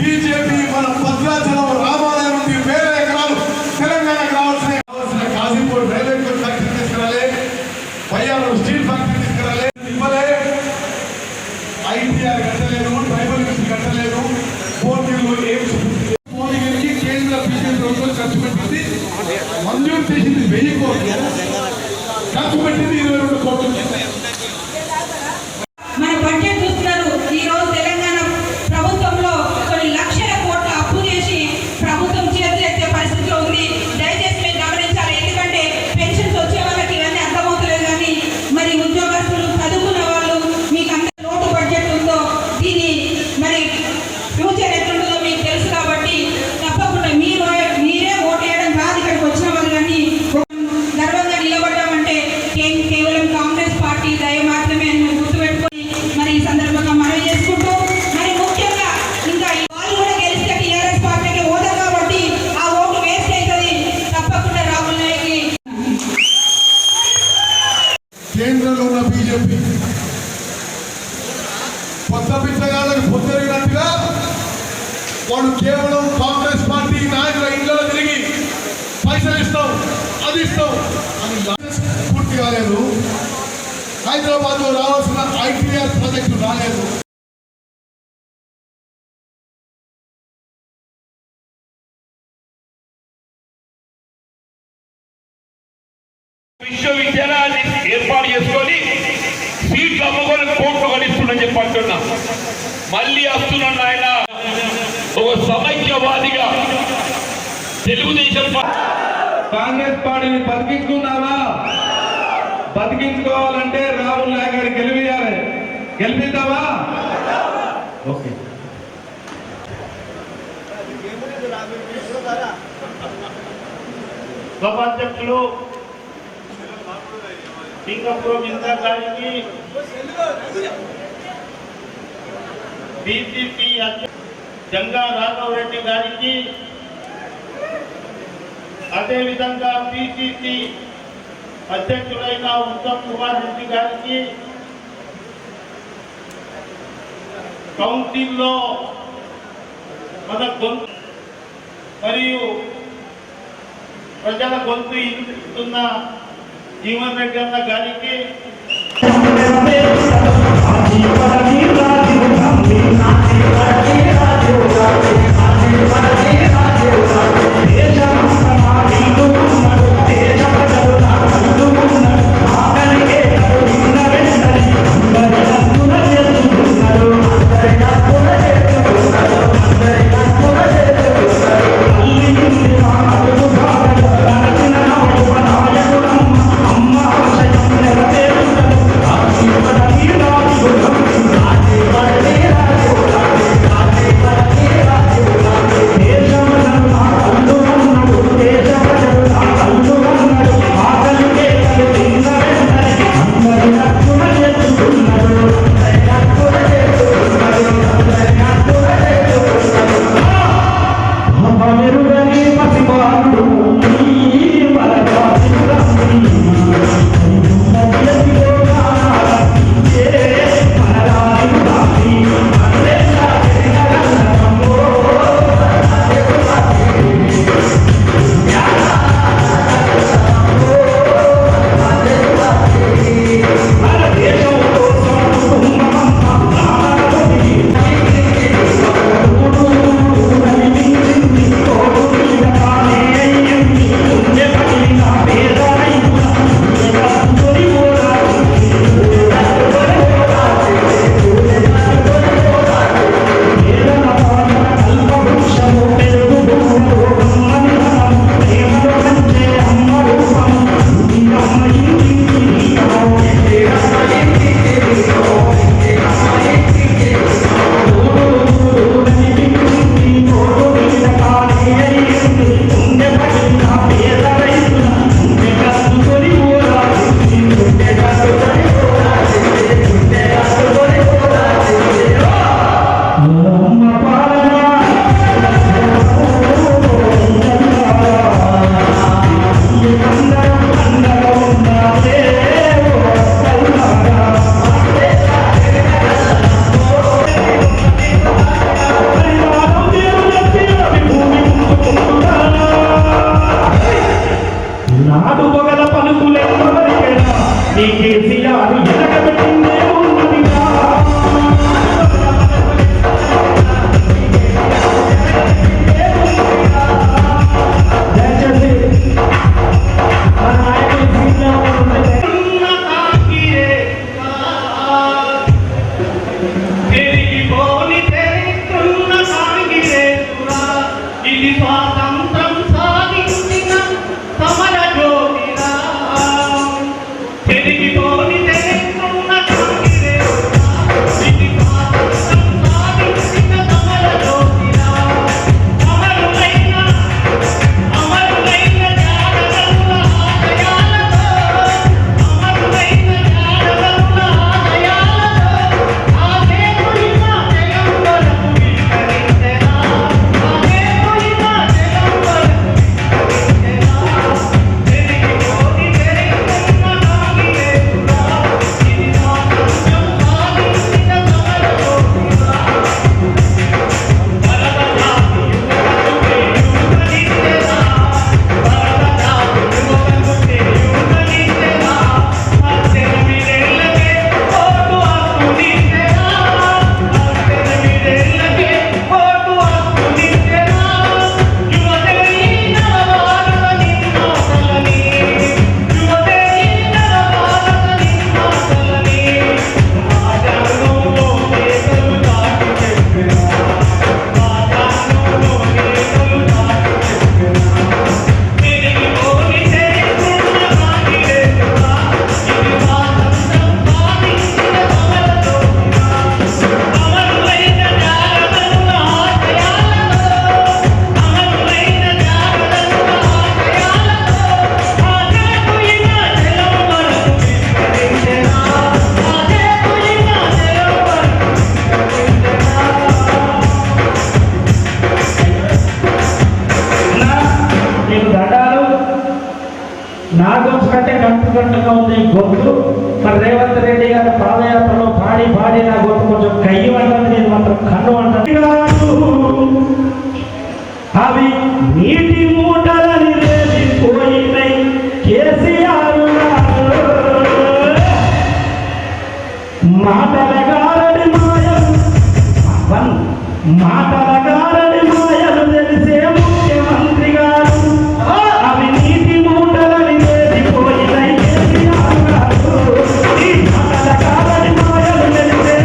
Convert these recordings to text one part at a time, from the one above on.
BJP మన భద్రాచలం రామాలయం నుండి వేల ఎకరాలు తెలంగాణకు రావాల్సిన కాజీపూర్ రైల్వే ఫ్యాక్టరీ తీసుకురాలే, పయ్యారం స్టీల్ ఫ్యాక్టరీ తీసుకురాలే, ఇవ్వలే. ఐటీఆర్ కట్టలేదు, ట్రైబల్ మిషన్ కట్టలేదు, పోటీలు ఎయిమ్స్ మోడీకి కేంద్ర బీజేపీ ప్రభుత్వం ఖర్చు పెట్టింది, మంజూరు చేసింది 1000 కోట్లు, ఖర్చు పెట్టింది 22 కోట్లు. మన బడ్జెట్ చూస్తున్నారు. ఈ రోజు తెలంగాణ ప్రభుత్వంలో కొన్ని లక్షల కోట్ల అప్పు చేసి ప్రభుత్వం చేతులు ఎత్తే పరిస్థితిలో ఉంది. దయచేసి మీరు గమనించాలి. ఎందుకంటే పెన్షన్స్ వచ్చే వాళ్ళకి ఇవన్నీ అర్థమవుతలేదు, కానీ మరి ఉద్యోగస్తులు చదువుకున్న వాళ్ళు మీకు అంత లోటు బడ్జెట్ ఉందో దీన్ని మరి ఫ్యూచర్ ఎట్లుంటుందో మీకు తెలుసు. కాబట్టి తప్పకుండా మీరే ఓటు వేయడం కాదు, ఇక్కడికి వచ్చిన వాళ్ళు కానీ గర్వంగా నిలబడ్డామంటే కేవలం కాంగ్రెస్ పార్టీ దయ మాత్రమే అని గుర్తుపెట్టుకొని మరి ఈ సందర్భంగా మనవి చేసుకుంటూ, మరి ముఖ్యంగా ఇంకా వాళ్ళు కూడా గెలిస్తే టీఆర్ఎస్ పార్టీకి ఓదా కాబట్టి ఆ ఓటు వేస్ట్ అవుతుంది. తప్పకుండా రాహుల్ నాయక్ కేంద్రంలో ఉన్న బీజేపీ కొత్త బిచ్చగాళ్ళకు పొందరినట్టుగా వాడు కేవలం కాంగ్రెస్ పార్టీ నాయకుల ఇళ్లలో తిరిగి పైసలు ఇస్తాం, అది ఇస్తాం అని పూర్తి కాలేదు. హైదరాబాద్ లో రావాల్సిన ఐటీఆర్ ప్రాజెక్టు రాలేదు. విశ్వవిద్యాలయాన్ని ఏర్పాటు చేసుకొని సీట్లు అమ్ముకొని కోట్లు గడిస్తుందని చెప్పి అంటున్నా. మళ్ళీ వస్తున్నాడు ఆయన ఒక సమైక్యవాదిగా తెలుగుదేశం కాంగ్రెస్ పార్టీని బతికించుకున్నావా? బతికించుకోవాలంటే రాహుల్ నాయక్ గారిని గెలిపియాలి. గెలిపిద్దామా? ఓకే. సభాధ్యక్షులు సింగపూర్ ఇందిరా గారికి, బీజేపీ జంగా రాఘవ్ రెడ్డి గారికి, అదేవిధంగా పిసిసి అధ్యక్షులైన ఉత్తమ్ కుమార్ రెడ్డి గారికి, కౌన్సిల్లో మన గొంతు మరియు ప్రజల గొంతు ఇస్తున్న జీవన్ రెడ్డి అన్న గారికి, అమ్మ నా గొంతు కంటే గంటగా ఉంది గొంతు. మరి రేవంత్ రెడ్డి గారి పాదయాత్రలో పాడి పాడి నా గొంతు కొంచెం కయ్యి అంటుంది, నేను మాత్రం కన్ను అంటాను. అవి నీటి మూటలని పోయినాయి కేసీఆర్ మాటలగారని మాయలు మాటలగారని మాయలు తెలిసే ముఖ్యమంత్రి గారు. అవి నీటి మూటలని పోయినాయి కేసీఆర్ గారు. ఈ మాటలగారని మాయలు తెలిసే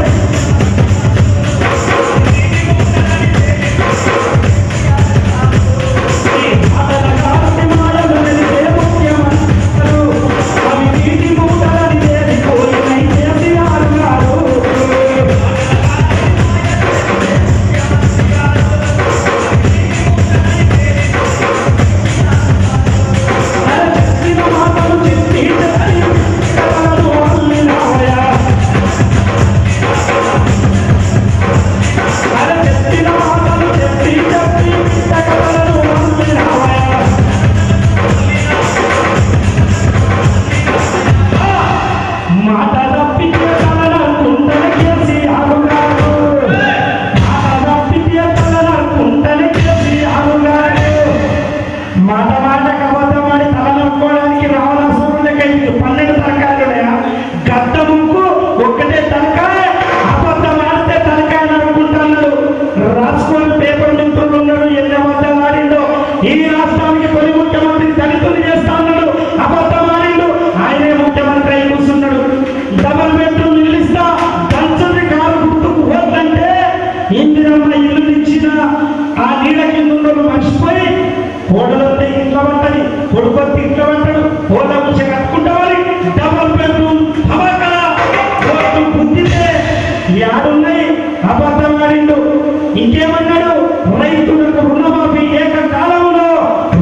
ఇంకేమన్నాడు? రైతులకు రుణమాఫీ ఏకకాలంలో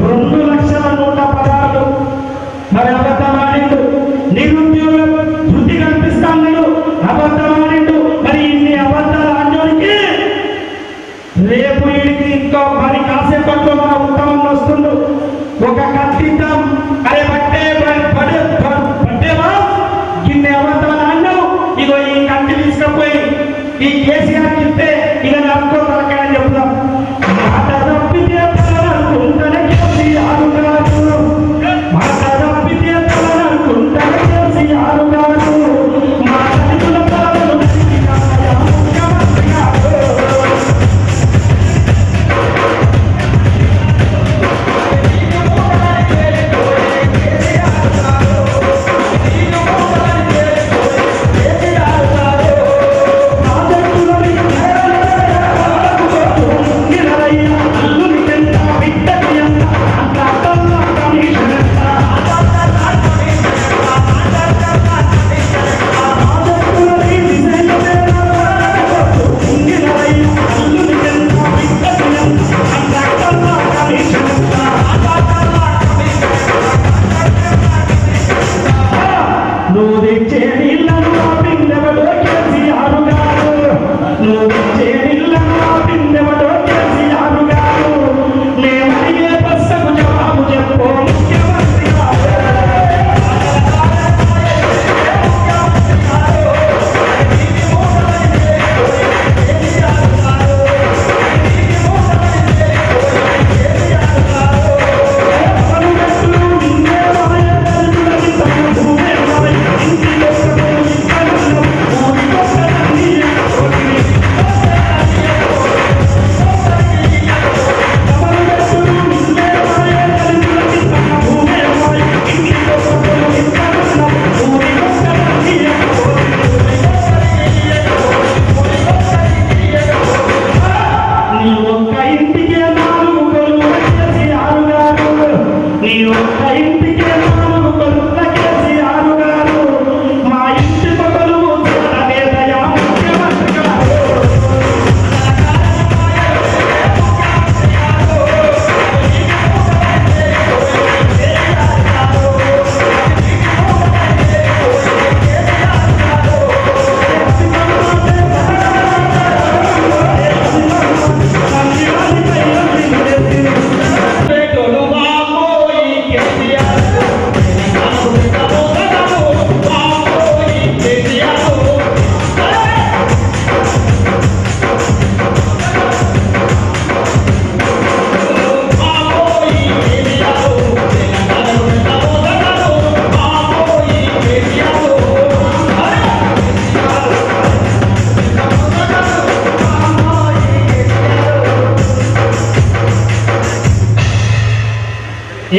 2,116,000. మరి అబద్ధమాడిండు. నిరుద్యోగ వృద్ధి కల్పిస్తాడు, అబద్ధమాడిండు. మరి ఇన్ని అబద్ధాలు ఆడడానికి రేపు వీడికి ఇంకా మరి కాసేపట్లో మన ఉత్తమం వస్తుండు. ఒక కత్తిద్దాం అరే పట్టేవా ఇన్ని అబద్ధాలు ఆడినావు, ఇగో ఈ కత్తి తీసుకపోయి ఈ కేసీఆర్ చెప్తే ఇక నడుకో తలకాయని చెప్తాం. మాట తప్పితే తలనుకుంటనే కేసీఆర్ గారు, మాట తప్పితే తలనుకుంటనే కేసీఆర్ గారు, మా తల్లిదండ్రుల తలను ముఖ్యమంత్రి గారు. ప్రాజెక్టుల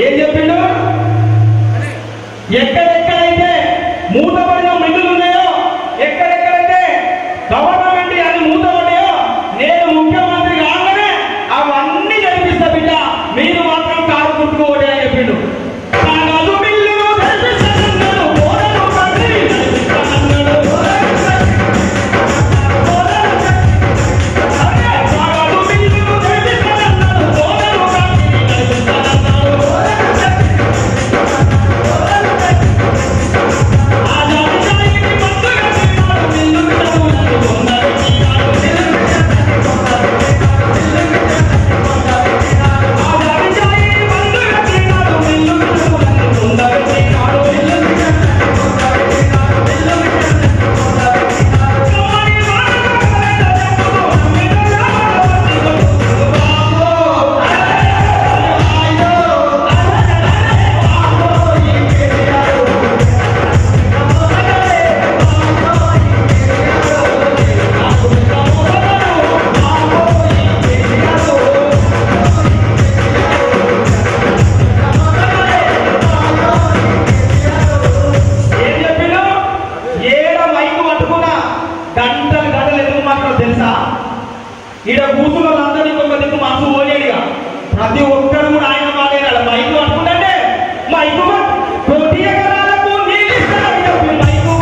ఏం చెప్పిండు? ఎక్కడెక్కడైతే మూతపడిన మిల్లులు ఉన్నాయో, ఎక్కడెక్కడైతే గవర్నమెంట్ అది మూతపడ్డాయో, నేను ముఖ్యమంత్రి కాగానే అవన్నీ జరిపిస్తా బిడ్డ, మీరు మాత్రం కారు కుట్టుకోవడే అని చెప్పిండు. ఈడ కూతురు వాళ్ళందరినీ ఒక దిక్కు మనసు పోలేడుగా, ప్రతి ఒక్కరు కూడా ఆయన మాట్లాడాలి. మైకు అనుకుంటే మైకు కోటి ఎకరాలకు నీళ్ళు ఇస్తారని చెప్పి మైకు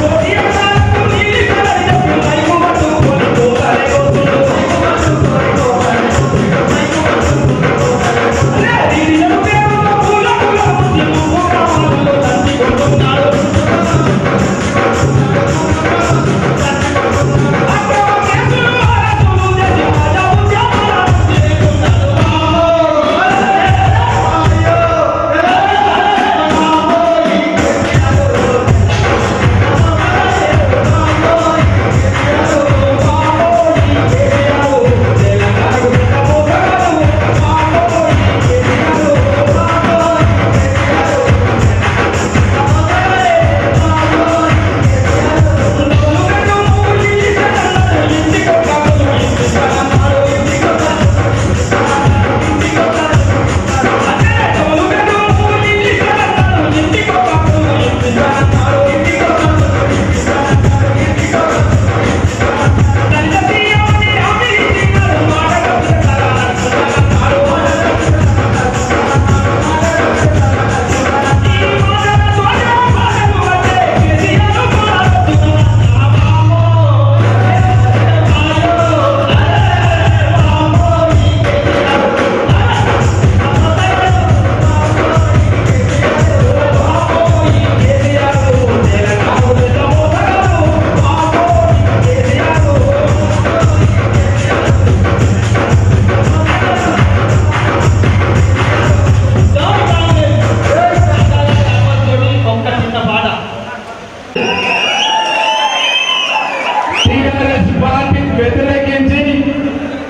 కోటి ఎకరాలకు నీళ్ళు ఇస్తారని చెప్పి మైకు పట్టుకొని పోతారే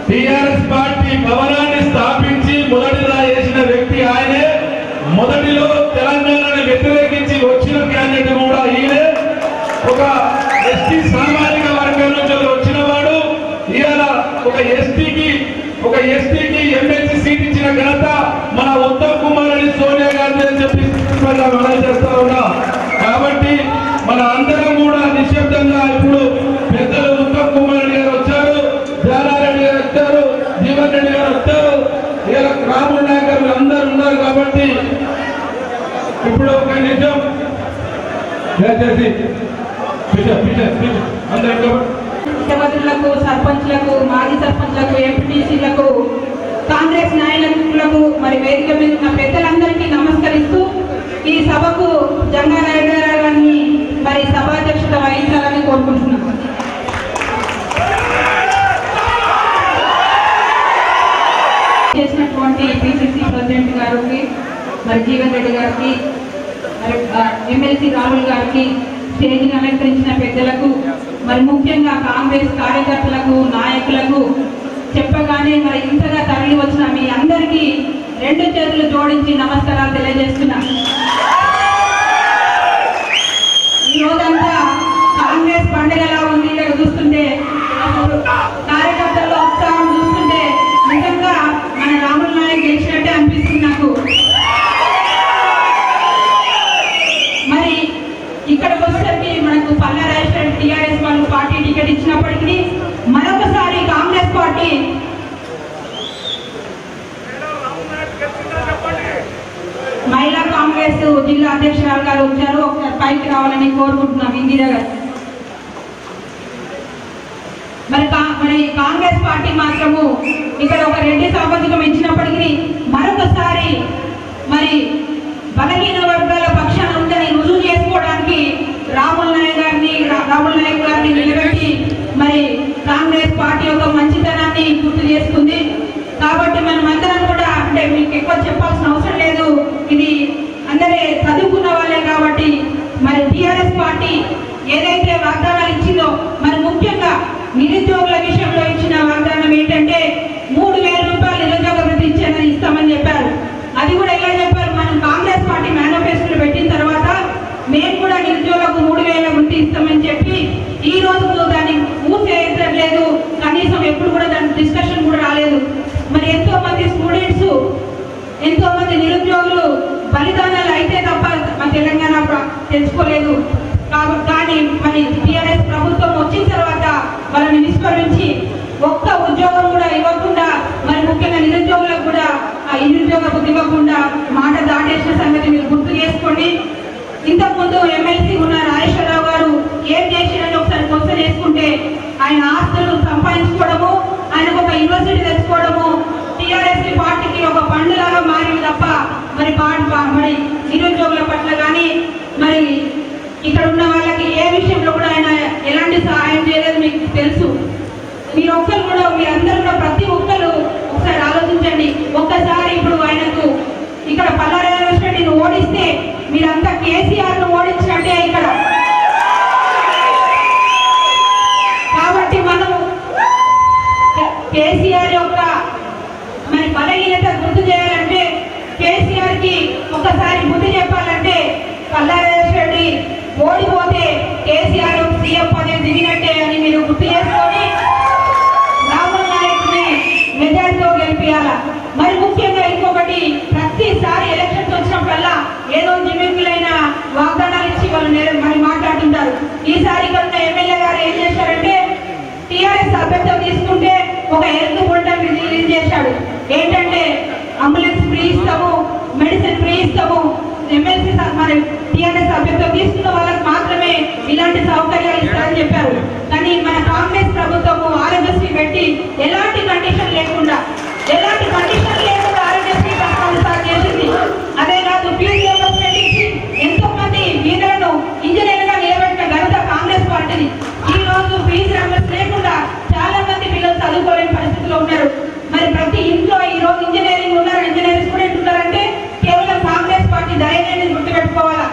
టిఆర్ఎస్ పార్టీ భవనాన్ని స్థాపించి మొదటిగా చేసిన వ్యక్తి ఆయనే. మొదటిలో తెలంగాణను వ్యతిరేకించి వచ్చిన క్యాండిడేట్ కూడా ఈయనే. ఒక ఎస్టీ సామాజిక వర్గం నుంచి వచ్చిన వాడు. ఇవాళ ఒక ఎస్టీకి ఎమ్మెల్సీ సీట్ ఇచ్చిన ఘనత మన ఉత్తమ్ కుమార్ రెడ్డి, సోనియా గాంధీ అని చెప్పి మనం చేస్తా ఉన్నా. కాబట్టి మన అందరం కూడా నిశ్శబ్దంగా ఇప్పుడు పెద్దలు ఉత్తమ్ కుమార్ రెడ్డి గారు వచ్చారు, జానారెడ్డి గారు వచ్చారు, జీవన్ రెడ్డి గారు వచ్చారు, ఇలా రాములు నాయక్ గారు అందరూ ఉన్నారు. కాబట్టి ఇప్పుడు ఒక నిమిషం దయచేసి అందరూ ముఖ్యమంత్రులకు, సర్పంచ్లకు, మాజీ సర్పంచ్లకు, ఎంపీటీసీలకు, కాంగ్రెస్ నాయకులకు, మరి వేదిక మీద ఉన్న పెద్దలందరికీ నమస్కరిస్తూ ఈ సభకు జంగారెడ్డి గారిని మరి సభాధ్యక్షత వహించాలని కోరుకుంటున్నాం. చేసినటువంటి పిసిసి ప్రెసిడెంట్ గారికి, మరి జీవన్ రెడ్డి గారికి, మరి ఎమ్మెల్సీ రాహుల్ గారికి, స్టేజ్ని అలంకరించిన పెద్దలకు, మరి ముఖ్యంగా కాంగ్రెస్ కార్యకర్తలకు, నాయకులకు చెప్పగానే మరి ఇంతగా తరలి వచ్చిన మీ అందరికీ రెండు చేతులు జోడించి నమస్కారాలు తెలియజేస్తున్నా. ఈ రోజంతా కాంగ్రెస్ పండుగలా ఉంది. ఇక్కడ చూస్తుంటే వచ్చినప్పటికీ మరొకసారి కాంగ్రెస్ పార్టీ మహిళా కాంగ్రెస్ జిల్లా అధ్యక్షురాలు గారు వచ్చారు, ఒకసారి పైకి రావాలని కోరుకుంటున్నాం. ఇందిరా గారు మరి కాంగ్రెస్ పార్టీ మాత్రము ఇక్కడ ఒక రెడ్డి సామాజికం ఇచ్చినప్పటికీ మరొకసారి మరి బలహీన వర్గాల పక్షాన ఉందని రుజువు చేసుకోవడానికి రాముల నాయక్ గారిని నిలబెట్టి మరి కాంగ్రెస్ పార్టీ యొక్క మంచితనాన్ని గుర్తు చేస్తుంది. కాబట్టి మనం అందరం కూడా, అంటే మీకు ఎక్కువ చెప్పాల్సిన అవసరం లేదు, ఇది అందరే చదువుకున్న వాళ్ళే కాబట్టి మరి టిఆర్ఎస్ పార్టీ ఏదైతే వాగ్దానాలు ఇచ్చిందో, మరి ముఖ్యంగా నిరుద్యోగుల విషయంలో ఇచ్చిన వాగ్దానం ఏంటంటే 3,000 రూపాయలు నిరుద్యోగ వృత్తి ఇస్తామని చెప్పారు. అది కూడా ఎలా చెప్పారు, మనం కాంగ్రెస్ పార్టీ మేనిఫెస్టోలో పెట్టిన తర్వాత మేము కూడా నిరుద్యోగులకు 3,000 వృత్తి ఇస్తామని చెప్పి ఈ రోజు దాన్ని ఊసేయట్లేదు, కనీసం ఎప్పుడు కూడా దాని డిస్కషన్ కూడా రాలేదు. మరి ఎంతో మంది స్టూడెంట్స్, ఎంతో మంది నిరుద్యోగులు బలిదానాలు అయితే తప్ప మన తెలంగాణ తెలుసుకోలేదు. కానీ మరి టిఆర్ఎస్ ప్రభుత్వం వచ్చిన తర్వాత వాళ్ళని విస్మరించి ఒక్క ఉద్యోగం కూడా ఇవ్వకుండా, మరి ముఖ్యంగా నిరుద్యోగులకు కూడా ఆ నిరుద్యోగ బుద్ధి ఇవ్వకుండా మాట దాటేసిన సంగతి మీరు గుర్తు చేసుకోండి. ఇంతకుముందు ఎమ్మెల్సీ ఉన్న రాజేశ్వరరావు గారు ఏం చేసిరని ఒకసారి క్వశ్చన్ చేసుకుంటే, ఆయన ఆస్తులు సంపాదించుకోవడము, ఆయనకు ఒక యూనివర్సిటీ తెచ్చుకోవడము టిఆర్ఎస్ పార్టీకి ఒక పండులాగా మారింది తప్ప మరి మరి నిరుద్యోగుల పట్ల కానీ మరి ఇక్కడ ఉన్న వాళ్ళకి ఏ విషయంలో కూడా ఆయన ఎలాంటి సహాయం చేయలేదు. మీకు తెలుసు. మీరు ఒక్కరు కూడా, మీరందరూ కూడా ప్రతి ఒక్కరు ఒకసారి ఆలోచించండి. ఒక్కసారి ఇప్పుడు ఆయనకు ఇక్కడ పల్లారెడ్డిని ఓడిస్తే మీరంతా కేసీఆర్ ను ఓడించినట్టే ఇక్కడ. కాబట్టి మనం కేసీఆర్ యొక్క మరి బలహీనత గుర్తు చేయాలంటే, కేసీఆర్ కి ఒకసారి బుద్ధి చెప్పాలంటే, పల్లారెడ్డి ఓడిపోతే కేసీఆర్ సీఎం పదవి దిగినట్టే అని మీరు గుర్తు చేసుకొని రాముల నాయకుని మెజార్టీతో గెలిపియాల. మరి ముఖ్యంగా ఇంకొకటి, ప్రతిసారి ఎలక్షన్స్ వచ్చినప్పుడల్లా ఏదో జిమ్మికులైన వాగ్దానాలు ఇచ్చి వాళ్ళు మరి మాట్లాడుతుంటారు. ఈసారి ఇక్కడ ఉన్న ఎమ్మెల్యే గారు ఏం చేశారంటే, టిఆర్ఎస్ అభ్యర్థం తీసుకుంటే ఒక హెల్త్ బులెటిన్ రిలీజ్ చేశాడు. ఏంటంటే అంబులెన్స్ ఫ్రీ ఇస్తాము, మెడిసిన్ ఫ్రీ ఇస్తాము, ఎమ్మెల్సీ మరి టిఆర్ఎస్ అభ్యర్థం తీసుకున్న వాళ్ళకి మాత్రమే ఇలాంటి సౌకర్యాలు ఇస్తారని చెప్పారు. కానీ మన కాంగ్రెస్ ప్రభుత్వము ఆరోగ్యశ్రీ పెట్టి ఎలాంటి కండిషన్ లేకుండా ఆరోగ్యశ్రీ కొనసాగ చేసింది. అదే కాదు, ఫీజు రియంబర్స్మెంట్ ఇచ్చి ఎంతో మంది వీరులను ఇంజనీర్లుగా నిలబెట్టిన ఘనత కాంగ్రెస్ పార్టీని. ఈ రోజు ఫీజు రియంబర్స్ లేకుండా చాలా మంది పిల్లలు చదువుకోలేని పరిస్థితిలో ఉన్నారు. మరి ప్రతి ఇంట్లో ఈ రోజు ఇంజనీరింగ్ స్టూడెంట్ ఉన్నారంటే కేవలం కాంగ్రెస్ పార్టీ ధైర్యాన్ని గుర్తుపెట్టుకోవాలా.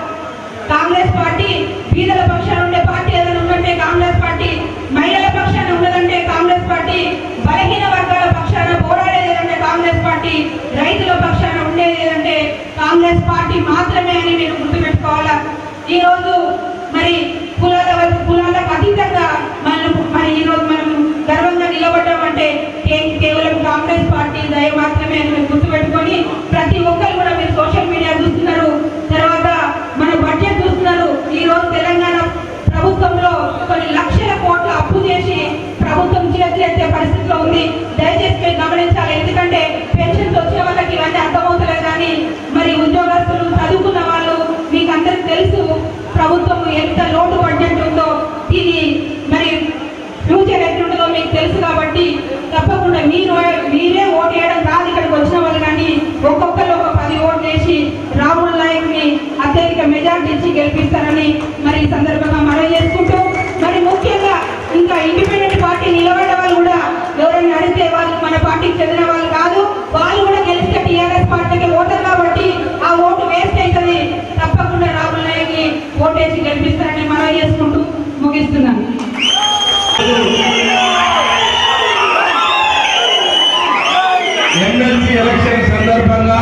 కాంగ్రెస్ పార్టీ బీదల పక్షాన ఉండే పార్టీ ఏదైనా ఉందంటే కాంగ్రెస్ పార్టీ, మహిళల పక్షాన ఉన్నదంటే కాంగ్రెస్ పార్టీ, బలహీన వర్గాల పక్షాన పోరాడేది ఏదంటే కాంగ్రెస్ పార్టీ, రైతుల పక్షాన ఉండేది ఏదంటే కాంగ్రెస్ పార్టీ మాత్రమే అని మీరు గుర్తుపెట్టుకోవాలా. ఈ రోజు మరి కులాలకు అతీతంగా మరి ఈ రోజు మనం గర్వంగా నిలబడ్డాం అంటే కేవలం కాంగ్రెస్ పార్టీ దయ మాత్రమే అని మీరు గుర్తుపెట్టుకొని, ప్రతి ఒక్కరు కూడా మీరు సోషల్ మీడియా చూస్తున్నారు, తర్వాత మన బడ్జెట్ చూస్తున్నారు. ఈ రోజు తెలంగాణ ప్రభుత్వంలో కొన్ని లక్షల కోట్ల అప్పు చేసి ప్రభుత్వం చేతులెత్తే పరిస్థితిలో ఉంది. దయచేసి మీరు గమనించాలి. ఎందుకంటే పెన్షన్స్ వచ్చే వాళ్ళకి ఇవన్నీ అర్థమవుతలేదు. కానీ మరి ఉద్యోగస్తులు, చదువుకున్న వాళ్ళు, మీకు అందరికి తెలుసు ప్రభుత్వం ఎంత లోటు బడ్జెట్ ఉందో, ఇది మరి ఫ్యూచర్ ఎట్లుంటుందో మీకు తెలుసు. కాబట్టి తప్పకుండా మీరే ఓటు వేయడం కాదు, ఇక్కడికి వచ్చిన వాళ్ళు కానీ ఒక్కొక్కరు ఒక 10 ఓట్లు వేసి రాముల నాయకుని అత్యధిక మెజార్టీ ఇచ్చి గెలిపిస్తారని మరి ఈ సందర్భంగా మనవి చేసుకుంటూ, మరి ముఖ్యంగా ఇంకా ఇండిపెండెంట్ పార్టీ నిలబడ్డ వాళ్ళు కూడా ఎవరైనా అడిగితే వాళ్ళు మన పార్టీకి చెందిన వాళ్ళు కాదు, వాళ్ళు కూడా గెలిస్తే టీఆర్ఎస్ పార్టీకి ఓటర్ కాబట్టి ఆ ఓటు వేస్ట్ అవుతుంది. తప్పకుండా రాముల నాయకుని ఓటేసి గెలిపిస్తారని మనవి చేసుకుంటూ ముగిస్తున్నాను. ఎమ్మెల్సీ ఎలక్షన్ సందర్భంగా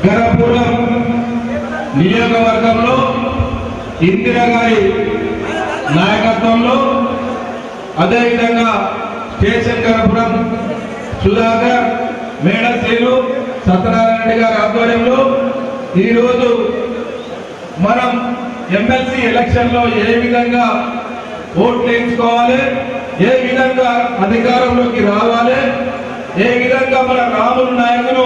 గణపురం నియోజకవర్గంలో ఇందిరా గారి నాయకత్వంలో, అదేవిధంగా స్టేషన్ గణపురం సుధాకర్, మేడశ్రీలు, సత్యనారాయణ రెడ్డి గారి ఆధ్వర్యంలో ఈరోజు మనం ఎమ్మెల్సీ ఎలక్షన్లో ఏ విధంగా ఓట్లు వేయించుకోవాలి, ఏ విధంగా అధికారంలోకి రావాలి, ఏ విధంగా మన రాములు నాయకును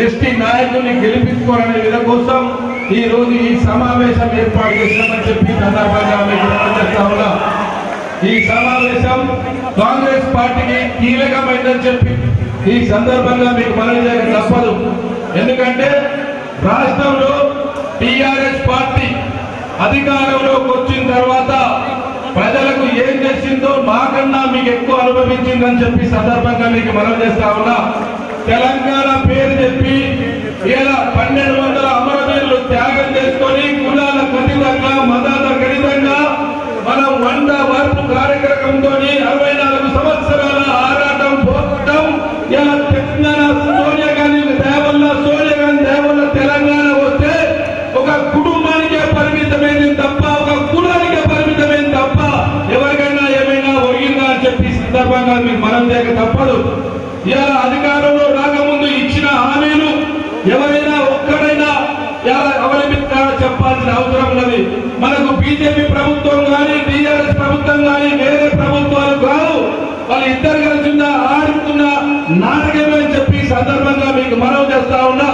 ఎస్టీ నాయకుల్ని గెలిపించుకోవాలనే విధం కోసం ఈ రోజు ఈ సమావేశం ఏర్పాటు చేశామని చెప్పి సందర్భంగా మీకు తెలియజేస్తా ఉన్నా. ఈ సమావేశం కాంగ్రెస్ పార్టీకి కీలకమైందని చెప్పి ఈ సందర్భంగా మీకు మనవి చేయక తప్పదు. ఎందుకంటే రాష్ట్రంలో టిఆర్ఎస్ పార్టీ అధికారంలోకి వచ్చిన తర్వాత ప్రజలకు ఏం చేసిందో మాకన్నా మీకు ఎక్కువ అనుభవించిందని చెప్పి సందర్భంగా మీకు మనవి చేస్తా ఉన్నా. తెలంగాణ పేరు చెప్పి ఇలా 1200 అమరవీరులు త్యాగం చేసుకొని కులాల ఖచ్చితంగా మతాల ఖచ్చితంగా మనం 100 వర్పు కార్యక్రమంతో 64 సంవత్సరాల ఆరాటం పోరాటం ఇలా తెలంగాణ సోనియా గాంధీ దేవల్ల తెలంగాణ వస్తే ఒక కుటుంబానికే పరిమితమైంది తప్ప ఒక కులానికే పరిమితమైంది తప్ప ఎవరికైనా ఏమైనా ఒరిగిందా అని చెప్పి సందర్భంగా మీకు మనం చేయక తప్పదు. ఇలా అధికారంలో రాకముందు ఇచ్చిన హామీలు ఎవరైనా ఒక్కడైనా అవలంబించాలని చెప్పాల్సిన అవసరం ఉన్నది. మనకు బీజేపీ ప్రభుత్వం కానీ టీఆర్ఎస్ ప్రభుత్వం కానీ వేరే ప్రభుత్వాలు కాదు, వాళ్ళు ఇద్దరు కలిసి ఆడుతున్న నాటకమే అని చెప్పి సందర్భంగా మీకు మనవి చేస్తా ఉన్నా.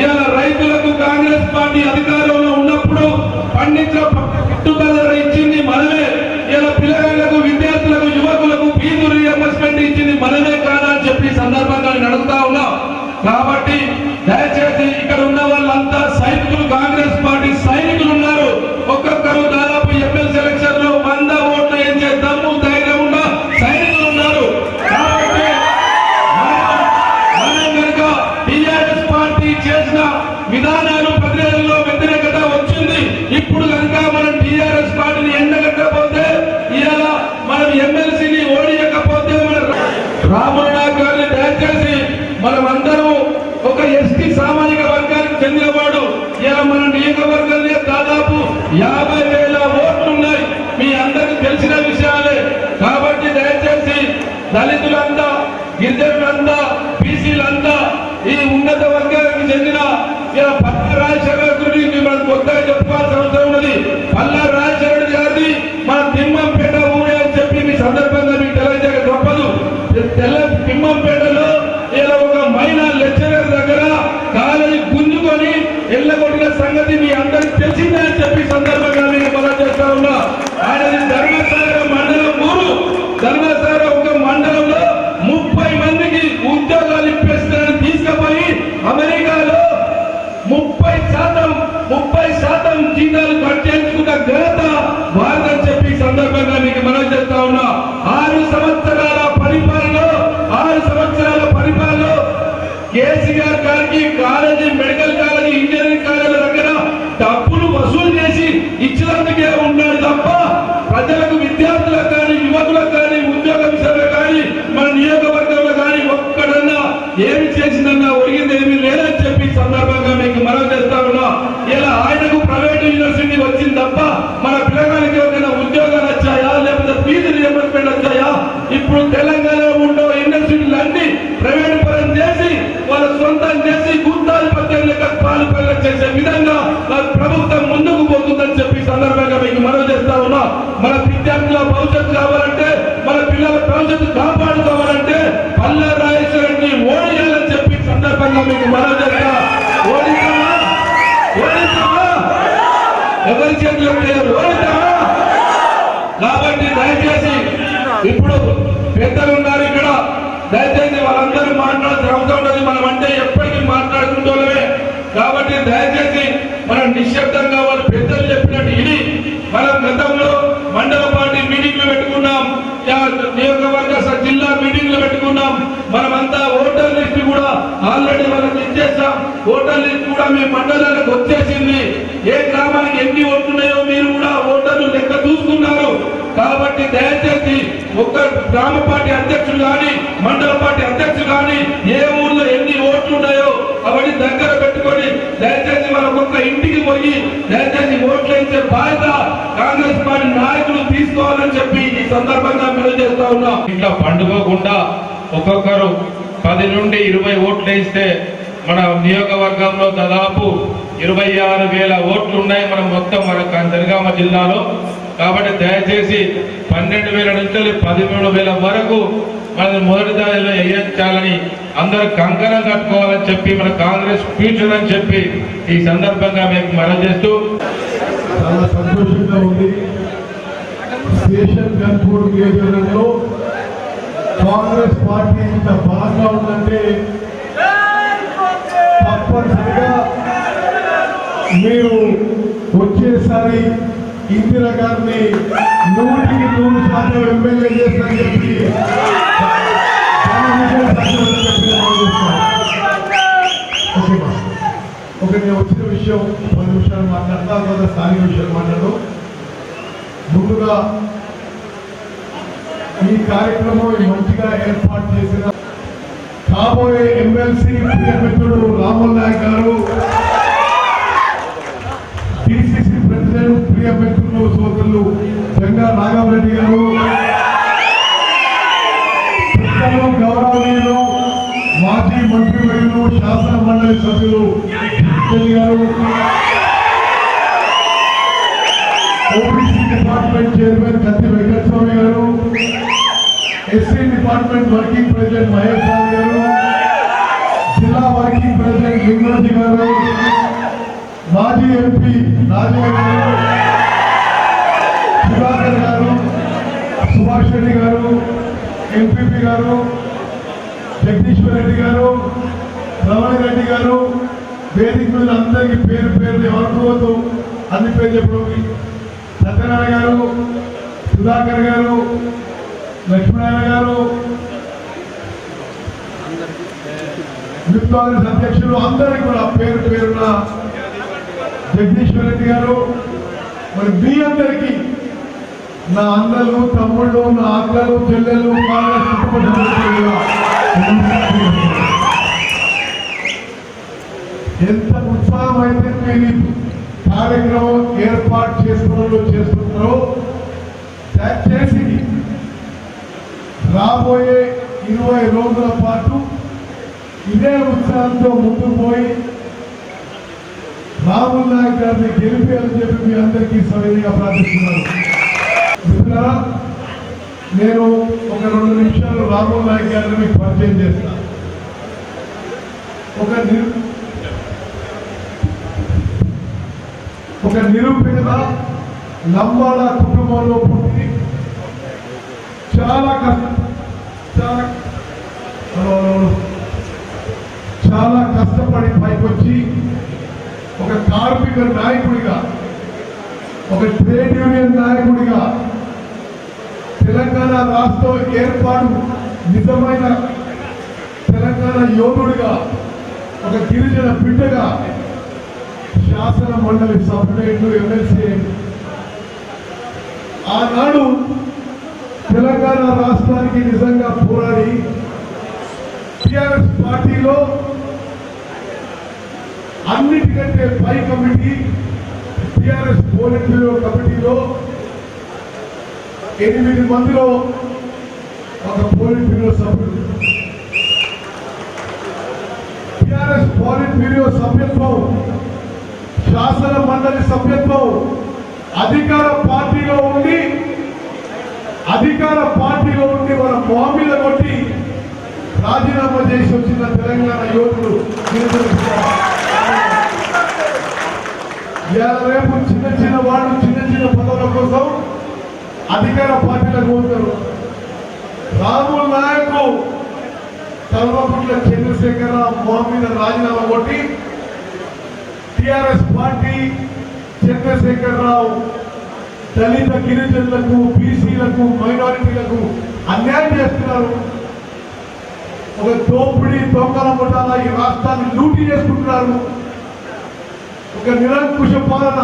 ఇవాళ రైతులకు కాంగ్రెస్ పార్టీ అధికారంలో ఉన్నప్పుడు పండించిన పట్టుదల ఇచ్చింది మనమే. ఇలా పిల్లలకు విద్యార్థులకు యువకులకు ఫీజు రీయింబర్స్మెంట్ ఇచ్చింది మనమే కాదా అని చెప్పి సందర్భంగా నేను అడుగుతా ఉన్నా. కాబట్టి దయచేసి ఇక్కడ ఉన్న వాళ్ళంతా సైనికులు, కాంగ్రెస్ పార్టీ సైనికులు ఉన్నారు. ఒక్కొక్కరు దాదాపు ఎమ్మెల్సీ ఎలక్షన్ లో 100 ఓట్లు ఏం చేద్దాము ధైర్యం ఉన్న సైనికులు ఉన్నారు. కాబట్టి మనం కనుక టిఆర్ఎస్ పార్టీ చేసిన విధానాలు ప్రజలలో వ్యతిరేకత వచ్చింది. ఇప్పుడు కనుక మనం టిఆర్ఎస్ పార్టీని ఎండగట్టకపోతే ఇవాళ మనం ఎమ్మెల్సీని ఓడియకపోతే మన రాములు నాయక్ గారిని దయచేసి మనమందరం ఒక ఎస్టీ సామాజిక వర్గానికి చెందినవాడు. ఇలా మన నియోజకవర్గంలో దాదాపు 50,000 ఓట్లు ఉన్నాయి. మీ అందరికి తెలిసిన విషయాలే. కాబట్టి దయచేసి దళితులంతా, గిరిజనులంతా, బీసీలంతా, ఈ ఉన్నత వర్గానికి చెందిన ఇలా పల్లా రాజశేఖర గురించి మనం కొత్తగా చెప్పుకోవాల్సిన అవసరం ఉన్నది. పల్లా రాజశేఖర గారిది మన తిమ్మంపేట ఊరే అని చెప్పి మీ సందర్భంగా మీకు తెలియజేయక తప్పదు. తిమ్మంపేటలో ఇలా ఒక మహిళా లెక్చరర్ దగ్గర కాలేజీ గుంజుకొని ఎల్లగొట్టిన సంగతి మీ అందరికి తెలిసిందే అని చెప్పి సందర్భంగా నేను మనం చేస్తా ఉన్నా. ఆయనది ధర్మసాగర మండలం ఊరు. ధర్మసాగర ఒక మండలంలో 30 మందికి ఉద్యోగాలు ఇప్పిస్తారని తీసుకుపోయి అమెరికాలో 30% జీతాలు కట్టేసుకున్న ఘనత భారత్ చెప్పి సందర్భంగా మీకు మనం చేస్తా ఉన్నా. 6 సంవత్సరాల పరిపాలనలో కేసీఆర్ గారికి కాలేజీ, మెడికల్ కాలేజీ, ఇంజనీరింగ్ కాలేజీల దగ్గర డబ్బులు వసూలు చేసి ఇచ్చినందుకే ఉన్నాడు తప్ప ప్రజలకు, విద్యార్థులకు కానీ, యువకులకు కానీ, ఉద్యోగ విషయంలో కానీ, మన నియోజకవర్గంలో కానీ ఒక్కడన్నా ఏమి చేసిందన్నా ఒరిగింది ఏమీ లేదని చెప్పి సందర్భంగా మీకు మనం చేస్తా ఉన్నా. ఇలా ఆయనకు ప్రైవేట్ యూనివర్సిటీ వచ్చింది తప్ప మన పిల్లగానికి ఎవరైనా ఉద్యోగాలు వచ్చాయా, లేకపోతే ఫీజు రీయింబర్స్మెంట్ వచ్చాయా? ఇప్పుడు తెలంగాణలో ఉండే యూనివర్సిటీలు అన్ని ప్రైవేట్ పరం చేసి వాళ్ళ సొంతం చేసి గుత్తాధిపత్యం లెక్క పాలు చేసే విధంగా ప్రభుత్వం ముందుకు పోతుందని చెప్పి సందర్భంగా మీకు మనవి చేస్తా ఉన్నా. మన విద్యార్థుల భవిష్యత్తు కావాలంటే, మన పిల్లల భవిష్యత్తు కాపాడుకోవాలంటే పల్లా రాజేశ్వరుడిని ఓడియాలని చెప్పి సందర్భంగా మీకు మనవి చేస్తా. ఓడిస్తామా? ఎవరి చేతిలో ఓడిస్తామా? కాబట్టి దయచేసి ఇప్పుడు పెద్దలు ఉన్నారు ఇక్కడ, దయచేసి వాళ్ళందరూ మాట్లాడాల్సిన అవసరం ఉన్నది. మనం అంటే ఎప్పటికీ మాట్లాడుకుంటూనే. కాబట్టి దయచేసి మనం నిశ్శబ్దంగా వాళ్ళు పెద్దలు చెప్పినట్టు ఇది. మనం గతంలో మండల పార్టీ మీటింగ్లు పెట్టుకున్నాం, నియోజకవర్గ జిల్లా మీటింగ్లు పెట్టుకున్నాం. మనమంతా ఓటర్ లిస్ట్ కూడా ఆల్రెడీ వాళ్ళకి ఇచ్చేసాం. ఓటర్ లిస్ట్ కూడా మీ మండలానికి వచ్చేసింది. ఏ గ్రామానికి ఎన్ని ఓట్లున్నాయో మీరు కూడా ఓటర్లు లెక్క చూసుకున్నారు. కాబట్టి దయచేసి ఒక్క గ్రామ పార్టీ అధ్యక్షులు కానీ, మండల పార్టీ అధ్యక్షులు కానీ ఏ ఊర్లో ఎన్ని ఓట్లు ఉన్నాయో అవన్నీ దగ్గర పెట్టుకొని దయచేసి మన ఒక్కొక్క ఇంటికి పోయి దయచేసి ఓట్లు వేసే బాధ్యత కాంగ్రెస్ పార్టీ నాయకులు తీసుకోవాలని చెప్పి ఈ సందర్భంగా మేము చేస్తా ఉన్నాం. ఇట్లా పండుకోకుండా ఒక్కొక్కరు 10 నుండి 20 ఓట్లు వేస్తే మన నియోజకవర్గంలో దాదాపు 26,000 ఓట్లు ఉన్నాయి. మనం మొత్తం మన జనగామ జిల్లాలో కాబట్టి దయచేసి 12,000 నుంచి 13,000 వరకు మన మొదటి దానిలో వేయించాలని అందరూ కంకణం కట్టుకోవాలని చెప్పి మన కాంగ్రెస్ ఫ్యూచర్ అని చెప్పి ఈ సందర్భంగా మేము మనం చేస్తూ చాలా సంతోషంగా ఉంది. స్టేషన్ గన్పూర్ నియోజకవర్గంలో కాంగ్రెస్ పార్టీ ఇంత బలంగా ఉందంటే తప్పనిసరిగా మీరు వచ్చేసారి ఇందిరా గారిని 100% ఎమ్మెల్యే చేస్తారని చెప్పి ఒక నేను వచ్చిన విషయం 10 నిమిషాలు మాట్లాడతా, తర్వాత స్థానిక విషయాలు మాట్లాడడం. ముందుగా ఈ కార్యక్రమం మంచిగా ఏర్పాటు చేసిన కాబోయే ఎమ్మెల్సీ మిత్రుడు రాముల్ నాయక్ గారు, డిసిసి ప్రెసిడెంట్ ప్రియ మిత్రులు సోదరులు జంగా నాగరెడ్డి గారు, గౌరవనీయులు మాజీ మంత్రివర్యులు శాసన మండలి సభ్యులు గారు, OBC department chairman Katti Venkataswamy garu, SC department working president Mahesh Rao garu, జిల్లా వర్కింగ్ ప్రెసిడెంట్ లింగరాజు గారు, మాజీ ఎంపీ రాజయ్య గారు, సుధాకర్ గారు, సుభాష్ రెడ్డి గారు, ఎంపీపీ గారు, జగదీశ్వర్ రెడ్డి గారు, రమణ రెడ్డి గారు, వేదిక మీద అందరికీ పేరు పేరు ఎవరికోవద్దు అన్ని పేరు చెప్పడం, సత్యనారాయణ గారు, సుధాకర్ గారు, లక్ష్మీనారాయణ గారు, యూత్ కాంగ్రెస్ అధ్యక్షులు అందరికీ కూడా పేరు పేరున, జగదీశ్వర్ రెడ్డి గారు, మరి మీ అందరికీ నా అన్నలు తమ్ముళ్ళు, నా అక్కలు చెల్లెళ్ళు, కాంగ్రెస్ కుటుంబ సభ్యులు ఎంత ఉత్సాహం అయితే మీరు కార్యక్రమం ఏర్పాటు చేస్తున్నారో దయచేసి రాబోయే 20 రోజుల పాటు ఇదే ఉత్సాహంతో ముందుకు పోయి రాముల్ నాయక్ గారిని గెలిపేయాలని చెప్పి మీ అందరికీ సవినయంగా ప్రార్థిస్తున్నాను. మిత్రులారా, నేను ఒక 2 నిమిషాలు రాముల్ నాయక్ గారిని మీకు పరిచయం చేస్తాను. ఒక నిరుపేద లంబాడ కుటుంబంలో పుట్టి చాలా కష్టపడి పైకొచ్చి ఒక కార్మిక నాయకుడిగా, ఒక ట్రేడ్ యూనియన్ నాయకుడిగా, తెలంగాణ రాష్ట్రం ఏర్పాటు నిజమైన తెలంగాణ యోధుడిగా, ఒక గిరిజన బిడ్డగా శాసన మండలి సభ్యుడు, ఎమ్మెల్సీ. ఆనాడు తెలంగాణ రాష్ట్రానికి నిజంగా పోరాడి టిఆర్ఎస్ పార్టీలో అన్నిటికంటే పై కమిటీ టిఆర్ఎస్ పోలిట్ బ్యూరో కమిటీలో 8 మందిలో ఒక పోలిట్ బ్యూరో సభ్యుడు. టిఆర్ఎస్ పోలిట్ బ్యూరో సభ్యత్వం, శాసన మండలి సభ్యత్వం అధికార పార్టీలో ఉండి మన మామిల కొట్టి రాజీనామా చేసి వచ్చిన తెలంగాణ యోధుడు రేపు చిన్న వాళ్ళు చిన్న పదవుల కోసం అధికార పార్టీలకు పోతారు. రాముల్ నాయక్ కల్వకుంట్ల చంద్రశేఖరరావు మామిద రాజీనామా కొట్టి టిఆర్ఎస్ పార్టీ చంద్రశేఖరరావు దళిత గిరిజనులకు, బీసీలకు, మైనారిటీలకు అన్యాయం చేస్తున్నారు. ఒక దోపిడీ దొంగల ముఠాల ఈ రాష్ట్రాన్ని లూటీ చేసుకుంటున్నారు. ఒక నిరంకుశ పాలన,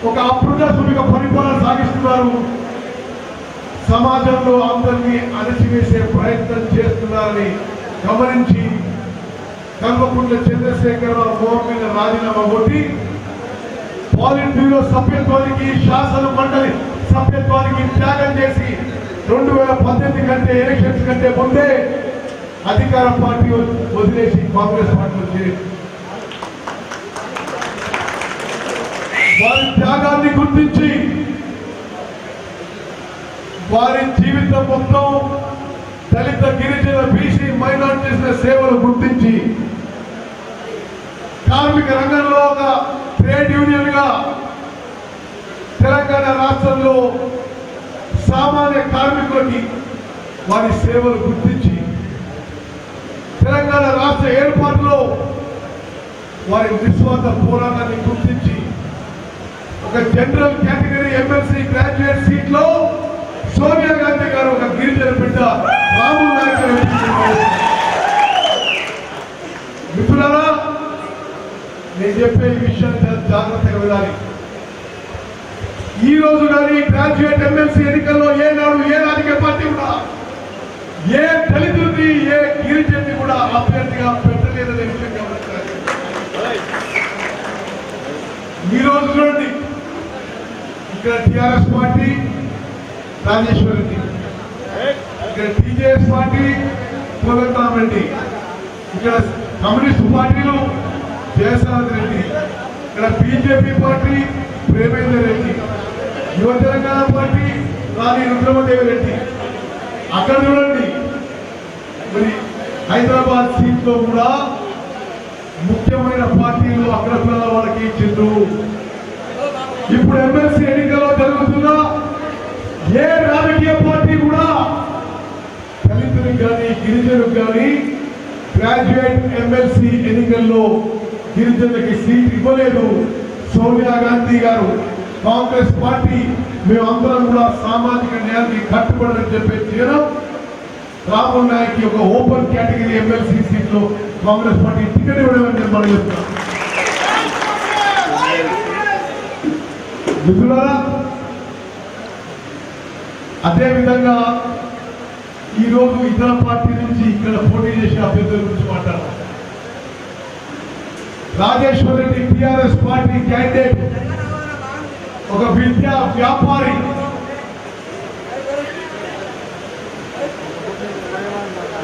ఒక అప్రజాస్వామిక పరిపాలన సాగిస్తున్నారు. సమాజంలో అందరినీ అణచివేసే ప్రయత్నం చేస్తున్నారని గమనించి కల్వకుంట్ల చంద్రశేఖరరావు మోహన్ మీద రాజీనామా కొట్టి పాలిట్ బ్యూరో సభ్యత్వానికి, శాసన మండలి సభ్యత్వానికి త్యాగం చేసి 2018 కంటే ఎలక్షన్స్ కంటే ముందే అధికార పార్టీ వదిలేసి కాంగ్రెస్ పార్టీలో చేరి వారి త్యాగాన్ని గుర్తించి వారి జీవితం మొత్తం దళిత గిరిజన బీసీ మైనారిటీస్ సేవలు గుర్తించి కార్మిక రంగంలో ఒక ట్రేడ్ యూనియన్ గా తెలంగాణ రాష్ట్రంలో సామాన్య కార్మికులకి వారి సేవలు గుర్తించి తెలంగాణ రాష్ట్ర ఏర్పాటులో వారి నిస్వార్థ పోరాటాన్ని గుర్తించి ఒక general category MLC graduate seat లో సోనియా గాంధీ గారు ఒక గిరిజన బిడ్డ రాహుల్ నాయక్ మిత్రులారా, నేను చెప్పే ఈ విషయాన్ని చాలా జాగ్రత్తగా వినాలి. ఈ రోజు కానీ గ్రాడ్యుయేట్ ఎమ్మెల్సీ ఎన్నికల్లో ఏనాడు ఏ రాజకీయ పార్టీ కూడా ఏ దళితుడిని ఏ గిరిజన్ని కూడా అభ్యర్థిగా పెట్టలేదనే విషయం గమనించాలి. ఈ రోజు చూడండి, ఇక్కడ టిఆర్ఎస్ పార్టీ రాజేశ్వర్ రెడ్డి, ఇక్కడ టీజేఎస్ పార్టీ కోదండరామ్ రెడ్డి, ఇక్కడ కమ్యూనిస్ట్ పార్టీలు జయసారథ్ రెడ్డి, ఇక్కడ బీజేపీ పార్టీ ప్రేమేందర్ రెడ్డి, యువ తెలంగాణ పార్టీ రాణి రుద్రమదేవి రెడ్డి. అక్కడ చూడండి, మరి హైదరాబాద్ సీట్ లో కూడా ముఖ్యమైన పార్టీలు అగ్రకులాల వాళ్ళకి ఇచ్చిండ్రు. ఇప్పుడు ఎమ్మెల్సీ ఎన్నికల్లో జరుగుతున్న ఏ రాజకీయ పార్టీ కూడా దళితులకు కానీ గిరిజనులకు కానీ గ్రాడ్యుయేట్ ఎమ్మెల్సీ ఎన్నికల్లో గిరిజనులకి సీట్ ఇవ్వలేదు. సోనియా గాంధీ గారు, కాంగ్రెస్ పార్టీ మేమందరం కూడా సామాజిక న్యాయానికి కట్టుబడని చెప్పే తీరం రాహుల్ నాయక్ ఒక ఓపెన్ కేటగిరీ ఎమ్మెల్సీ సీట్ లో కాంగ్రెస్ పార్టీ టికెట్ ఇవ్వడం నేను మనం చెప్తున్నాను. మిత్రులారా, అదేవిధంగా ఈరోజు ఇతర పార్టీ నుంచి ఇక్కడ పోటీ చేసే అభ్యర్థుల గురించి మాట్లాడారు. Rajeshwar Reddy TRS party candidate, ఒక విద్యా వ్యాపారి.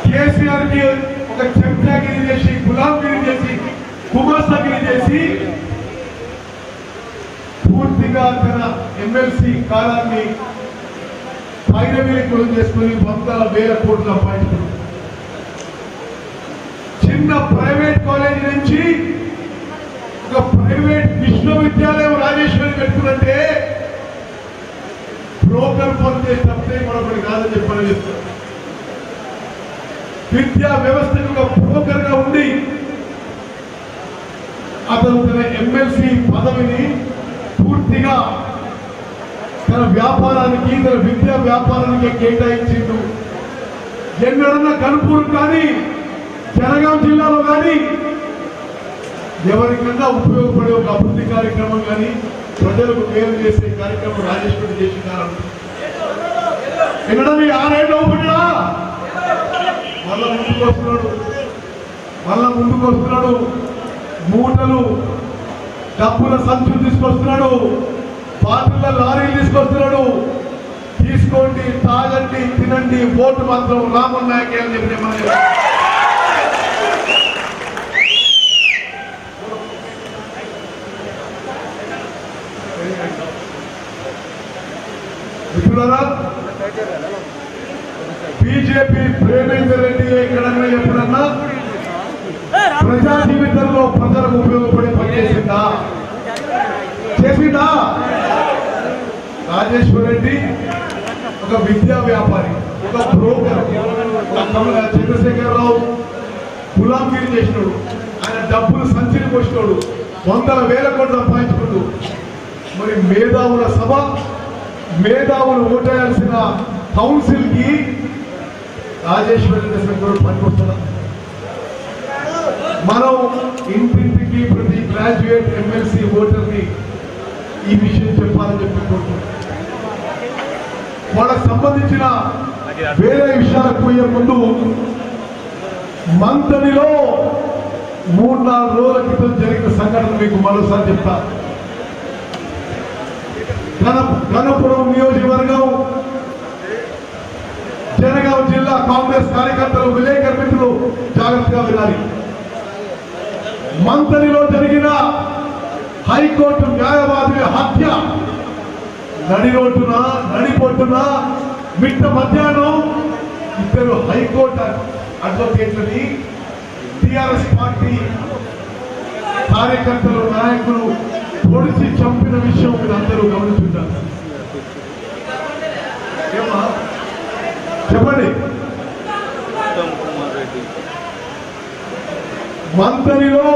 కేసీఆర్ కి ఒక చెంచాగిరి చేసి, గులాంగిరి చేసి, కుమాసగిరి చేసి పూర్తిగా తన ఎమ్మెల్సీ కాలాన్ని పైరవీకులు చేసుకుని వందల వేల కోట్లు సంపాదించుకున్నారు. చిన్న ప్రైవేట్ కాలేజీ నుంచి ఒక ప్రైవేట్ విశ్వవిద్యాలయం రాజేశ్వరి పెట్టుకున్నట్టే బ్రోకర్ పొందే తప్పే మరొకటి కాదని చెప్పని చెప్తారు. విద్యా వ్యవస్థకు ఒక బ్రోకర్ గా ఉండి అతను తన ఎమ్మెల్సీ పదవిని పూర్తిగా తన వ్యాపారానికి, తన విద్యా వ్యాపారానికి కేటాయించిండు. ఎన్నడన్నా కనుపూరు కానీ జనగాం జిల్లాలో కానీ ఎవరికన్నా ఉపయోగపడే ఒక అభివృద్ధి కార్యక్రమం కానీ ప్రజలకు మేలు చేసే కార్యక్రమం రాజేశ్వరి చేసినారు. ఎన్నడని 6 ఏళ్ళు అవుతుందా? మళ్ళా ముందుకు వస్తున్నాడు, మూటలు డబ్బుల సంచులు తీసుకొస్తున్నాడు, బాటిళ్ళ లారీలు తీసుకొస్తున్నాడు. తీసుకోండి, తాగండి, తినండి, ఓటు మాత్రం రామన్ నాయక్ అని చెప్పి బీజేపీ ప్రేమేందర్ రెడ్డి ఎక్కడన్నా ఎప్పుడన్నా ప్రజా జీవితంలో ప్రజలకు ఉపయోగపడే పని చేసిందా? రాజేశ్వర్ రెడ్డి ఒక విద్యా వ్యాపారి, ఒక బ్రోకర్, చంద్రశేఖరరావు గులాంగిరి చేసినాడు. ఆయన డబ్బులు సంచిని పోసినాడు, వందల వేల కోట్లు సంపాదించుకున్నాడు. మరి మేధావుల సభ, మేధావులు ఓటేయాల్సిన కౌన్సిల్ కి రాజేశ్వరి కూడా పనికొస్తున్నా. మనం ఇంటింటికి ప్రతి గ్రాడ్యుయేట్ ఎమ్మెల్సీ ఓటర్ని ఈ విషయం చెప్పాలని చెప్పి వాళ్ళకు సంబంధించిన వేరే విషయాలకు పోయే ముందు మంతనిలో 3-4 రోజుల క్రితం జరిగిన సంఘటన మీకు మరోసారి చెప్తా. గణపురం నియోజకవర్గం, జనగాం జిల్లా కాంగ్రెస్ కార్యకర్తలు, విలేకరు మిత్రులు జాగ్రత్తగా వినాలి. మంతనిలో జరిగిన హైకోర్టు న్యాయవాది హత్య నడిరోడ్డున, నడిపొట్టున మిట్ట మధ్యాహ్నం ఇద్దరు హైకోర్టు అడ్వకేట్లని టిఆర్ఎస్ పార్టీ కార్యకర్తలు నాయకులు పొడిచి చంపిన విషయం మీరు అందరూ గమనించుంటారు. ఏమా చెప్పండి. మంత్రిలో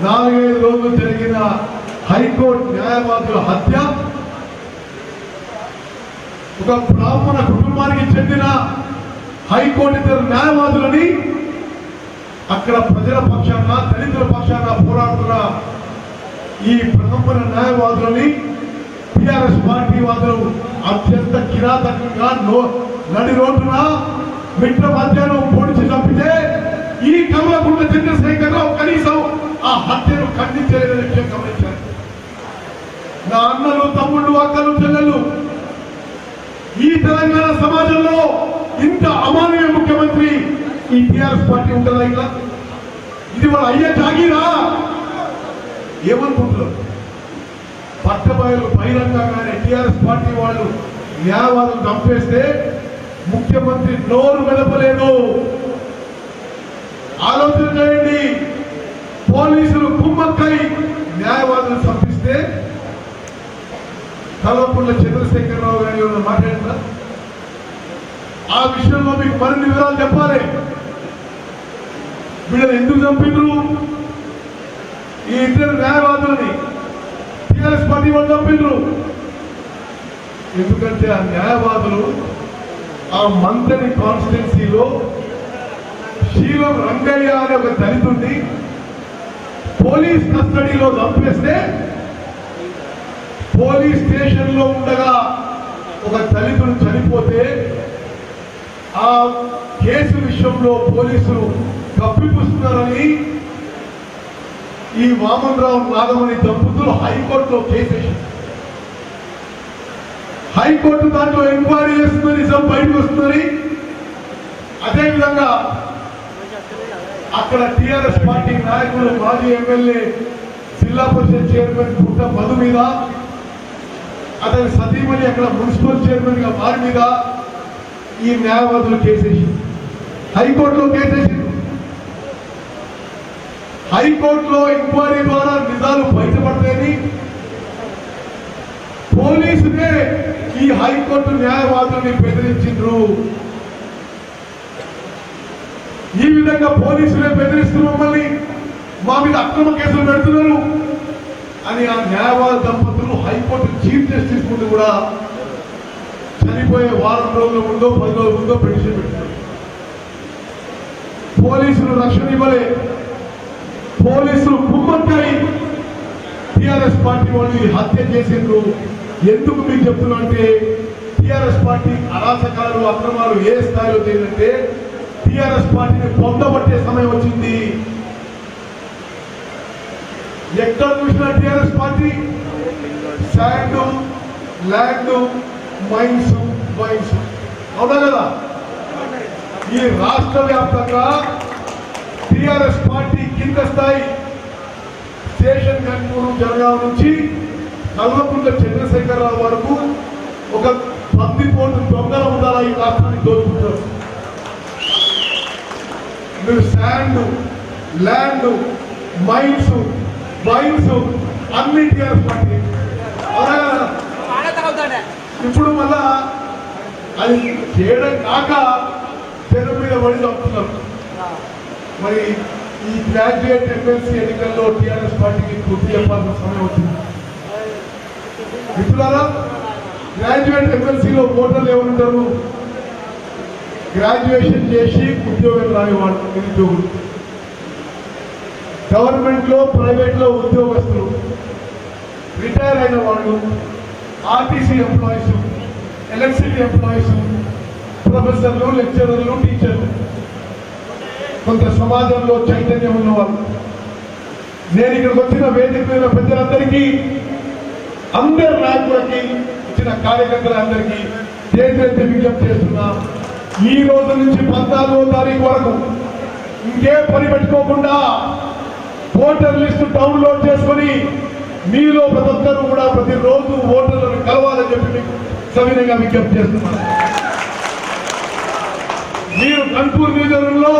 4-5 రోజులు జరిగిన హైకోర్టు న్యాయవాదుల హత్య ఒక బ్రాహ్మణ కుటుంబానికి చెందిన హైకోర్టు ఇద్దరు న్యాయవాదులని అక్కడ ప్రజల పక్షాన దళితుల పక్షాన పోరాడుతున్న ఈ బ్రాహ్మణ న్యాయవాదులని టిఆర్ఎస్ పార్టీ వాదులు అత్యంత కిరాతకంగా నడి రోడ్డున మిట్ట మధ్యాహ్నం పొడిచి చంపితే ఈ కమలకుంట్ల చంద్రశేఖరరావు కనీసం ఆ హత్యను ఖండించలేదని విషయం గమనించారు. నా అన్నలు తమ్ముళ్ళు అక్కలు చెల్లెళ్ళు ఈ తెలంగాణ సమాజంలో ఇంత అమానవీయ ముఖ్యమంత్రి ఈ టిఆర్ఎస్ పార్టీ ఉంటుందా? ఇలా ఇది వాళ్ళ అయ్యే జాగీరా ఏమనుకుంటున్నారు? పట్టబయలు బహిరంగంగానే టిఆర్ఎస్ పార్టీ వాళ్ళు న్యాయవాదులు చంపేస్తే ముఖ్యమంత్రి నోరు మెదపలేదు. ఆలోచన చేయండి. పోలీసులు కుమ్మక్కై న్యాయవాదులు చంపిస్తే కల్వకుంట్ల చంద్రశేఖరరావు గారి మాట్లాడినా ఆ విషయంలో మీకు మరిన్ని వివరాలు చెప్పాలి. వీళ్ళని ఎందుకు చంపిండ్రు? ఈ ఇద్దరు న్యాయవాదులని టిఆర్ఎస్ పార్టీ వాళ్ళు చంపిండ్రు. ఎందుకంటే ఆ న్యాయవాదులు ఆ మంత్రి కాన్స్టిట్యున్సీలో శీలం రంగయ్య అనే ఒక దళితుడిని పోలీస్ కస్టడీలో చంపేస్తే పోలీస్ స్టేషన్ లో ఉండగా ఒక దళితుడు చనిపోతే ఆ కేసు విషయంలో పోలీసులు కప్పిపుస్తున్నారని ఈ వామన్రావు నాగమణి దంపతులు హైకోర్టులో కేసేసారు. హైకోర్టు దాంట్లో ఎంక్వైరీ చేస్తుంది, నిజం బయటకు వస్తుందని. అదేవిధంగా అక్కడ టిఆర్ఎస్ పార్టీ నాయకులు మాజీ ఎమ్మెల్యే జిల్లా పరిషత్ చైర్మన్ పుట్ట మధు మీద, అతని సతీమణి అక్కడ మున్సిపల్ చైర్మన్ గా వారి మీద ఈ న్యాయవాదులు కేసేసి హైకోర్టులో కేసేసి హైకోర్టులో ఎంక్వైరీ ద్వారా నిజాలు బయటపడతాయని పోలీసులే ఈ హైకోర్టు న్యాయవాదుల్ని బెదిరించిండ్రు. ఈ విధంగా పోలీసులే బెదిరిస్తూ మమ్మల్ని మా మీద అక్రమ కేసులు పెడుతున్నారు అని ఆ న్యాయవాద దంపతులు హైకోర్టు చీఫ్ జస్టిస్ ముందు కూడా చనిపోయే వారం రోజుల ముందో 10 రోజుల ముందో పిటిషన్ పెట్టారు. పోలీసులు రక్షణ ఇవ్వలే. పోలీసులు కుమ్మక్కై టిఆర్ఎస్ పార్టీ వాళ్ళు హత్య చేసిండ్రు. ఎందుకు మీకు చెప్తున్నా అంటే టిఆర్ఎస్ పార్టీ అరాచకాలు అక్రమాలు ఏ స్థాయిలో చేయాలంటే టిఆర్ఎస్ పార్టీని పొందబట్టే సమయం వచ్చింది. ఎక్కడ చూసినా TRS party sand, land, mines, wines, అవునా కదా? ఈ రాష్ట్ర వ్యాప్తంగా టిఆర్ఎస్ పార్టీ కింద స్థాయి స్టేషన్ కన్పూరు జనగాం నుంచి కల్వకుంట్ల చంద్రశేఖరరావు వరకు ఒక 10 కోట్ల దొంగల ఉండాలా ఈ రాష్ట్రాన్ని దోచుకుంటారు. మీరు శాండ్, ల్యాండ్, మైన్స్, వైన్స్ అన్ని టిఆర్ఎస్ పార్టీ. ఇప్పుడు మళ్ళా అది చేయడం కాక తెర మీద పడి చంపుతున్నారు. మరి ఈ గ్రాడ్యుయేట్ ఎమ్మెల్సీ ఎన్నికల్లో టిఆర్ఎస్ పార్టీకి గుర్తు చెప్పాల్సిన సమయం వచ్చింది. మిత్రులారా, గ్రాడ్యుయేట్ ఎమ్మెల్సీలో ఓటర్లు ఎవరుంటారు? గ్రాడ్యుయేషన్ చేసి ఉద్యోగం రానివాడు నిరుద్యోగులు, గవర్నమెంట్ లో ప్రైవేట్ లో ఉద్యోగస్తులు, రిటైర్ అయిన వాళ్ళు, ఆర్టీసీ ఎంప్లాయీస్, ఎలక్ట్రిసిటీ ఎంప్లాయీస్, ప్రొఫెసర్లు, లెక్చరర్లు, టీచర్లు, కొంత సమాజంలో చైతన్యం ఉన్నవాళ్ళు. నేను ఇక్కడికి వచ్చిన వేదిక మీద పెద్దలందరికీ, అందరి నాయకులకి, ఇచ్చిన కార్యకర్తలందరికీ చేతులెత్తి విజ్ఞప్తి చేస్తున్నా, ఈ రోజు నుంచి 14వ తారీఖు వరకు ఇంకే పని పెట్టుకోకుండా ఓటర్ లిస్టు డౌన్లోడ్ చేసుకొని మీలో ప్రతి ఒక్కరు కూడా ప్రతిరోజు ఓటర్లను కలవాలని చెప్పి మీకు సవినయంగా విజ్ఞప్తి చేస్తున్నాను. మీరు కన్పూర్ నియోజకవర్గంలో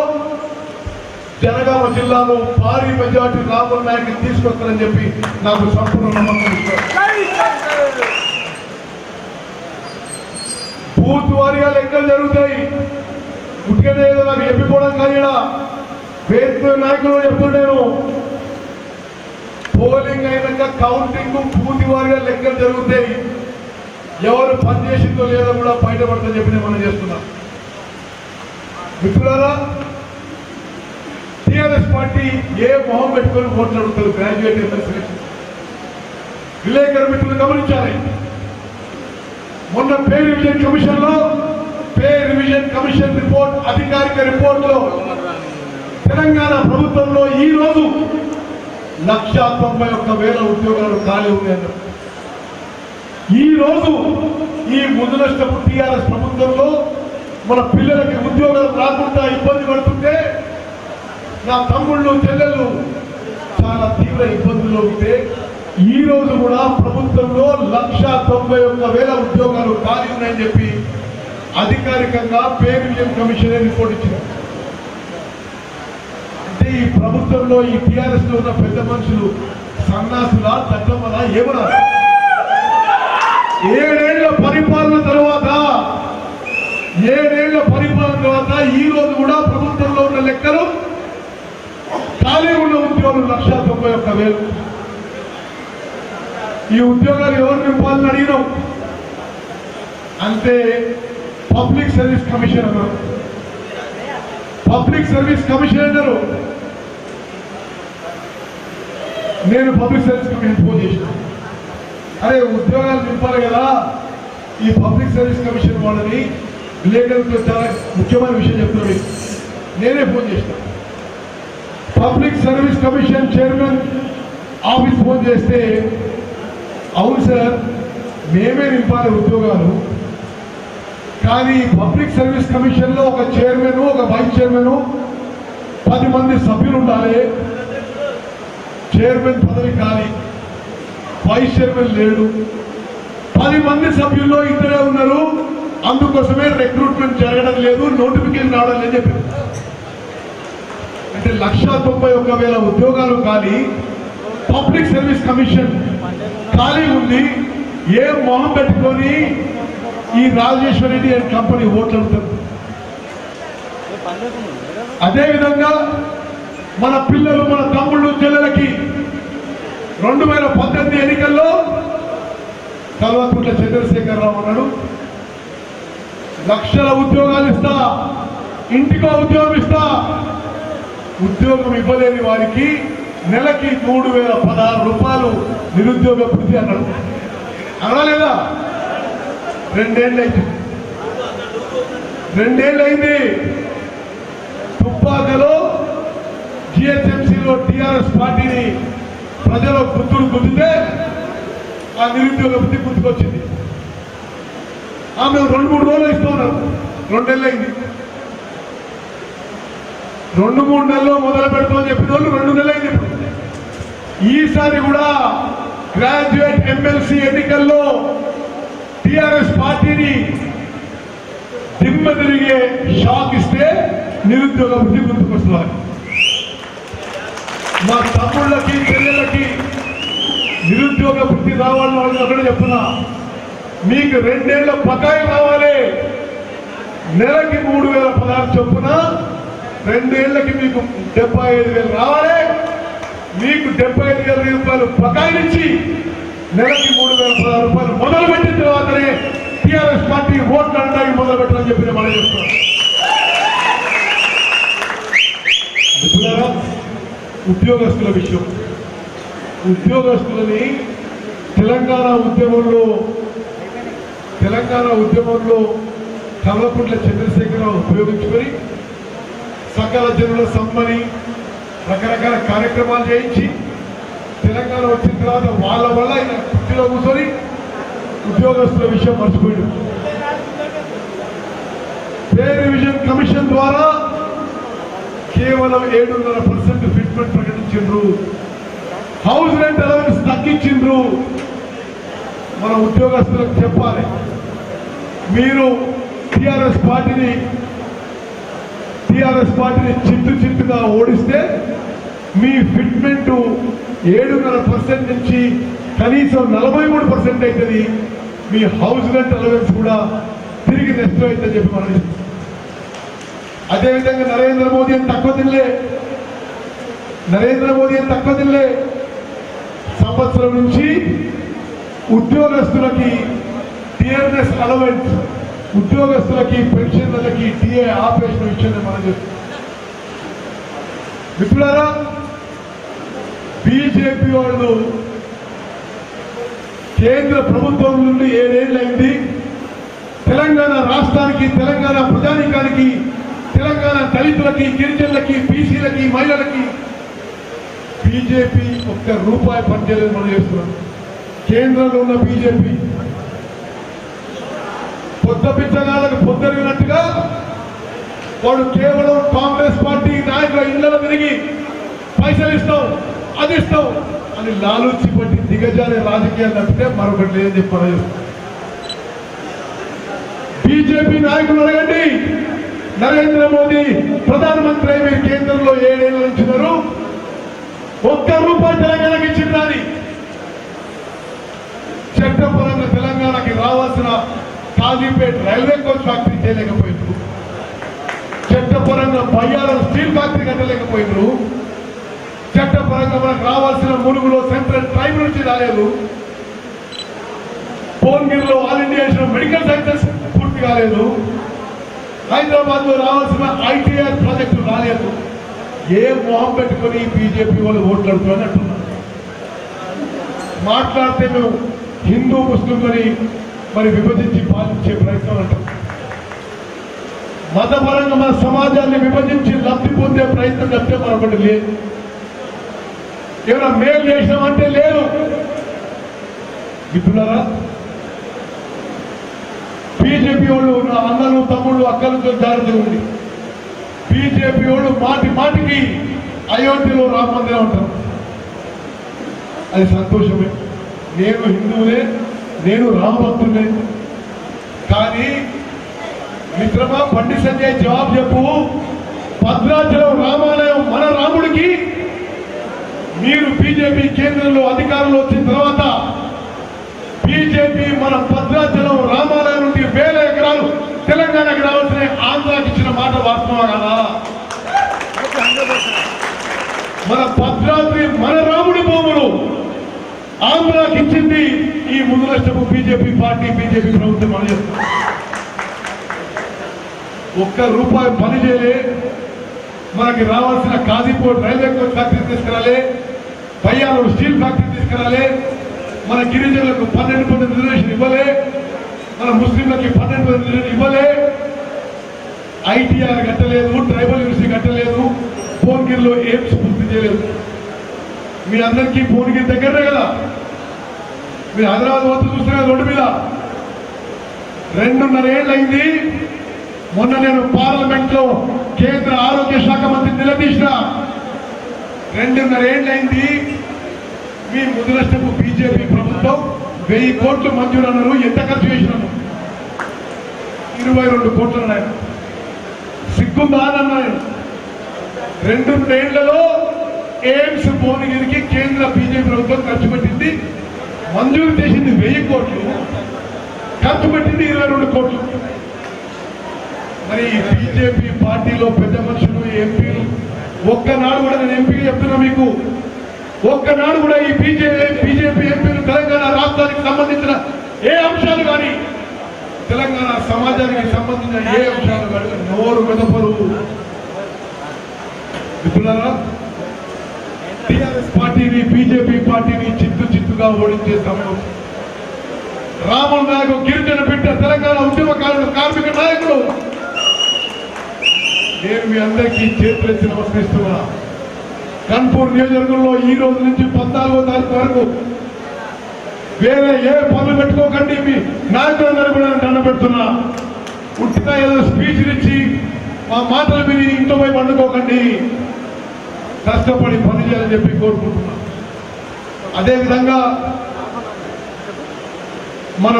జనగామ జిల్లాలో భారీ మెజార్టీ రాముల నాయకుని తీసుకొస్తారని చెప్పి నాకు సంపూర్ణ నమ్మకం ఇస్తారు. బూత్ వారీగా లెక్కలు జరుగుతాయి. ఉట్టిగానే ఏదో నాకు చెప్పిపోవడం కానీ వేరే నాయకులు చెప్తుంటాను. పోలింగ్ అయినాక కౌంటింగ్ బూత్ వారీగా లెక్కలు జరుగుతాయి. ఎవరు పనిచేసిందో లేదో కూడా బయటపడతాని చెప్పి నేను మనం చేస్తున్నాం. మిత్రులారా, టీఆర్ఎస్ పార్టీ ఏ మొహం పెట్టుకొని ఓట్లు అడుగుతారు? గ్రాడ్యుయేట్ ఎమ్మెల్సీ విలేకరు మిత్రులు గమనించాలి. మొన్న పే రివిజన్ కమిషన్ లో రిపోర్ట్ అధికారిక రిపోర్ట్ లో తెలంగాణ ప్రభుత్వంలో ఈ రోజు 191,000 ఉద్యోగాలు ఖాళీ ఉన్నాయన్నారు. ఈ రోజు ఈ ముందు నష్టపు టీఆర్ఎస్ ప్రభుత్వంలో మన పిల్లలకి ఉద్యోగాలు రాకుండా ఇబ్బంది పడుతుంటే, నా తమ్ముళ్ళు చెల్లెళ్ళు చాలా తీవ్ర ఇబ్బందుల్లో ఉంటే, ఈ రోజు కూడా ప్రభుత్వంలో 191,000 ఉద్యోగాలు ఖాళీ ఉన్నాయని చెప్పి అధికారికంగా పే రివిజన్ కమిషన్ రిపోర్ట్ ఇచ్చింది. అంటే ఈ ప్రభుత్వంలో ఈ టీఆర్ఎస్ లో ఉన్న పెద్ద మనుషులు సన్నాసులా తగ్గమలా ఏమన్నా? 7 ఏళ్ల పరిపాలన తర్వాత ఈ రోజు కూడా ప్రభుత్వంలో ఉన్న లెక్కలు ఖాళీ ఉన్న ఉద్యోగులు 191,000. ఈ ఉద్యోగాలు ఎవరు నింపాలని అడిగినాం అంటే పబ్లిక్ సర్వీస్ కమిషన్ అన్నారు. పబ్లిక్ సర్వీస్ కమిషన్ అన్నారు. నేను పబ్లిక్ సర్వీస్ కమిషన్ ఫోన్ చేసిన, అరే ఉద్యోగాలు నింపాలి కదా, ఈ పబ్లిక్ సర్వీస్ కమిషన్ వాళ్ళని విలేకరులకు చాలా ముఖ్యమైన విషయం చెప్తున్నాడు. నేనే ఫోన్ చేసిన. Public service commission chairman office phone చేస్తే, అవును సార్ మేమే నింపాలి ఉద్యోగాలు, కానీ పబ్లిక్ సర్వీస్ కమిషన్ లో ఒక చైర్మన్, ఒక వైస్ చైర్మన్, 10 మంది సభ్యులు ఉండాలి. చైర్మన్ పదవి ఖాళీ, వైస్ చైర్మన్ లేడు, 10 మంది సభ్యుల్లో 2 ఉన్నారు. అందుకోసమే రిక్రూట్మెంట్ జరగడం లేదు, నోటిఫికేషన్ రావడం లేదని చెప్పారు. అంటే 191,000 ఉద్యోగాలు ఖాళీ, పబ్లిక్ సర్వీస్ కమిషన్ ఖాళీ ఉంది. ఏ మొహం పెట్టుకొని ఈ రాజేశ్వర రెడ్డి అండ్ కంపెనీ ఓట్లు అడుగుతారు? అదేవిధంగా మన పిల్లలు, మన తమ్ముళ్ళు చెల్లెలకి 2018 ఎన్నికల్లో కల్వకుంట్ల చంద్రశేఖరరావు అన్నాడు, 1,00,000 ఉద్యోగాలు ఇస్తా, ఇంటికో ఉద్యోగం ఇస్తా. ఉద్యోగం ఇవ్వలేని వారికి నెలకి 3,016 రూపాయలు నిరుద్యోగ భృతి అన్నాడు. అనలేదా? 2 ఏళ్ళు అయింది. తుప్పాకలో జిహెచ్ఎంసీలో టీఆర్ఎస్ పార్టీని ప్రజలు గుర్తుతే ఆ నిరుద్యోగ భృతి గుర్తుకొచ్చింది. ఆమె 2-3 రోజులు ఇస్తూ ఉన్నారు. 2 ఏళ్ళు అయింది. 2-3 నెలల్లో మొదలు పెడతామని చెప్పిన వాళ్ళు 2 నెలలు అయింది. ఈసారి కూడా గ్రాడ్యుయేట్ ఎమ్మెల్సీ ఎన్నికల్లో టీఆర్ఎస్ పార్టీని దిమ్మ తిరిగే షాక్ ఇస్తే నిరుద్యోగ వృద్ధి గుర్తుకొస్తున్నారు. మా తమ్ముళ్ళకి చెల్లెళ్ళకి నిరుద్యోగ వృద్ధి రావాలని వాళ్ళు అక్కడ చెప్తున్నా, మీకు 2 ఏళ్ల బకాయి రావాలి. నెలకి 3,016 చొప్పున 2 ఏళ్లకి మీకు 75,000 రావాలి. మీకు 75,000 రూపాయలు బకాయిలు ఇచ్చి నెలకి 3,016 రూపాయలు మొదలు పెట్టిన తర్వాతనే టీఆర్ఎస్ పార్టీ ఓట్లు అనడానికి మొదలు పెట్టాలని చెప్పి మనం చెప్తున్నాం. ఉద్యోగస్తుల విషయం, ఉద్యోగస్తులని తెలంగాణ ఉద్యమంలో కల్వకుంట్ల చంద్రశేఖరరావు ఉపయోగించుకొని సకల జనుల సమ్మని రకరకాల కార్యక్రమాలు చేయించి తెలంగాణ వచ్చిన తర్వాత వాళ్ళ వల్ల ఆయన కుర్చీలో కూర్చొని ఉద్యోగస్తుల విషయం మర్చిపోయాడు. పే రివిజన్ కమిషన్ ద్వారా కేవలం 7.5% ఫిట్మెంట్ ప్రకటించిండ్రు. హౌస్ రెంట్ అలవెన్స్ తగ్గించిండ్రు. మన ఉద్యోగస్తులకు చెప్పాలి, మీరు టిఆర్ఎస్ పార్టీని చిత్తుగా ఓడిస్తే మీ ఫిట్మెంట్ 7.5% నుంచి కనీసం 43% అవుతుంది. మీ హౌస్ రెంట్ అలవెన్స్ కూడా తిరిగి నెక్స్ట్ అవుతుందని చెప్పి మనం అదేవిధంగా నరేంద్ర మోదీ అని తక్కువ తినలే. సంవత్సరం నుంచి ఉద్యోగస్తులకి టిఆర్ఎస్ అలవెన్స్, ఉద్యోగస్తులకి పెన్షన్లకి టీఏ ఆపేసిన విషయాన్ని మనం చెప్తున్నాం. మిత్రులారా, బీజేపీ వాళ్ళు కేంద్ర ప్రభుత్వం నుండి 7 ఏళ్ళైంది. తెలంగాణ రాష్ట్రానికి, తెలంగాణ ప్రజానీకానికి, తెలంగాణ దళితులకి, గిరిజనులకి, బీసీలకి, మహిళలకి బీజేపీ ₹1 పనిచేయలేదు. మనం చేస్తున్నాం. కేంద్రంలో ఉన్న బీజేపీ పొద్దపిచ్చగాళ్ళకు పొద్దరిగినట్టుగా వాడు కేవలం కాంగ్రెస్ పార్టీ నాయకుల ఇళ్లలో తిరిగి పైసలు ఇస్తాం, అది ఇస్తాం అని లాలూచి పట్టి దిగజారే రాజకీయాలు తప్పితే మరొకటి లేదని చెప్పారు. బీజేపీ నాయకులు అడగండి, నరేంద్ర మోదీ ప్రధానమంత్రి అయి మీరు కేంద్రంలో 7 ఏళ్ళు ఉంచున్నారు, ₹1 తెలంగాణకి ఇచ్చిందని. చట్టపరంగా తెలంగాణకి రావాల్సిన కాజీపేట రైల్వే కోచ్ ఫ్యాక్టరీ చేయలేకపోయినారు, చట్టపరంగా బయ్యారం స్టీల్ ఫ్యాక్టరీ కట్టలేకపోయినారు, చట్టపరంగా మనకు రావాల్సిన ములుగులో సెంట్రల్ ట్రైబ్యునల్ రాలేదు, భువనగిరిలో ఆల్ ఇండియా మెడికల్ సైన్సెస్ పూర్తి కాలేదు, హైదరాబాద్ లో రావాల్సిన ఐటీఐ ప్రాజెక్టులు రాలేదు. ఏ మొహం పెట్టుకుని బీజేపీ వాళ్ళు ఓట్లాడుతున్నారు అంటున్నారు. మాట్లాడితే మేము హిందూ ముస్లింలని మరి విభజించి పాలించే ప్రయత్నం అంటాం. మతపరంగా మన సమాజాన్ని విభజించి లబ్ధి పొందే ప్రయత్నం చెప్తే మరొకటి లేదు. ఏమైనా మేలు చేసినామంటే లేదు. మిత్రులారా, బీజేపీ వాళ్ళు నా అన్నలు, తమ్ముళ్ళు, అక్కలతో జాగ్రత్త ఉంది. బీజేపీ వాళ్ళు మాటికి అయోధ్యలో రామ మందిరం అంటారు. అది సంతోషమే. నేను హిందువులే, నేను రామభక్తులే. కానీ మిత్రమా, బండి సంజయ్ జవాబు చెప్పు. భద్రాచలం రామాలయం మన రాముడికి మీరు బీజేపీ కేంద్రంలో అధికారంలో వచ్చిన తర్వాత బీజేపీ మన భద్రాచలం రామాలయం నుండి 1000 ఎకరాలు తెలంగాణకి రావాల్సిన ఆంధ్రాకి ఇచ్చిన మాట వాస్తవం కదా? మన భద్రాద్రి మన రాముడి భూములు ఆంధ్రాకి ఇచ్చింది ఈ ముందులష్టపు బీజేపీ పార్టీ, బీజేపీ ప్రభుత్వం అని చెప్తుంది. ₹1 పని చేయలే. మనకి రావాల్సిన కాజీపోర్ట్ రైల్వే కోచ్ ఫ్యాక్టరీ తీసుకురాలే, బయ్యారం స్టీల్ ఫ్యాక్టరీ తీసుకురాలే, మన గిరిజనులకు 12% రిజర్వేషన్ ఇవ్వలే, మన ముస్లింలకి 12% రిజర్వేషన్ ఇవ్వలే, ఐటీఆర్ కట్టలేదు, ట్రైబల్ యూనివర్సిటీ కట్టలేదు, భువనగిరిలో ఎయిమ్స్ పూర్తి చేయలేదు. మీ అందరికీ భువనగిరి దగ్గరే కదా, మీరు హైదరాబాద్ వద్ద చూస్తున్నారు. రోడ్డు మీద 2.5 ఏళ్ళు అయింది. మొన్న నేను పార్లమెంట్ లో కేంద్ర ఆరోగ్య శాఖ మంత్రి నిలదీసిన. 2.5 ఏళ్ళు అయింది. మీ ముదునష్టపు బీజేపీ ప్రభుత్వం 1000 కోట్లు మంజూరు అన్నారు. ఎంత ఖర్చు చేసినాము? 22 కోట్లు అన్నారు. సిగ్గుందా అని అన్నారు. 2 ఏళ్లలో ఎయిమ్స్ భువనగిరికి కేంద్ర బీజేపీ ప్రభుత్వం ఖర్చు పెట్టింది. మంజూరు చేసింది 1000 కోట్లు, ఖర్చు పెట్టింది 22 కోట్లు. మరి బీజేపీ పార్టీలో పెద్ద మనుషులు, ఎంపీలు ఒక్కనాడు కూడా, నేను ఎంపీగా చెప్తున్నా మీకు, ఒక్కనాడు కూడా ఈ బీజేపీ ఎంపీలు తెలంగాణ రాష్ట్రానికి సంబంధించిన ఏ అంశాలు కానీ, తెలంగాణ సమాజానికి సంబంధించిన ఏ అంశాలు కానీ నోరు మెదపరు. మిత్రులారా, టిఆర్ఎస్ పార్టీని, బీజేపీ పార్టీని చిత్తుగా ఓడించే సమయం. రాముల నాయకు గిరిజన బిడ్డ, తెలంగాణ ఉద్యమకారులు, కార్మిక నాయకులు, నేను మీ అందరికీ చేతులెత్తి నమస్కరిస్తున్నా. కన్పూర్ నియోజకవర్గంలో ఈ రోజు నుంచి 14వ తారీఖు వరకు వేరే ఏ పనులు పెట్టుకోకండి. మీ నాయకులందరూ కూడా దండ పెడుతున్నా. ఉట్టిగా ఏదో స్పీచ్ ఇచ్చి మా మాటలు విని ఇంట్లో పోయి పండుకోకండి. కష్టపడి పని చేయాలని చెప్పి కోరుకుంటున్నా. అదేవిధంగా మన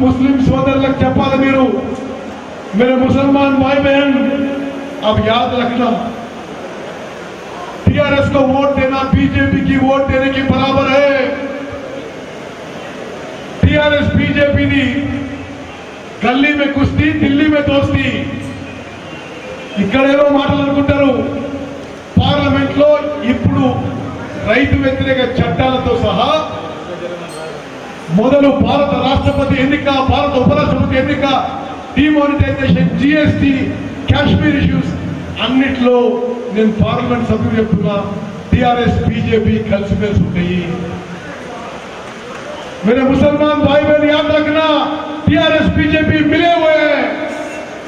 ముస్లిం సోదరులకు చెప్పాలి, మీరు मेरे मुसलमान भाई बहन, अब याद रखना, टीआरएस को वोट देना बीजेपी की वोट देने के बराबर है। टीआरएस बीजेपी नी गली में कुश्ती, दिल्ली में दोस्ती. ఇక్కడేదో మాటలు అనుకుంటారు. పార్లమెంట్ లో ఇప్పుడు రైతు వ్యతిరేక చట్టాలతో సహా మొదలు భారత రాష్ట్రపతి ఎన్నిక, భారత ఉపరాష్ట్రపతి ఎన్నిక, డిమానిటైజేషన్, జిఎస్టి, కాశ్మీర్ ఇష్యూస్ అన్నిట్లో నేను పార్లమెంట్ సభ్యులు చెప్తున్నా, टीआरएस बीजेपी కలిసిమెలిసి ఉంటాయి. मेरे मुसलमान भाई बहन याद रखना, टीआरएस बीजेपी मिले हुए हैं.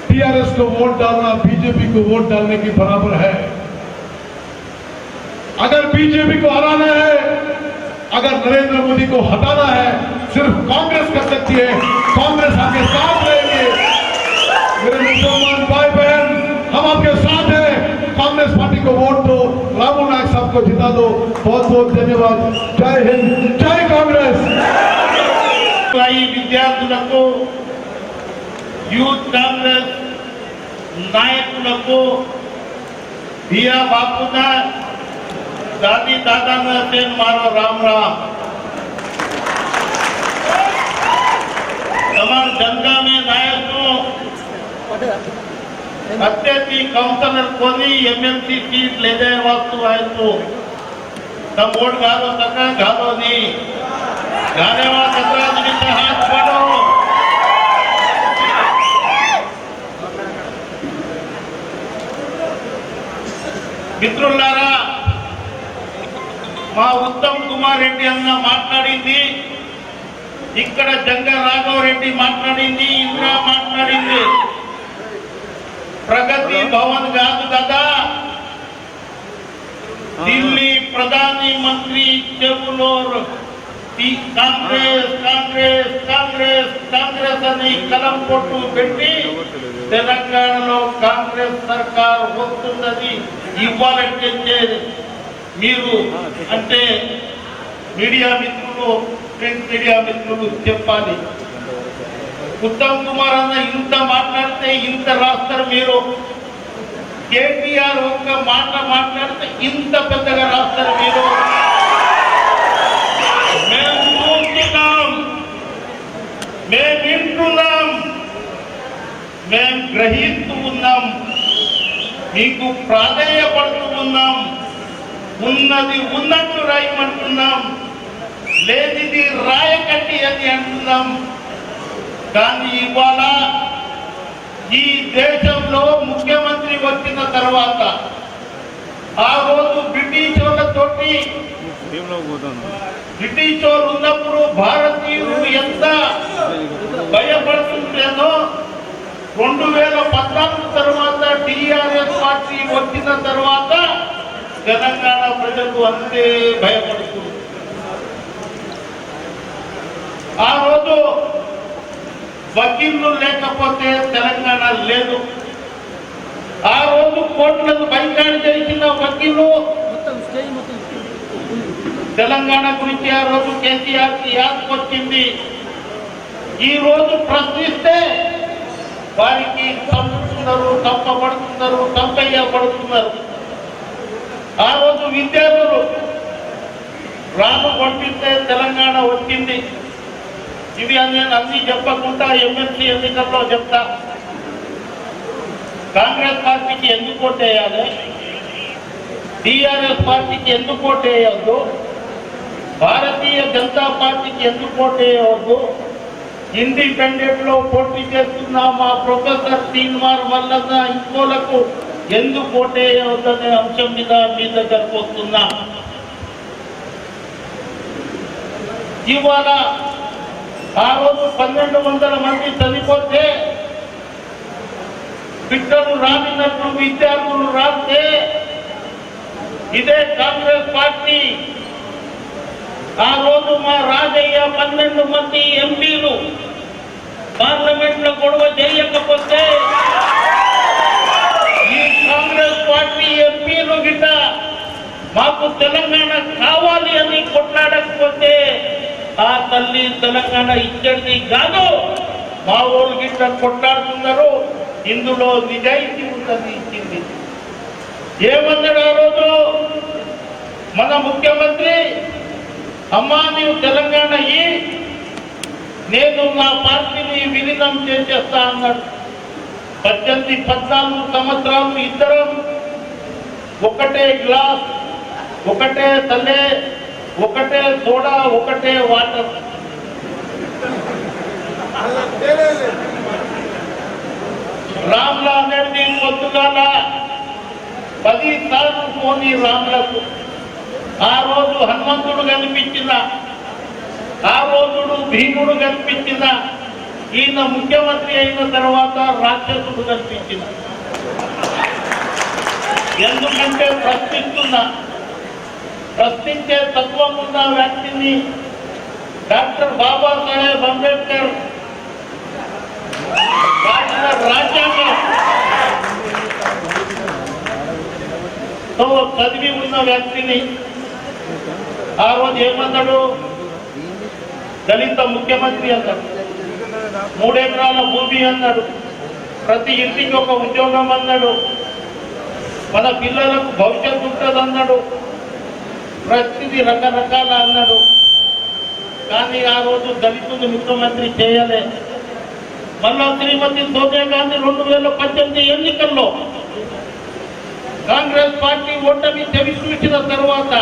टीआरएस को वोट डालना बीजेपी को वोट डालने के बराबर है. अगर बीजेपी को हराना है, अगर नरेंद्र मोदी को हटाना है, सिर्फ कांग्रेस कर सकती है. कांग्रेस आपके साथ रहेंगे. मेरे मुसलमान भाई बहन, हम आपके साथ हैं. कांग्रेस पार्टी को वोट दो, रामू नायक साहब को जिता दो. बहुत बहुत धन्यवाद. जय हिंद, जय कांग्रेस. విద్యార్థులకు, యూత్ కాంగ్రెస్ నాయకులకు, दिया बापूना, दादी दादा से मारो राम राम. તમાર જનતા में નાયકો અત્યારથી કાઉન્સિલર કોની એમએમસી સીટ લઈ જાય વસ્તુ आहे તો તમ વોટ ગાલો સકા ગાલો ની ગાલેવા સકા ની હાથ પાડો. మిత్రులారా, మా ఉత్తమ్ కుమార్ రెడ్డి అన్న మాట్లాడింది, ఇక్కడ జంగ రాఘవ రెడ్డి మాట్లాడింది, ఇంద్రా మాట్లాడింది. ప్రగతి భవన్ కాదు కదా, ఢిల్లీ ప్రధాని మంత్రి చెవులో కాంగ్రెస్ కాంగ్రెస్ కాంగ్రెస్ కాంగ్రెస్ అని కలం కొట్టు పెట్టి తెలంగాణలో కాంగ్రెస్ సర్కార్ వస్తున్నది ఇవ్వాలంటే మీరు అంటే మీడియా మిత్రులు, ప్రింట్ మీడియా మిత్రులు చెప్పాలి. ఉత్తమ్ కుమార్ అన్న ఇంత మాట్లాడితే ఇంత రాస్తారు మీరు. కేటీఆర్ ఒక్క మాట మాట్లాడితే ఇంత పెద్దగా రాస్తారు మీరు. మేము చూస్తున్నాం, మేము వింటున్నాం, మేము గ్రహిస్తూ ఉన్నాం, మీకు ప్రాధాన్యపడుతూ ఉన్నాం. ఉన్నది ఉన్నట్టు రాయమంటున్నాం, లేనిది రాయకండి అని అంటున్నాం. కానీ ఇవాళ ఈ దేశంలో ముఖ్యమంత్రి వచ్చిన తర్వాత ఆ రోజు బ్రిటిష్ వాళ్ళతోటి, బ్రిటిష్ వాళ్ళు ఉన్నప్పుడు భారతీయులు ఎంత భయపడుతుంటేనో 2014 తర్వాత టీఆర్ఎస్ పార్టీ వచ్చిన తర్వాత తెలంగాణ ప్రజలు అంతే భయపడుతుంది. ఆ రోజు వకీళ్ళు లేకపోతే తెలంగాణ లేదు. ఆ రోజు కోర్టులను బైకాట్ చేసిన వకీలు తెలంగాణ గురించి ఆ రోజు కేసీఆర్ కి యాదకొచ్చింది. ఈ రోజు ప్రశ్నిస్తే వారికి చంపుతున్నారు, చంపబడుతున్నారు, చంపేయబడుతున్నారు. ఆ రోజు విద్యార్థులు రాను కొట్టిస్తే తెలంగాణ వచ్చింది. ఇవి నేను అన్ని చెప్పకుండా ఎమ్మెల్సీ ఎన్నికల్లో చెప్తా. కాంగ్రెస్ పార్టీకి ఎందుకు ఓటేయాలి, టీఆర్ఎస్ పార్టీకి ఎందుకు ఓటేయవద్దు, భారతీయ జనతా పార్టీకి ఎందుకు ఓటేయవద్దు, ఇండిపెండెంట్ లో పోటీ చేస్తున్న మా ప్రొఫెసర్ తీన్మార్ మల్లన్న ఇంకోలకు ఎందుకు ఓటేయవద్దనే అంశం మీద మీ దగ్గరకు వస్తున్నా. ఇవాళ ఆ రోజు 1200 మంది చనిపోతే బిడ్డలు రానినట్లు విద్యార్థులు రాస్తే ఇదే కాంగ్రెస్ పార్టీ ఆ రోజు మా రాజయ్య 12 మంది ఎంపీలు పార్లమెంట్ లో గొడవ చేయకపోతే ఈ కాంగ్రెస్ పార్టీ ఎంపీలు గిట్ట మాకు తెలంగాణ కావాలి అని కొట్లాడకపోతే ఆ తల్లి తెలంగాణ ఇచ్చేది కాదు. మా ఊరు గిట్ట కొట్లాడుతున్నారు. ఇందులో నిజాయితీ ఉందని ఇచ్చింది. ఏమన్నాడు ఆ రోజు మన ముఖ్యమంత్రి? అమ్మా నీవు తెలంగాణ నేను నా పార్టీని విలీనం చేసేస్తా అన్నాడు. 18-14 సంవత్సరాలు ఇద్దరం ఒకటే గ్లాస్, ఒకటే తల్లే, ఒకటే సోడా, ఒకటే వాటర్. రామ్లా అనేది పొద్దుగాల 10 సార్లు పోని రామ్లకు. ఆ రోజు హనుమంతుడు కనిపించిన, ఆ రోజుడు భీముడు కనిపించిన, ఈయన ముఖ్యమంత్రి అయిన తర్వాత రాక్షసుడు కనిపించిన. ఎందుకంటే ప్రశ్నించే తత్వం ఉన్న వ్యక్తిని డాక్టర్ బాబాసాహెబ్ అంబేద్కర్ రాసిన రాజ్యాంగంతో చదివి ఉన్న వ్యక్తిని ఆ రోజు ఏమన్నాడు? దళిత ముఖ్యమంత్రి అన్నాడు, 3 ఎకరాల భూమి అన్నాడు, ప్రతి ఇంటికి ఒక ఉద్యోగం అన్నాడు, మన పిల్లలకు భవిష్యత్తు ఉంటుంది అన్నాడు, ప్రతిదీ రకరకాల అన్నాడు. కానీ ఆ రోజు దళితుని ముఖ్యమంత్రి చేయలే. మళ్ళా శ్రీమతి సోనియా గాంధీ 2018 ఎన్నికల్లో కాంగ్రెస్ పార్టీ ఓటమి చెవి చూసిన తర్వాత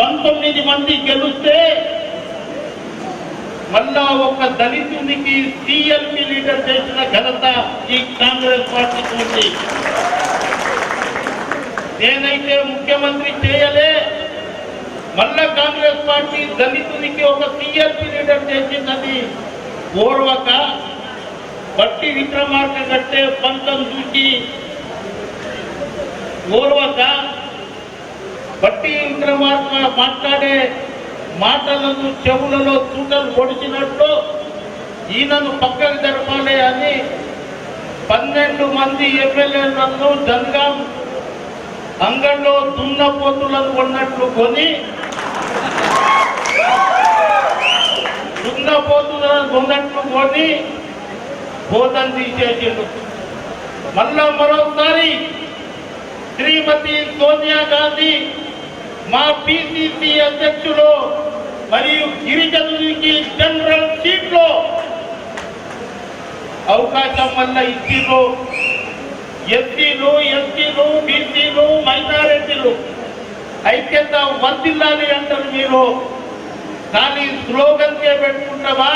19 మంది గెలిస్తే మళ్ళా ఒక దళితునికి సిఎల్పి లీడర్ చేసిన ఘనత ఈ కాంగ్రెస్ పార్టీకి ఉంది. నేనైతే ముఖ్యమంత్రి చేయలే, మళ్ళా కాంగ్రెస్ పార్టీ దళితునికి ఒక సిఎల్పి లీడర్ చేసిందని ఓర్వక బట్టి విక్రమార్క కట్టే పంతం చూసి ఓర్వక బట్టి విక్రమార్క మాట్లాడే మాటలను చెవులలో తూటలు పొడిచినట్లు ఈయనను పక్కకు జరపాలి అని 12 మంది ఎమ్మెల్యేలను జనగాం అంగంలో దున్నపోతులను కొన్నట్లు కొని బోధన తీసేసిండు. మళ్ళా మరోసారి శ్రీమతి సోనియా గాంధీ మా పిసిసి అధ్యక్షులు మరియు గిరిజనులకి జనరల్ సీట్ లో అవకాశం వల్ల ఇచ్చిరు. ఎస్సీలు, బీసీలు, మైనారిటీలు ఐక్యత వర్ధిల్లాలి అంటారు మీరు. కానీ స్లోగన్ పెట్టుకుంటావా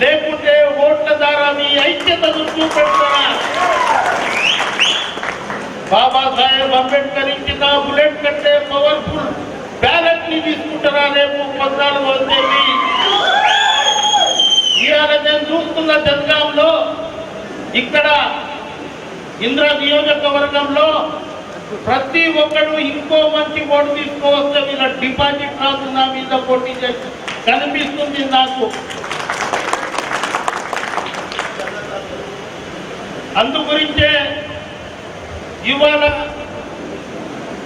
లేకుంటే ఓట్ల ద్వారా మీ ఐక్యతను చూపెడతారా? బాబాసాహెబ్ అంబేద్కర్ ఇచ్చిన బుల్లెట్ కంటే పవర్ఫుల్ బ్యాలెట్ ని తీసుకుంటారా రేపు 14వ తేదీ? ఇవాళ నేను చూస్తున్న జనగాంలో ఇక్కడ ఇంద్ర నియోజకవర్గంలో ప్రతి ఒక్కరు ఇంకో మంచి ఓటు తీసుకోవస్తే వీళ్ళ డిపాజిట్ రాదు నా మీద పోటీ చేసి కనిపిస్తుంది నాకు. అందుగురించే ఇవాళ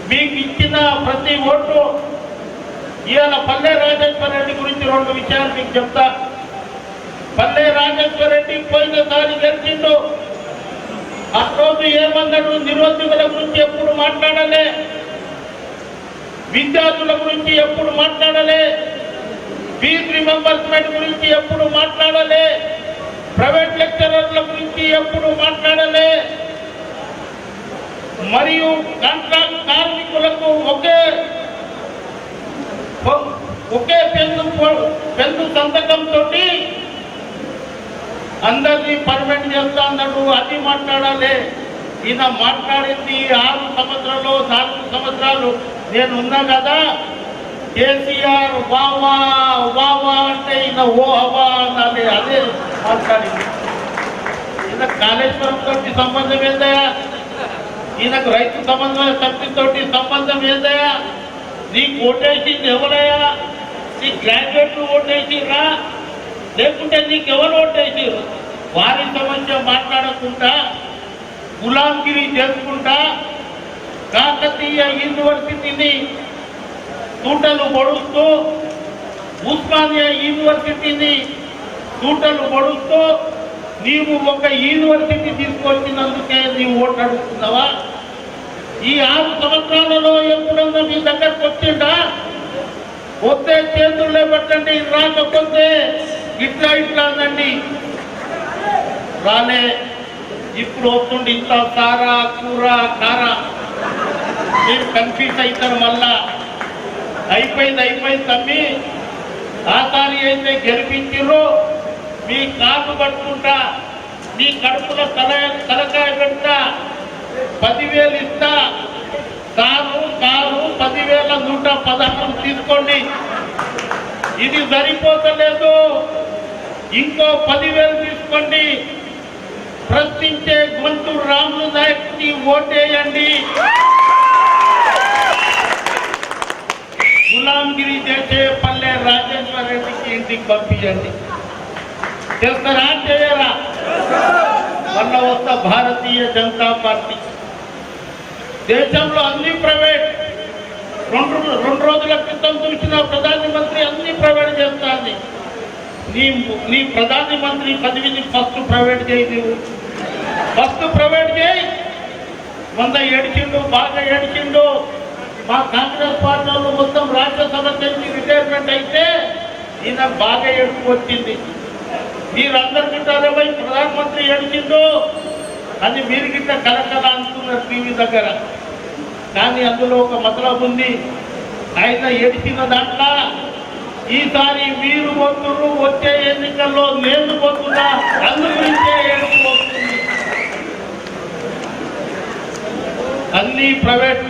మీకు ఇచ్చిన ప్రతి ఓటు ఇవాళ పల్లె రాజేశ్వర రెడ్డి గురించి 2 విషయాలు మీకు చెప్తా. పల్లె రాజేశ్వర రెడ్డి పోయినసారి గెలిచిండు. ఆ రోజు ఏమన్నాడు? నిరుద్యోగుల గురించి ఎప్పుడు మాట్లాడలే, విద్యార్థుల గురించి ఎప్పుడు మాట్లాడలే, ఫీజు రింబర్స్మెంట్ గురించి ఎప్పుడు మాట్లాడలే, ప్రైవేట్ లెక్చరర్ల గురించి ఎప్పుడు మాట్లాడలే, మరియు కాంట్రాక్ట్ కార్మికులకు ఒకే పెన్ను సంతకంతో అందరినీ పర్మనెంట్ చేస్తా అన్నాడు. అది మాట్లాడాలి. ఈయన మాట్లాడింది 6 సంవత్సరాలు 4 సంవత్సరాలు నేను ఉన్నా కదా. కేసీఆర్ వావా వావా అంటే ఈయన ఓ హవా అనాలి. అదే మాట్లాడింది. ఈయన కాళేశ్వరం తోటి సంబంధం ఏందయా? ఈయనకు రైతు సంబంధం శక్తితోటి సంబంధం ఏందయా? నీకు ఓటేసింది ఎవరయ్యా? నీ గ్రాడ్యుయేట్లు ఓటేసిరా లేకుంటే నీకెవరు ఓటేసారు? వారి సమస్య మాట్లాడకుండా గులాంగిరి చేసుకుంటా కాకతీయ యూనివర్సిటీని తూటలు పొడుస్తూ, ఉస్మానియా యూనివర్సిటీని తూటలు పొడుస్తూ నీవు ఒక యూనివర్సిటీ తీసుకొచ్చినందుకే నీవు ఓటు అడుగుతున్నావా? ఈ 6 సంవత్సరాలలో ఎప్పుడన్నా మీ దగ్గరకు వచ్చిందా? వస్తే చేతుల్లో పెట్టండి, రాకపోతే ఇట్లా అనండి. రాలే. ఇప్పుడు వస్తుండే ఇంత సారా కూర కార, మీరు కన్ఫ్యూజ్ అవుతారు. మళ్ళా అయిపోయింది తమ్మి. ఆసారి అయితే గెలిపించారో మీ కాళ్ళు పట్టుకుంటా, మీ కడుపులో తలకాయ పెడతా, 10,000 ఇస్తా. కారు 10,116 తీసుకోండి. ఇది సరిపోతలేదు, ఇంకో 10,000 తీసుకోండి. ప్రశ్నించే గొంతు రాములు నాయక్కి ఓటేయండి. గులాంగిరి చేసే పల్లె రాజేశ్వర రెడ్డికి ఇంటికి పంపించండి. చేస్తారా చేయరా? మళ్ళా వస్తా భారతీయ జనతా పార్టీ. దేశంలో అన్ని ప్రైవేట్. రెండు రోజుల క్రితం చూసిన ప్రధానమంత్రి అన్ని ప్రైవేట్ చేస్తాంది. నీ ప్రధానమంత్రి పదవిని ఫస్ట్ ప్రైవేట్ చేయి. నువ్వు ఫస్ట్ ప్రైవేట్ చేయి. 100 ఏడిచిండు, బాగా ఏడిచిండు. మా కాంగ్రెస్ పార్టీ వాళ్ళు మొత్తం రాజ్యసభ నుంచి రిటైర్మెంట్ అయితే ఈయన బాగా ఏడుపు వచ్చింది. మీరందరు గిట్టారే ప్రధానమంత్రి ఏడిచిండు అని మీరు గిట్ట కలకల అనుకున్నారు టీవీ దగ్గర. కానీ అందులో ఒక మతలబు ఉంది. ఆయన ఏడిచిన దాంట్లో ఈసారి మీరు పోతున్నారు, వచ్చే ఎన్నికల్లో నేను పోతున్నా, అందుగురించే ఏడుపు వస్తుంది. అన్నీ ప్రైవేట్.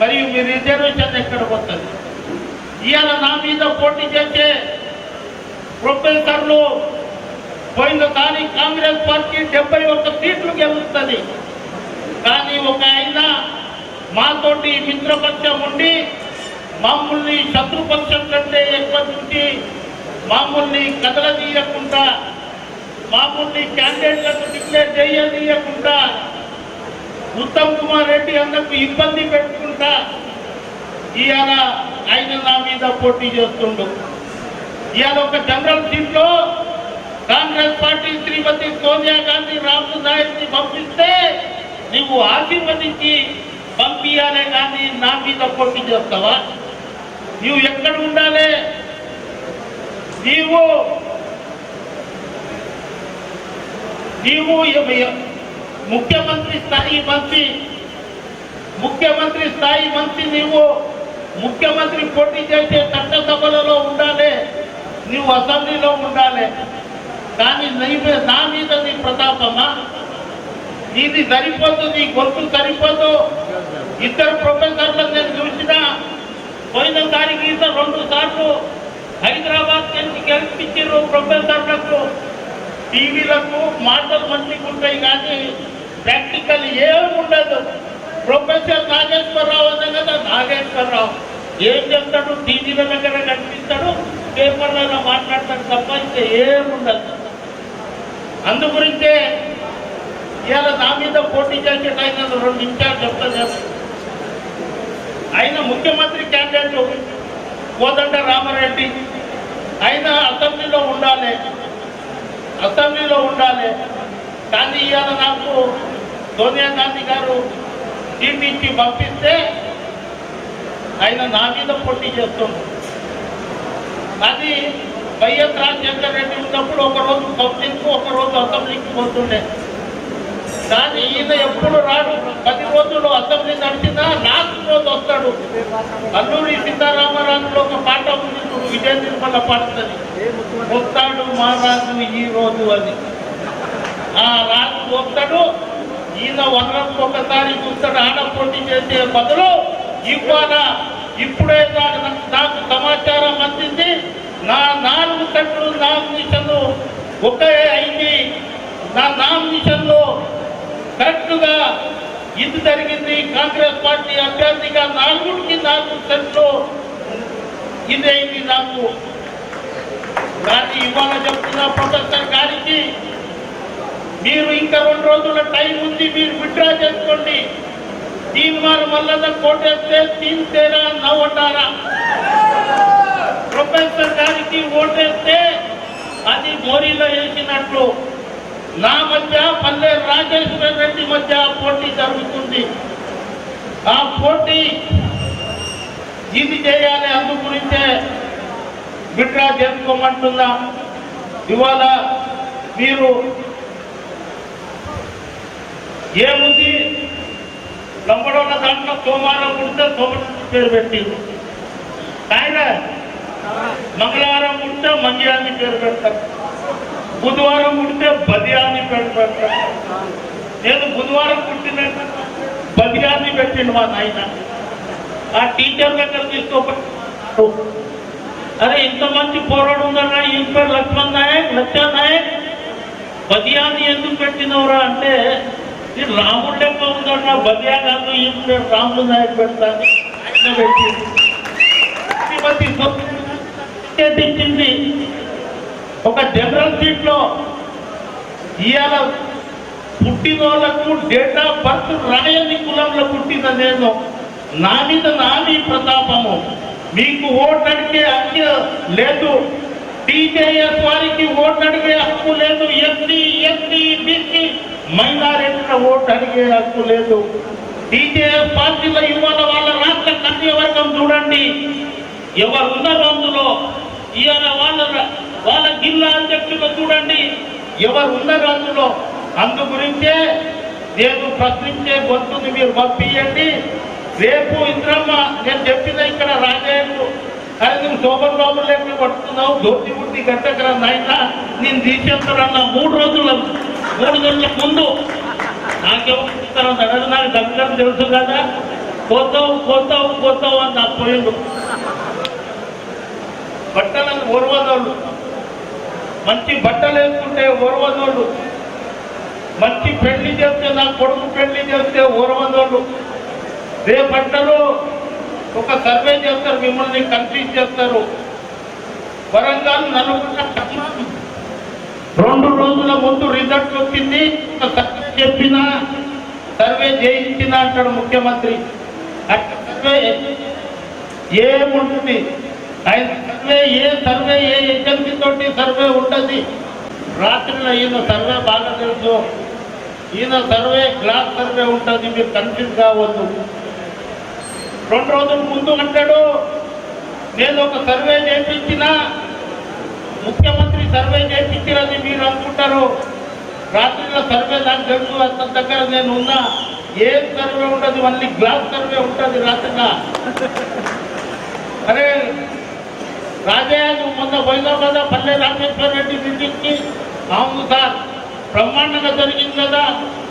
మరియు మీ రిజర్వేషన్ ఎక్కడ పోతుంది? ఇవాళ నా మీద పోటీ చేసే ప్రొఫెసర్లు పోయినసారి కాంగ్రెస్ పార్టీ 71 సీట్లు గెలుస్తుంది. కానీ ఒక ఆయన మాతోటి మిత్రపక్షం ఉండి మమ్మల్ని శత్రుపక్షం కంటే ఎక్కువ నుంచి మమ్మల్ని కదలదీయకుండా, మమ్మల్ని క్యాండిడేట్లకు డిక్లేర్ చేయనీయకుండా, ఉత్తమ్ కుమార్ రెడ్డి అందరికి ఇబ్బంది పెట్టుకుంటా ఇవాళ ఆయన నా మీద పోటీ చేస్తుండు. ఇవాళ ఒక జనరల్ సీట్లో కాంగ్రెస్ పార్టీ శ్రీమతి సోనియా గాంధీ రాహుల్ నాయక్ని పంపిస్తే నువ్వు ఆశీర్వదించి పంపించాలే కానీ నా మీద పోటీ చేస్తావా? నువ్వు ఎక్కడ ఉండాలి? నీవు ముఖ్యమంత్రి స్థాయి మంత్రి నీవు ముఖ్యమంత్రి పోటీ చేసే చట్టసభలలో ఉండాలి, నువ్వు అసెంబ్లీలో ఉండాలి. కానీ నా మీద నీ ప్రతాపమా? నీది సరిపోతుంది, గొంతు సరిపోదు. 2 ప్రొఫెసర్లను నేను చూసినా. పోయినసారి గీత 2 సార్లు హైదరాబాద్ నుంచి గెలిపించారు ప్రొఫెసర్లకు. టీవీలకు మాటలు మంచిగా ఉంటాయి కానీ ప్రాక్టికల్ ఏముండదు. ప్రొఫెసర్ నాగేశ్వరరావు అనే కదా, నాగేశ్వరరావు ఏం చెప్తాడు? టీవీల దగ్గర కనిపిస్తాడు, పేపర్లలో మాట్లాడతాడు తప్ప ఇంకా ఏముండదు. అందుగురించే ఇవాళ నా మీద పోటీ చేసేట ఆయన 2 నిమిషాలు చెప్తాను. ఆయన ముఖ్యమంత్రి క్యాండిడేట్ కోదండ రామారెడ్డి. ఆయన అసెంబ్లీలో ఉండాలి. కానీ ఇవాళ నాకు సోనియా గాంధీ గారు సీట్ ఇచ్చి పంపిస్తే ఆయన నా మీద పోటీ చేస్తుండ్రు. అది వైఎస్ రాజశేఖర రెడ్డి ఉన్నప్పుడు ఒకరోజు కౌన్సిల్కు, ఒకరోజు అసెంబ్లీకి పోతుండే. కానీ ఈయన ఎప్పుడు రాడు. 10 రోజులు అసెంబ్లీ నడిచినా లాస్ట్ రోజు వస్తాడు. అల్లూరి సీతారామరాజులో ఒక పాట ఉంది, విజయ నిర్మల పాడుతుంది, వస్తాడు మహారాజు ఈ రోజు అని. ఆ రాజు వస్తాడు, ఈయన 1 రోజుకు ఒకసారి చూస్తాడు. ఆడ పోటీ చేసే బదులు ఇప్పుడే నాకు సమాచారం అందింది, నా 4 సెంట్లు నామినేషన్లు ఒకే అయింది. నా నామినేషన్లో కరెక్ట్గా ఇది జరిగింది. కాంగ్రెస్ పార్టీ అభ్యర్థిగా 4కి 4 సెంట్లు ఇదైంది నాకు. కానీ ఇవాళ చెప్తున్న ప్రొఫెసర్ గారికి మీరు ఇంకా 2 రోజుల టైం ఉంది, మీరు విత్డ్రా చేసుకోండి. 3 बार మల్లన్న కోటేస్తే 3 13 9 18 ప్రొఫెసర్ గారికి ఓటేస్తే అది మోరీలో వేసినట్లు నా మధ్య పల్లె రాజేశ్వర రెడ్డి మధ్య పోటీ జరుగుతుంది. ఆ పోటీ ఇది చేయాలి, అందు గురించే విత్డ్రా చేసుకోమంటున్నా. ఇవాళ మీరు ఏముంది లంబడోళ్ళ దాంట్లో సోమవారం ఉంటే సోమవారం పేరు పెట్టింది, ఆయన మంగళవారం ఉంటే మంగ్యాన్ని పేరు పెడతారు, బుధవారం ఉంటే బదియాన్ని పేరు పెడతారు. నేను బుధవారం పుట్టిన బదియాన్ని పెట్టిండు మా నాయన. ఆ టీచర్ దగ్గర తీసుకోబట్టు, అరే ఇంత మంచి పోరాడు ఉందన్నా, ఈ పేరు లక్ష్మణ్ నాయక్, లచ్చా నాయక్, బదియాన్ని ఎందుకు పెట్టినవరా అంటే ఇది రాముడు లెక్క ఉందన్నా, బదియా కాదు ఈ పేరు రాముడు నాయక్ పెడతాను పెట్టింది. ఒక జనరల్ సీట్ లో ఇవాళ పుట్టిన వాళ్ళకు డేట్ ఆఫ్ బర్త్ రాయని కులంలో పుట్టిన నేను, నా మీద నాది ప్రతాపము. మీకు ఓటు అడిగే హక్కు లేదు, టీజేఎస్ వారికి ఓటు అడిగే హక్కు లేదు, ఎస్సీ ఎస్టీ బీసీ మైనారిటీల ఓటు అడిగే హక్కు లేదు. టీజేఎస్ పార్టీలో ఇవాళ వాళ్ళ రాష్ట్ర కార్యవర్గం చూడండి, ఎవరు ఉన్నారు అందులో. ఇవాళ వాళ్ళ జిల్లా అధ్యక్షులు చూడండి, ఎవరు ఉన్నారు అందులో. అందు గురించే నేను ప్రశ్నించే గొంతుని మీరు పంపించండి. రేపు ఇంద్రమ్మ నేను చెప్పిన ఇక్కడ రాజయ్యకు, అరే నువ్వు శోభన్ బాబు లేక పడుతున్నావు, ధోతి బుట్టి గట్టకరా నాయన, నేను తీసేస్తానన్న 3 రోజుల ముందు నాకెవరు నాకు దగ్గర తెలుసు కదా, పోతావు అని నాకు పోయిండు. బట్టలను ఓర్వదోళ్ళు, మంచి బట్టలు వేసుకుంటే ఓర్వదోళ్ళు, మంచి పెళ్లి చేస్తే నా కొడుకు పెళ్లి చేస్తే ఓర్వదోళ్ళు. రేపట్టలు ఒక సర్వే చేస్తారు, మిమ్మల్ని కన్ఫ్యూజ్ చేస్తారు. వరంగల్ నలుగురు 2 రోజుల ముందు రిజల్ట్ వచ్చింది, ఒక సర్వే చెప్పినా సర్వే చేయించిన అంటాడు ముఖ్యమంత్రి. అట్లా సర్వే ఏముంటుంది, ఆయన సర్వే ఏ ఏజెన్సీ తోటి సర్వే ఉంటుంది. రాత్రిలో ఈయన సర్వే బాగా తెలుసు, ఈయన సర్వే గ్లాస్ సర్వే ఉంటుంది, మీరు కన్ఫ్యూజ్ కావద్దు. 2 రోజుల ముందు అంటాడు నేను ఒక సర్వే చేయించిన, ముఖ్యమంత్రి సర్వే చేయించినది మీరు అనుకుంటారు. రాత్రిలో సర్వే నాకు తెలుసు, అంత దగ్గర నేను ఉన్నా. ఏ సర్వే ఉండదు, మళ్ళీ గ్లాస్ సర్వే ఉంటుంది రాత్రిలో. అరే రాజయ్య నువ్వు మొన్న పోయినావు కదా పల్లె రామేశ్వర రెడ్డి మీటింగ్కి. అవును సార్, బ్రహ్మాండంగా జరిగింది కదా,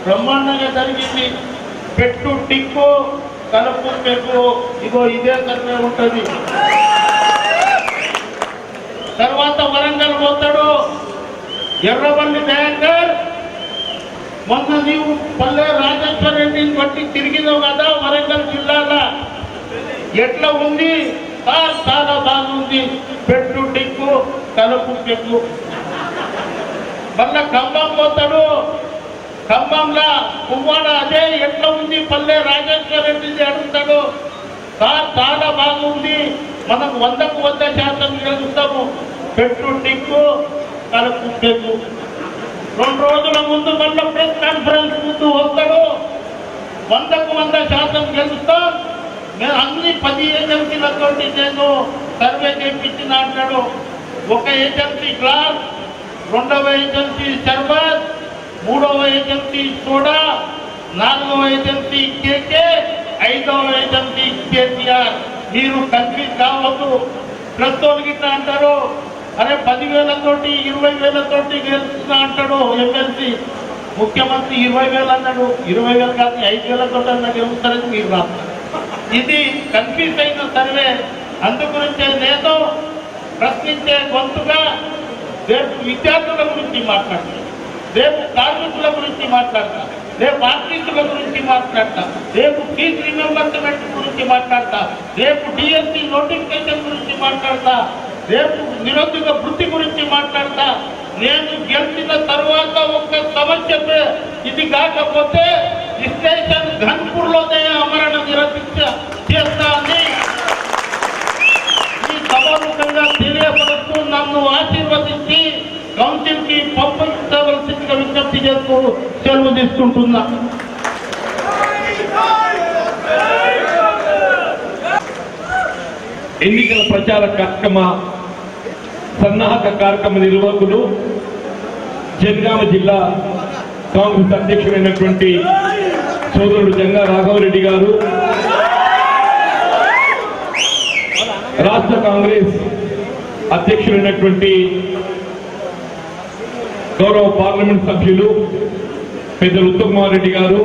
బ్రహ్మాండంగా జరిగింది. పెట్టు టిక్కు కలుపు పెక్కు, ఇగో ఇదే సర్వే ఉంటుంది. తర్వాత వరంగల్ పోతాడు ఎర్రవల్లి దయాకర్, మొన్న నీవు పల్లె రాజేశ్వర రెడ్డిని బట్టి తిరిగినావు కదా వరంగల్ జిల్లాలో, ఎట్లా ఉంది సార్? చాలా బాగుంది, పెట్టు టిక్కు కలుపు పెక్కు. మళ్ళా ఖమ్మం పోతాడు, ఖమ్మంలో పువ్వాడ అదే ఎట్లా ఉంది పల్లె రాజేశ్వర రెడ్డిని అడుగుతాడు. సార్ చాలా బాగుంది, మనం 100కు 100% గెలుస్తాము, పెట్టు టిక్కు కలుపు పెక్కు. 2 రోజుల ముందు మళ్ళీ ప్రెస్ కాన్ఫరెన్స్ ముందు వస్తాడు, 100కు 100% గెలుస్తాం, నేను అన్ని 10 ఏజెన్సీలతో నేను సర్వే చేయించిన అంటాడు. ఒక ఏజెన్సీ గ్లాస్, 2వ ఏజెన్సీ షర్బత్, 3వ ఏజెన్సీ సోడా, 4వ ఏజెన్సీ కేకే, 5వ ఏజెన్సీ కేసీఆర్. మీరు కన్ఫ్యూజ్ కావద్దు. ప్రస్తుతం గిట్లా అంటారు, అరే 10,000తోటి 20,000తోటి గెలుస్తున్నా అంటాడు ఎమ్మెల్సీ. ముఖ్యమంత్రి 20,000 అన్నాడు, 20,000 కాదు 5,000తోటి అన్న గెలుస్తారని మీరు రాస్తారు. ఇది కన్ఫ్యూజ్ అయిన సర్వే. అందుగురించే నేను ప్రశ్నించే గొంతుగా రేపు విద్యార్థుల గురించి మాట్లాడతాను, రేపు కార్మికుల గురించి మాట్లాడతా, రేపు ఆర్టిస్టుల గురించి మాట్లాడతా, రేపు ఫీజు రిమెంబర్స్మెంట్ గురించి మాట్లాడతా, రేపు డిఎస్సి నోటిఫికేషన్ గురించి మాట్లాడతా, రేపు నిరుద్యోగ వృత్తి గురించి మాట్లాడతా. నేను గెలిచిన తర్వాత ఒక్క సమస్య ఇది కాకపోతే స్టేషన్ ఘన్పూర్లోనే అమరణ నిరసించ చేస్తా అని ఈ సభాముఖంగా తెలియపరుస్తూ నన్ను ఆశీర్వదించి కౌన్సిల్ కి పంపించవలసిందిగా విజ్ఞప్తి చేస్తూ సెలవు తీసుకుంటున్నా. ఎన్నికల ప్రచార కార్యక్రమ సన్నాహక కార్యక్రమ నిర్వాహకులు జనగామ జిల్లా కాంగ్రెస్ అధ్యక్షుడైనటువంటి సోదరుడు జంగా రాఘవరెడ్డి గారు, రాష్ట్ర కాంగ్రెస్ అధ్యక్షుడైనటువంటి గౌరవ పార్లమెంట్ సభ్యులు పెద్దలు ఉత్తమ్ కుమార్ రెడ్డి గారు,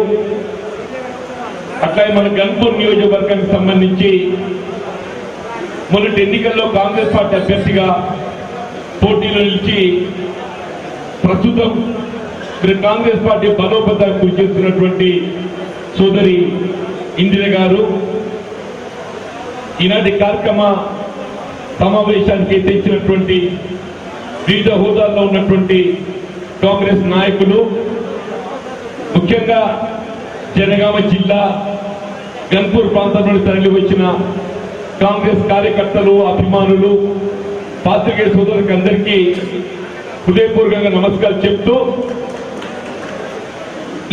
అట్లాగే మన గన్పూర్ నియోజకవర్గానికి సంబంధించి మొన్నటి ఎన్నికల్లో కాంగ్రెస్ పార్టీ అభ్యర్థిగా పోటీలో నిలిచి ప్రస్తుతం కాంగ్రెస్ పార్టీ బలోపేతానికి కృషి చేస్తున్నటువంటి సోదరి ఇందిర గారు, ఈనాటి కార్యక్రమ సమావేశానికి తెచ్చినటువంటి వివిధ హోదాల్లో ఉన్నటువంటి కాంగ్రెస్ నాయకులు, ముఖ్యంగా జనగామ జిల్లా గన్పూర్ ప్రాంతంలో తరలి వచ్చిన కాంగ్రెస్ కార్యకర్తలు, అభిమానులు, పాత్రికేయ సోదరులకు అందరికీ హృదయపూర్వకంగా నమస్కారం చెప్తూ,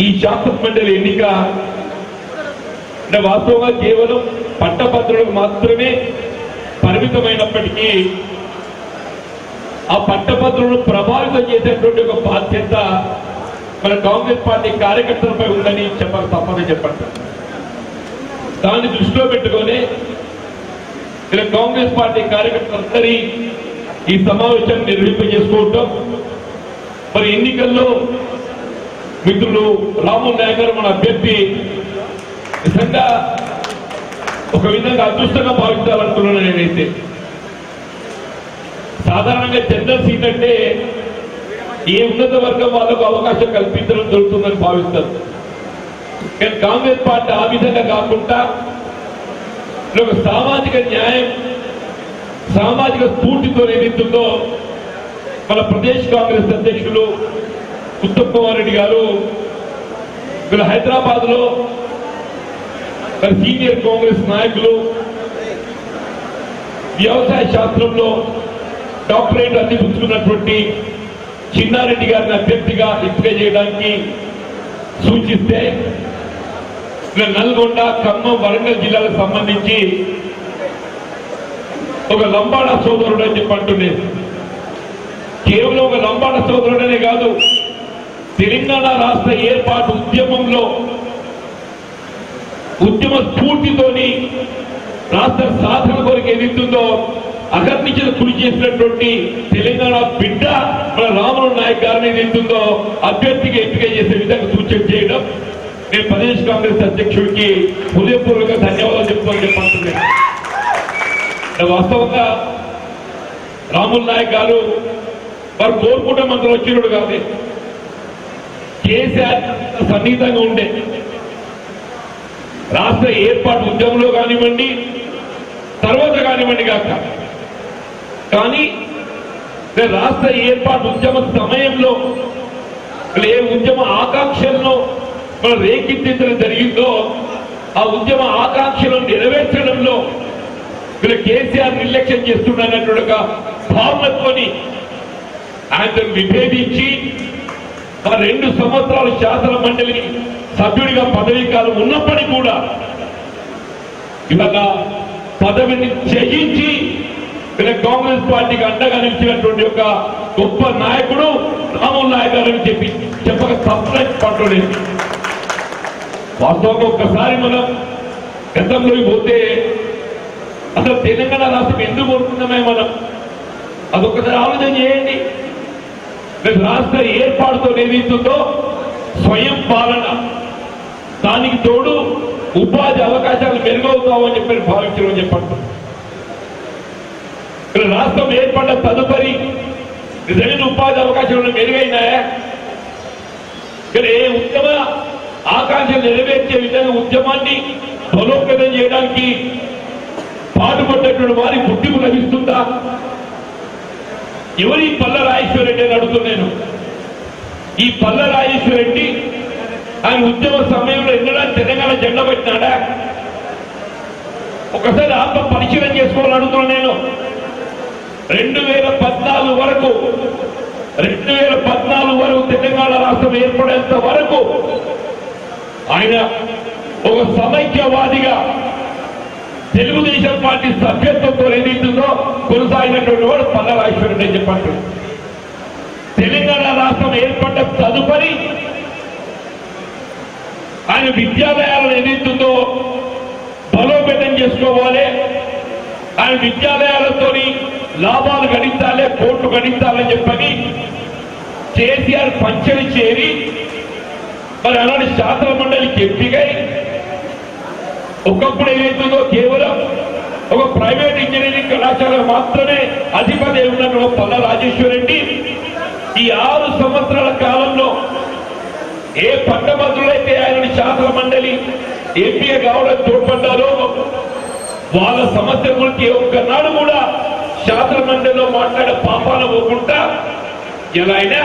ఈ శాసన మండలి ఎన్నిక వాస్తవంగా కేవలం పట్టభద్రులకు మాత్రమే పరిమితమైనప్పటికీ ఆ పట్టభద్రులను ప్రభావితం చేసేటువంటి ఒక బాధ్యత మన కాంగ్రెస్ పార్టీ కార్యకర్తలపై ఉందని చెప్పక తప్పదని చెప్పండి. దాన్ని దృష్టిలో పెట్టుకొని ఇలా కాంగ్రెస్ పార్టీ కార్యకర్తలందరి ఈ సమావేశాన్ని నిర్వహింపజేసుకుంటాం. మరి ఎన్నికల్లో మిత్రులు రాములు నాయక్ గారు మన అభ్యర్థి నిజంగా ఒక విధంగా అదృష్టంగా భావించాలనుకున్నాను. నేనైతే సాధారణంగా జనరల్ సీట్ అంటే ఏ ఉన్నత వర్గం వాళ్ళకు అవకాశం కల్పించడం జరుగుతుందని భావిస్తారు. కానీ కాంగ్రెస్ పార్టీ ఆ విధంగా కాకుండా ఒక సామాజిక న్యాయం, సామాజిక స్ఫూర్తితో ఏదైతుందో మన ప్రదేశ్ కాంగ్రెస్ అధ్యక్షులు ఉత్తమ్ కుమార్ రెడ్డి గారు వీళ్ళు హైదరాబాద్ లో మరి సీనియర్ కాంగ్రెస్ నాయకులు, వ్యవసాయ శాస్త్రంలో డాక్టరేట్ అందిపుచ్చుకున్నటువంటి చిన్నారెడ్డి గారిని అభ్యర్థిగా ఎంపిక చేయడానికి సూచిస్తే నల్గొండ, ఖమ్మం, వరంగల్ జిల్లాలకు సంబంధించి ఒక లంబాడ సోదరుడు అని చెప్పంటున్నాడు. కేవలం ఒక లంబాడ సోదరుడనే కాదు, తెలంగాణ రాష్ట్ర ఏర్పాటు ఉద్యమంలో ఉద్యమ స్ఫూర్తితోని రాష్ట్ర సాధన కొరకు ఏదిస్తుందో అగర్నించిన కృషి చేసినటువంటి తెలంగాణ బిడ్డ మన రాములు నాయక్ గారిని ఏదైతుందో అభ్యర్థిగా ఎంపిక చేసే విధంగా సూచన చేయడం నేను ప్రదేశ్ కాంగ్రెస్ అధ్యక్షుడికి హృదయపూర్వక ధన్యవాదాలు చెప్పంటున్నాను. వాస్తవంగా రాములు నాయక్ గారు వారు కోరుకుంటే మంత్రం వచ్చినడు కాదే, కేసీఆర్ సన్నిహితంగా ఉండే రాష్ట్ర ఏర్పాటు ఉద్యమంలో కానివ్వండి, తర్వాత కానివ్వండి కాక, కానీ రాష్ట్ర ఏర్పాటు ఉద్యమ సమయంలో ఏ ఉద్యమ ఆకాంక్షలను మనం రేకెత్తించడం జరిగిందో ఆ ఉద్యమ ఆకాంక్షలను నెరవేర్చడంలో వీళ్ళు కేసీఆర్ నిర్లక్ష్యం చేస్తున్నటువంటి ఒక భావనతోని ఆయనను విభేదించి 2 సంవత్సరాలు శాసన మండలి సభ్యుడిగా పదవీ కాలం ఉన్నప్పటికీ కూడా ఇవాళ పదవిని త్యజించి వీళ్ళ కాంగ్రెస్ పార్టీకి అండగా నిలిచినటువంటి ఒక గొప్ప నాయకుడు రాములు నాయక్ గారని చెప్పక తప్పలేదు. వాస్తవంగా ఒక్కసారి మనం గతంలోకి పోతే అసలు తెలంగాణ రాష్ట్రం ఎందుకు కోరుకున్నామే మనం అదొక్కసారి ఆలోచన చేయండి. రాష్ట్ర ఏర్పాటుతో ఏదైతుందో స్వయం పాలన, దానికి తోడు ఉపాధి అవకాశాలు మెరుగవుతామని చెప్పి భావించడం చెప్పండి. రాష్ట్రం ఏర్పడ్డ తదుపరి నిజమైన ఉపాధి అవకాశాలు మెరుగైనాయా? ఏ ఉద్యమ ఆకాంక్షలు నెరవేర్చే విధంగా ఉద్యమాన్ని బలోపేతం చేయడానికి పాటుపడ్డటువంటి వారి గుర్తింపు లభిస్తుందా? ఎవరి పల్ల రాజేశ్వర రెడ్డి అని అడుగుతున్నాను. ఈ పల్ల రాజేశ్వర రెడ్డి ఆయన ఉద్యమ సమయంలో ఎన్నడా తెలంగాణ జెండా పెట్టినాడా? ఒకసారి ఆత్మ పరిశీలన చేసుకోవాలని అడుగుతున్నాను నేను. 2014 వరకు 2014 వరకు తెలంగాణ రాష్ట్రం ఏర్పడేంత వరకు ఆయన ఒక సమైక్యవాదిగా తెలుగుదేశం పార్టీ సభ్యత్వంతో ఏదైతుందో కొనసాగినటువంటి వాడు పల్లా రాజేశ్వరరెడ్డి అని చెప్పండి. తెలంగాణ రాష్ట్రం ఏర్పడ్డ తదుపరి ఆయన విద్యాలయాలను ఏదైతుందో బలోపేతం చేసుకోవాలి, ఆయన విద్యాలయాలతో లాభాలు గణించాలి, కోట్లు గణించాలని చెప్పని కేసీఆర్ పంచని చేరి మరి అలాంటి శాస్త్ర మండలికి ఎంపికై ఒకప్పుడు ఏదైతుందో కేవలం ఒక ప్రైవేట్ ఇంజనీరింగ్ కళాశాల మాత్రమే అధిపతి ఉన్న పల్లా రాజేశ్వరరెడ్డి ఈ 6 సంవత్సరాల కాలంలో ఏ పట్టభద్రులైతే ఆయన శాస్త్ర మండలి ఎంపిక కావడానికి తోడ్పడ్డారో వాళ్ళ సమస్య గురించి ఒక్కనాడు కూడా శాస్త్ర మండలిలో మాట్లాడే పాపాలు పోకుండా ఎలా అయినా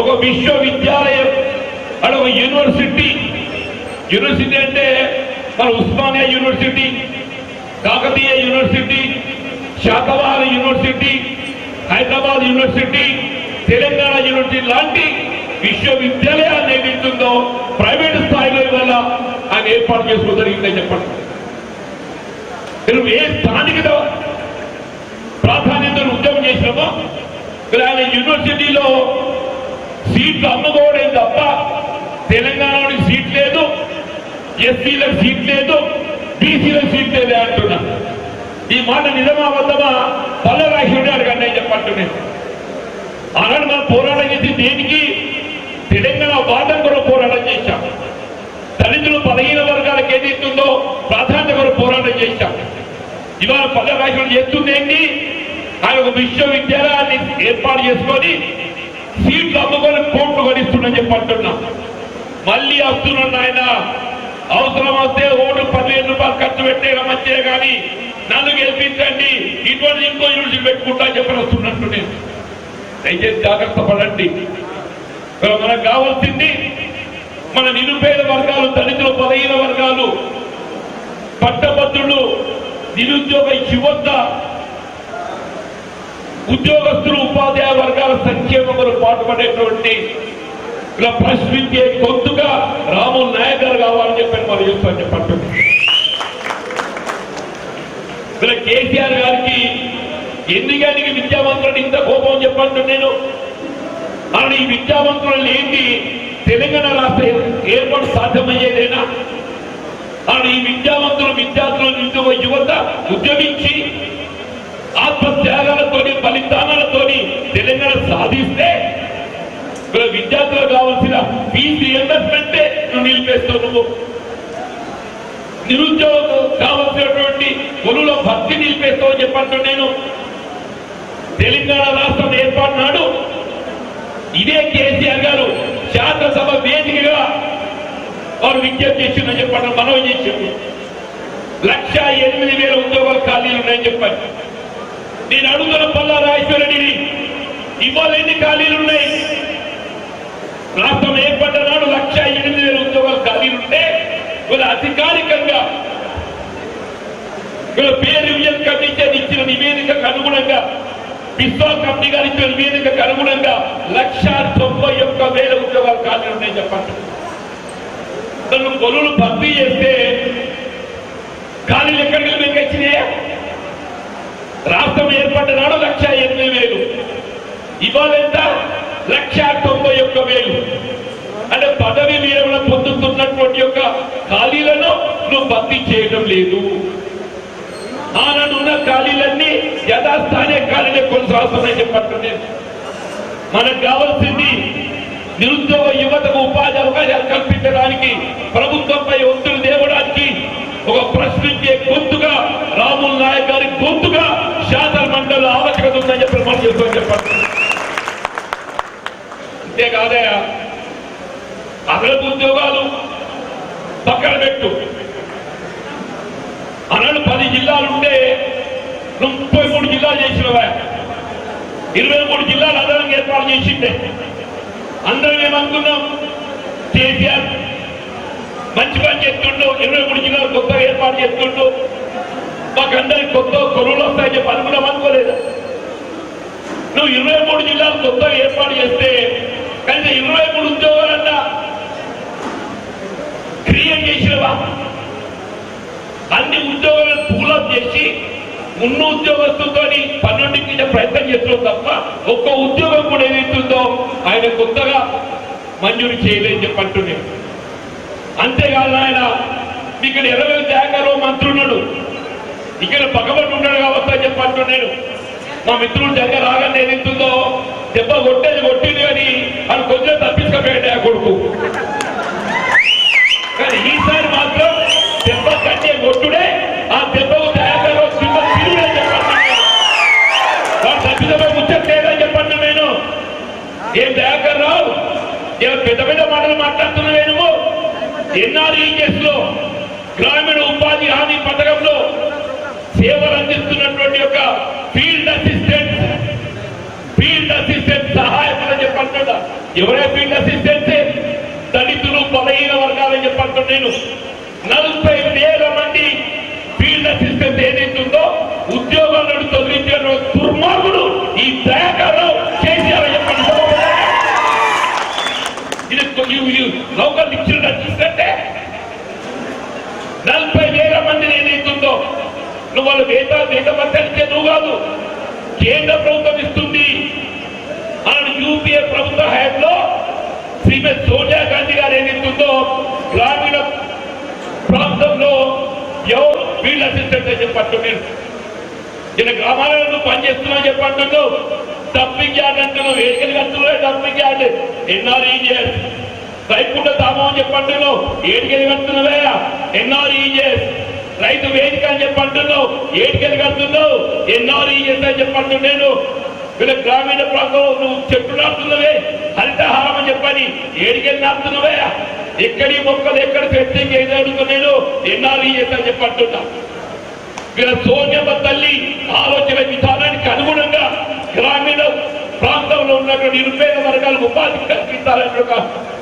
ఒక విశ్వవిద్యాలయం అంటే ఒక యూనివర్సిటీ అంటే మన Osmania university, Kakatiya university, Satavahana university, Hyderabad university, Telangana university లాంటి విశ్వవిద్యాలయాన్ని ఏదైతుందో ప్రైవేట్ స్థాయిలో వల్ల ఆయన ఏర్పాటు చేసుకో జరిగిందని చెప్పండి. ఏ స్థానిక ప్రాధాన్యతను ఉద్యమం చేసినామో ఆయన యూనివర్సిటీలో సీట్లు అమ్ముకోవడం తప్ప తెలంగాణకి సీట్ లేదు, ఎస్సీలకు సీట్ లేదు, బీసీలకు సీట్ లేదే అంటున్నా. ఈ మాట నిజమా వద్దమా పల్లా రాజేశ్వరరెడ్డి గారికి అన్నయ్య చెప్పంటున్నాను. ఆనాడు మనం పోరాటం చేసి దేనికి తెలంగాణ వాదం కొరకు పోరాటం చేశాం, దళితులు 15 వర్గాలకు ఏదైతుందో ప్రాధాన్యత కొరకు పోరాటం చేశాం. ఇవాళ పల్లా రాజేశ్వరరెడ్డి చేస్తుంది ఏంటి? ఆయన ఒక విశ్వవిద్యాలయాన్ని ఏర్పాటు చేసుకొని సీట్లు అమ్ముకొని కోట్లు గడిస్తుందని చెప్పి అంటున్నా. మళ్ళీ వస్తున్నాడు ఆయన, అవసరం వస్తే ఓటు 10,000 రూపాయలు ఖర్చు పెట్టే మంచిదే కానీ నన్ను గెలిపించండి, ఇటువంటి ఇంకో యూనివర్సిటీ పెట్టుకుంటా చెప్పని వస్తున్నట్టు నేను. దయచేసి జాగ్రత్త పడండి. మనకు కావాల్సింది మన నిరుపేద వర్గాలు, దళితులు, 15 వర్గాలు, పట్టభద్రులు, నిరుద్యోగ యువత, ఉద్యోగస్తులు, ఉపాధ్యాయ వర్గాల సంక్షేమం కొరకు పాటుపడేటువంటి ఇలా ప్రశ్నించే గొంతుగా రామోహన్ నాయక్ గారు కావాలని చెప్పని మనం చూస్తామని చెప్పండి. ఇలా కేసీఆర్ గారికి ఎందుకని విద్యామంత్రులు ఇంత కోపం చెప్పండి నేను. ఆయన ఈ విద్యామంత్రులు ఏంటి తెలంగాణ రాష్ట్ర ఏర్పాటు సాధ్యమయ్యేదేనా? ఆయన ఈ విద్యావంతులు, విద్యార్థులు, నిరుద్యోగ యువత ఉద్యమించి ఆత్మత్యాగాలతోని, బలిదానాలతోని తెలంగాణ సాధిస్తే విద్యార్థులకు కావాల్సిన ఫీజు రియంబర్స్మెంటే నువ్వు నిలిపేస్తావు. నువ్వు నిరుద్యోగం కావాల్సినటువంటి కొలువుల భర్తీ నిలిపేస్తావు చెప్పంటూ నేను. తెలంగాణ రాష్ట్రం ఏర్పాటు నాడు ఇదే కేసీఆర్ గారు శాసనసభ వేదికగా వారు విజ్ఞప్తి చేసిందని చెప్పండి, మనవి చేసింది. 1,08,000 ఉద్యోగాలు ఖాళీలు ఉన్నాయని చెప్పారు. నేను అడుగుతున్న పల్లా రాజేశ్వరరెడ్డిని, ఇవాళ ఎన్ని ఖాళీలు ఉన్నాయి? రాష్ట్రం ఏర్పడ్డ నాడు 1,08,000 ఉద్యోగాలు ఖాళీలుంటే వీళ్ళ అధికారికంగా వీళ్ళ పేరు రివిజన్ కమిషన్ ఇచ్చిన నివేదికకు అనుగుణంగా, విశ్వాస కమిటీ గారు ఇచ్చిన నివేదికకు అనుగుణంగా 1,91,000 ఉద్యోగాలు ఖాళీలు ఉన్నాయని చెప్పండి. నన్ను కొలువులు భర్తీ చేస్తే ఖాళీలు ఎక్కడికి మీకు వచ్చినాయా? రాష్ట్రం ఏర్పడ్డ నాడు 1,08,000, ఇవాళ ఎంత? 1,91,000. అంటే పదవి విరమణ పొందుతున్నటువంటి యొక్క ఖాళీలను నువ్వు భర్తీ చేయడం లేదు. ఆనాడు ఉన్న ఖాళీలన్నీ యథాస్థానే ఖాళీలే కొనసాగుతున్నాయని చెప్పండి. మనకు కావాల్సింది నిరుద్యోగ యువతకు ఉపాధి అవకాశాలు కల్పించడానికి, ప్రభుత్వంపై ఒత్తిడి తేవడానికి ఒక ప్రశ్నించే గొంతుగా రామోహన్ నాయక్ గారి గొంతుగా శాసన మండలిలో ఆవశ్యకత ఉందని చెప్పి మనం చెప్తామని చెప్పండి. అంతేకాదే అదనపు ఉద్యోగాలు పక్కన పెట్టు. అన్నాడు 10 జిల్లాలుంటే 33 జిల్లాలు చేసినవా? 23 జిల్లాలు అదనంగా ఏర్పాటు చేసిండే. అందరం ఏమనుకున్నాం? కేసీఆర్ మంచి పని చేస్తుండు, 23 జిల్లాలు కొత్తగా ఏర్పాటు చేస్తుండు, మాకందరికి కొత్త కొలువులు వస్తాయని చెప్పి అనుకున్నాం. అనుకోలేదు. నువ్వు 23 జిల్లాలు కొత్తగా ఏర్పాటు చేస్తే కనీసం 23 ఉద్యోగాలన్నా క్రియేట్ చేసినవా? అన్ని ఉద్యోగాలను పూలప్ చేసి ఉన్న ఉద్యోగస్తులతో పన్నుండికి ప్రయత్నం చేస్తున్నావు తప్ప ఒక్క ఉద్యోగం కూడా ఏదైతుందో ఆయన కొత్తగా మంజూరు చేయలేని చెప్పంటున్నాను. అంతేకాదు ఆయన ఇక్కడ 20 శాఖలో మంత్రి ఉన్నాడు, ఇక్కడ పక్కబడి ఉన్నాడు కాబట్టి చెప్పంటున్నాను. మా మిత్రుడు దగ్గర రాగానే ఏదైతుందో దెబ్బ కొట్టింది కానీ అది కొంచెం తప్పించుకోబెట్టే ఆ కొడుకు. కానీ ఈసారి మాత్రం దెబ్బ కట్టే కొట్టుడే ఆ దెబ్బకు దయాకరో తిరుగుడే చెప్పండి. వాడు తప్పిదమై ముచ్చట్లేదని చెప్పండి. నేను ఏం దయాకర్ రావు పెద్ద పెద్ద మాటలు మాట్లాడుతున్నావే నువ్వు. ఎన్ఆర్ఈఎస్ లో గ్రామీణ ఉపాధి హామీ పథకంలో సేవలు అందిస్తున్నటువంటి ఒక ఫీల్డ్ అసిస్టెంట్ సహాయకులు చెప్పంటున్నా. ఎవరే ఫీల్డ్ అసిస్టెంట్? దళితులు, బలహీన వర్గాలని చెప్పంటున్నా. నేను 40,000 మంది ఫీల్డ్ అసిస్టెంట్ ఏదైతుందో ఉద్యోగాలను తొలగించిన దుర్మార్గుడు ఈ దయాకర్రావు కేసీఆర్ చెప్పండి. ఇది లోకల్ ఇచ్చిన అసిస్టెంటే 40,000 మందిని ఏదైతుందో నువ్వు వాళ్ళు వేతపత్రికే నువ్వు కాదు, కేంద్ర ప్రభుత్వం ఇస్తుంది. అలాంటి యూపీఏ ప్రభుత్వ హయాంలో శ్రీమతి సోనియా గాంధీ గారు ఏదైతుందో గ్రామీణ ప్రాంతంలో ఎవరు ఫీల్డ్ అసిస్టెంట్ అని చెప్పంటున్నాను. ఇలా గ్రామాలలో పనిచేస్తున్నా చెప్పంటున్నావు. డంపింగ్ యార్డ్ అంటున్నావు, వేడికలు కడుతున్నావు. డంపింగ్ యార్డ్ ఎన్ఆర్ఈజీఎస్ రైతుకుంట తామం అని చెప్పంటున్నావు, ఏడికెళ్ళి కడుతున్నావే. ఎన్ఆర్ఈజీఎస్ రైతు వేదిక అని చెప్పంటున్నావు, ఏడికెళ్ళి కడుతున్నావు. ఎన్ఆర్ఈజీఎస్ అని చెప్పంటున్నాను. వీళ్ళ గ్రామీణ ప్రాంతంలో నువ్వు చెట్లు నాటుతున్నవే, హరితహారం అని చెప్పని ఏడికెళ్ళి నాటుతున్నవే. ఎక్కడి మొక్కలు ఎక్కడ ఫెస్టింగ్ ఏది అడుగుతున్నాను. ఎన్ఆర్ఈజీఎస్ అని చెప్పంటున్నా. వీళ్ళ సోనియమ్మ తల్లి ఆలోచన విధానానికి అనుగుణంగా గ్రామీణ ప్రాంతంలో ఉన్నటువంటి నిరుపేద వర్గాలకు ఉపాధి కల్పించాలనే ఒక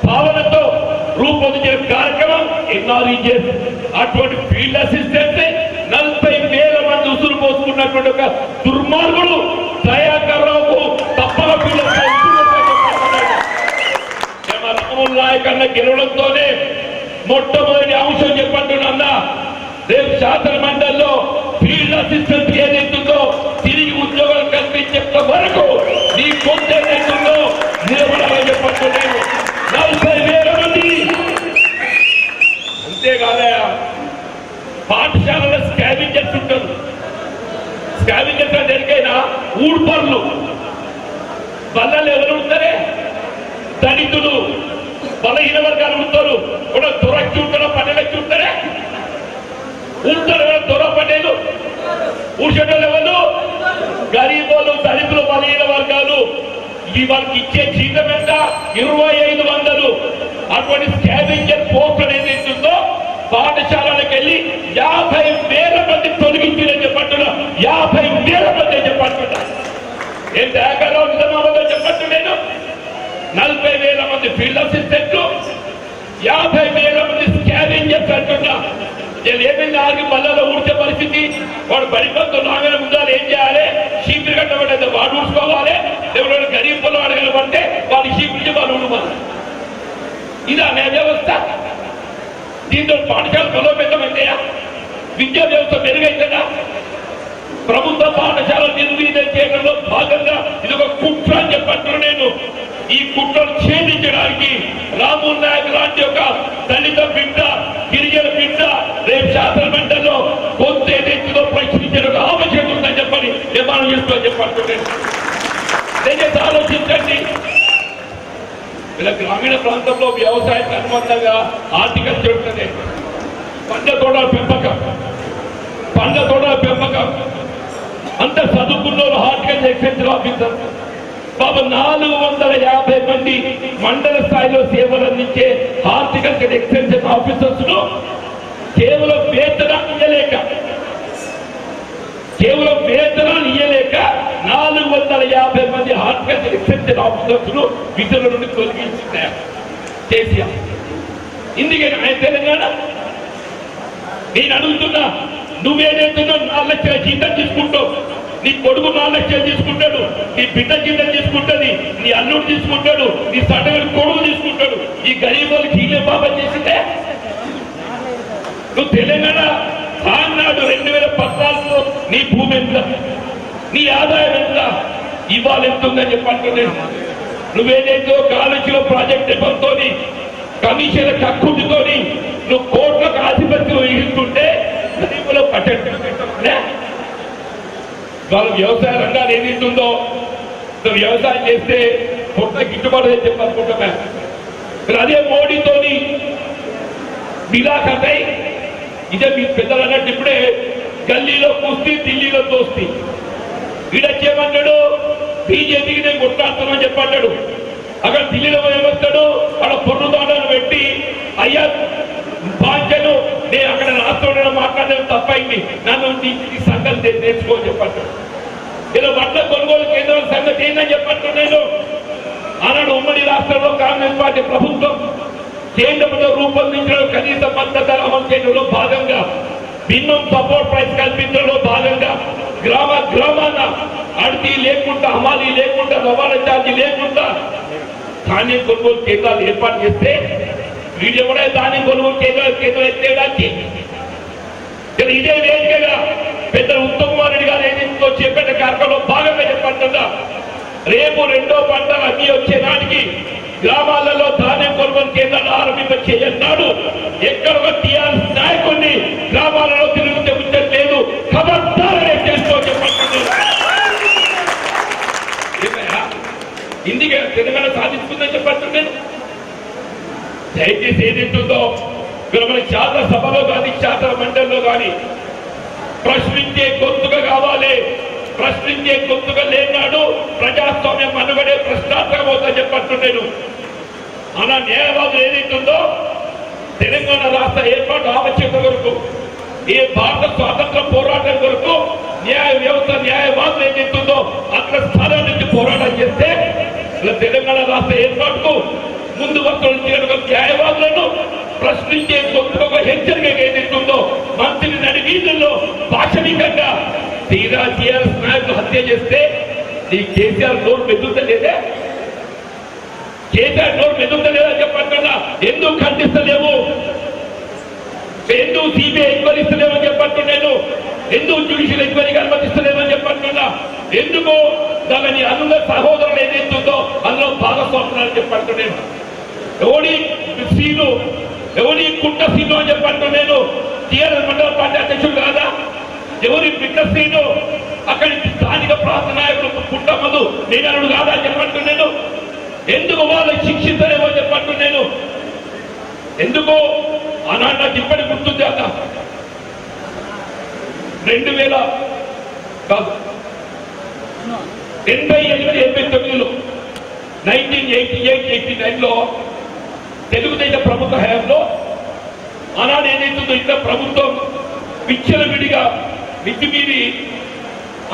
భావనతో రూపొందించిన కార్యక్రమం ఎన్ఆర్ఈజీఎస్. అటువంటి ఫీల్డ్ అసిస్టెంట్ 40,000 మంది ఉసురు పోసుకున్నటువంటి ఒక దుర్మార్గుడు దయాకర్రావుకు తప్పక రామోహన్ నాయక్ అన్న గెలవడంతోనే మొట్టమొదటి అంశం చెప్పంటున్నా. రేపు శాసన మండలిలో ఫీల్డ్ అసిస్టెంట్ ఏదైతుందో తిరిగి ఉద్యోగాలు కల్పించేంత వరకు నీ కొంత ఏదైతుందో నిలబడాలని చెప్పంటున్నాను. 40,000 మంది. అంతేకాదా పాఠశాలలో స్కావింజర్స్ ఉంటారు. స్కావింజర్స్ అంటే ఎరికైనా ఊడ్పర్లు బల్లలు ఎవరు ఉంటారే? దళితులు, బలహీన వర్గాలు ఉంటారు. కూడా దొరకి ఉంటారో పల్లెలకి ఉంటారే? ఉంటారు కదా దొర పటేలు. ఊషటోళ్ళు ఎవరు? గరీబోలు, దళితులు, బలహీన వర్గాలు. ఈ వాళ్ళకి ఇచ్చే జీతం ఎంత? 2,500. అటువంటి స్కావింజర్ పోస్టులు ఏదైతుందో పాఠశాలలకు వెళ్ళి 50,000 మంది తొలగించారని చెప్పంటున్నా. 50,000 మంది చెప్పంటున్నా. ఏం దయాకర్రావు నిజమాబద్దో చెప్పట్టు. నేను 40,000 మంది ఫీల్డ్ అసిస్టెంట్లు, 50,000 మంది స్కావింజర్స్ అంటున్నా. నేను ఏమైంది ఆగి బల్లలో ఊడ్చే పరిస్థితి. వాడు బరిపంతో నాగల ముందాలు ఏం చేయాలి? షీపులు కట్టబడ్డ వాడు ఊడ్చుకోవాలి. ఎవరైనా గరీబ్ పొలం అడగలమంటే వాడి షీపులు వాళ్ళు ఊడమని. ఇది అనే వ్యవస్థ. దీంతో పాఠశాల బలోపేతమైందయా? విద్యా వ్యవస్థ మెరుగైందా? ప్రభుత్వ పాఠశాల నిర్వీర్యం చేయడంలో భాగంగా ఇది ఒక కుట్ర అని చెప్పంటున్నాను నేను. ఈ కుట్రను ఛేదించడానికి రామోహన్ నాయక్ లాంటి ఒక దళిత బిడ్డ, గిరిజన బిడ్డ రేపు శాసన మండలిలో కొంత ఏదైతుందో ప్రశ్నించే ఒక ఆవశ్యకత ఉందని చెప్పని నిర్మాణం చేస్తుందని చెప్పంటున్నాను. దయచేసి ఆలోచించండి. ఇలా గ్రామీణ ప్రాంతంలో వ్యవసాయానికి అనుబంధంగా హార్టికల్చర్ ఉంటుంది. పండ్ల తోటల పెంపకం అంత చదువుకున్న హార్టికల్చర్ ఎక్స్టెన్షన్ ఆఫీసర్ బాబు 450 మంది మండల స్థాయిలో సేవలు అందించే హార్టికల్చర్ ఎక్స్టెన్షన్ ఆఫీసర్స్ ను కేవలం వేతనాలు ఇయ్యలేక 450 మంది హార్టికల్చర్ ఎక్స్టెన్షన్ ఆఫీసర్స్ ను విధుల నుండి తొలగించింది కేసీఆర్. ఇందుకే ఆయన తెలంగాణ. నేను అడుగుతున్నా, నువ్వేదైతున్నా 4 లక్షల జీతం తీసుకుంటావు. నీ కొడుకు 4 లక్షలు తీసుకుంటాడు, నీ బిడ్డ కింద తీసుకుంటుంది, నీ అల్లుడు తీసుకుంటాడు, నీ సటగడి కొడుకు తీసుకుంటాడు. ఈ గరీబ్ వాళ్ళకి ఈలే బాబా చేసిందే. నువ్వు తెలంగాణ ఆనాడు 2014లో నీ భూమి ఎంత, నీ ఆదాయం ఎంత, ఇవాళ ఎంత ఉందని చెప్పంటున్నాను. నువ్వేదైతే కాలేజీలో ప్రాజెక్ట్ నెపంతో కమిషన్ కక్కుతో నువ్వు కోట్లకు ఆధిపత్యం వహిస్తుంటే గరీబులో పట్టండి. వాళ్ళు వ్యవసాయ రంగాలు ఏదైతుందో నువ్వు వ్యవసాయం చేస్తే పొట్ట గిట్టుబాటు అని చెప్పనుకుంటున్నా. అదే మోడీతోని మిలాఖతై ఇదే మీ పెద్దలు అన్నట్టు ఇప్పుడే గల్లీలో కుస్తీ ఢిల్లీలో దోస్తీ. వీడొచ్చేమన్నాడు బీజేపీకి నేను కొట్లాడుతానని చెప్పన్నాడు. అక్కడ ఢిల్లీలో ఏమొస్తాడు అక్కడ పొర్రుదాడాలు పెట్టి అయ్యా బాధ్యను నేను అక్కడ రాష్ట్రంలో మాట్లాడడం తప్పైంది, నన్ను ఈ సంగతి నేర్చుకో చెప్పంటాడు. ఇలా వడ్ల కొనుగోలు కేంద్రం సంగతి ఏందని చెప్పంటాడు. నేను ఆనాడు ఉమ్మడి రాష్ట్రంలో కాంగ్రెస్ పార్టీ ప్రభుత్వం కేంద్రంలో రూపొందించడం కనీస మద్దతు ధర అమలు చేయడంలో భాగంగా మినిమం సపోర్ట్ ప్రైస్ కల్పించడంలో భాగంగా గ్రామాన అడిగి లేకుండా హమాలీ లేకుండా రవాణా ఛార్జీ లేకుండా ధాన్యం కొనుగోలు కేంద్రాలు ఏర్పాటు చేస్తే వీడు ఎవడే ధాన్యం కొనుగోలు కేంద్రం ఎత్తేయడానికి ఇదే వేదికగా పెద్ద ఉత్తమ్ కుమార్ రెడ్డి గారు ఏదైతే చేపట్టిన కార్యక్రమంలో భాగంగా చెప్పంటుందా రేపు 2వ పంట అన్ని వచ్చే నాటికి గ్రామాలలో ధాన్యం కొనుగోలు కేంద్రాలు ఆరంభించేయన్నాడు. ఎక్కడ ఒక టీఆర్ఎస్ నాయకుడిని గ్రామాలలో తిరుగుతే ఉంచట్లేదు. ఖబర్దారనే చేస్తూ చెప్పండి. ఇందుకే తెలంగాణ సాధించుకుందని చెప్పంటున్నాను. దయచేసి ఏదైతుందో మన శాసన సభలో కానీ శాసన మండలిలో కానీ ప్రశ్నించే గొంతుగా కావాలి. ప్రశ్నించే గొంతుగా లేనాడు ప్రజాస్వామ్యం మనుగడే ప్రశ్నార్థకం అవుతుందని చెప్పంటున్నాను. అలా న్యాయవాదులు ఏదైతుందో తెలంగాణ రాష్ట్ర ఏర్పాటు ఆవశ్యకత కొరకు ఈ భారత స్వాతంత్ర పోరాటం కొరకు న్యాయ వ్యవస్థ న్యాయవాదులు ఏదైతుందో అక్కడ స్థానం నుంచి పోరాటం చేస్తే తెలంగాణ రాష్ట్ర ఏర్పాటుకు ముందు వస్తున్న న్యాయవాదులను ప్రశ్నించే గొప్ప హెచ్చరిక ఏదైతుందో మంత్రి నడి వీధుల్లో పాశవికంగా తీరా టీఆర్ఎస్ నాయకులు హత్య చేస్తే ఈ కేసీఆర్ నోరు మెదులుతలేదే. కేసీఆర్ నోరు మెదులుతలేదా చెప్పంటున్నా. ఎందుకు ఖండిస్తలేవు, ఎందుకు సిబిఐ ఎంక్వైరీ ఇస్తలేమని చెప్పంటున్నాను, ఎందుకు జ్యుడిషియల్ ఎంక్వైరీకి అనుమతిస్తలేమని చెప్పంటున్నా, ఎందుకు దాని అనుగ సహోదరులు ఏదైతుందో అందులో భాగస్వామ్యాలు చెప్పంటున్నాను. ఎవడి సీను ఎవరి కుట్ట సీను అని చెప్పంటున్నాను. టీఆర్ఎస్ మండల పార్టీ అధ్యక్షుడు కాదా, ఎవరి బిడ్డ సీను అక్కడి స్థానిక ప్రాంత నాయకులు పుట్టమ్మదు నేనడు కాదా చెప్పంటున్నాను. ఎందుకు వాళ్ళు శిక్షించలేమో చెప్పంటున్నాను. ఎందుకు ఆనాడు నాకు ఇప్పటి గుర్తుంది. అన్న 2000 కాదు 88-89లో 1988-89లో తెలుగుదేశం ప్రభుత్వ హయాంలో ఆనాడు ఏదైతుందో ఇంత ప్రభుత్వం విచ్చలవిడిగా మితిమీరి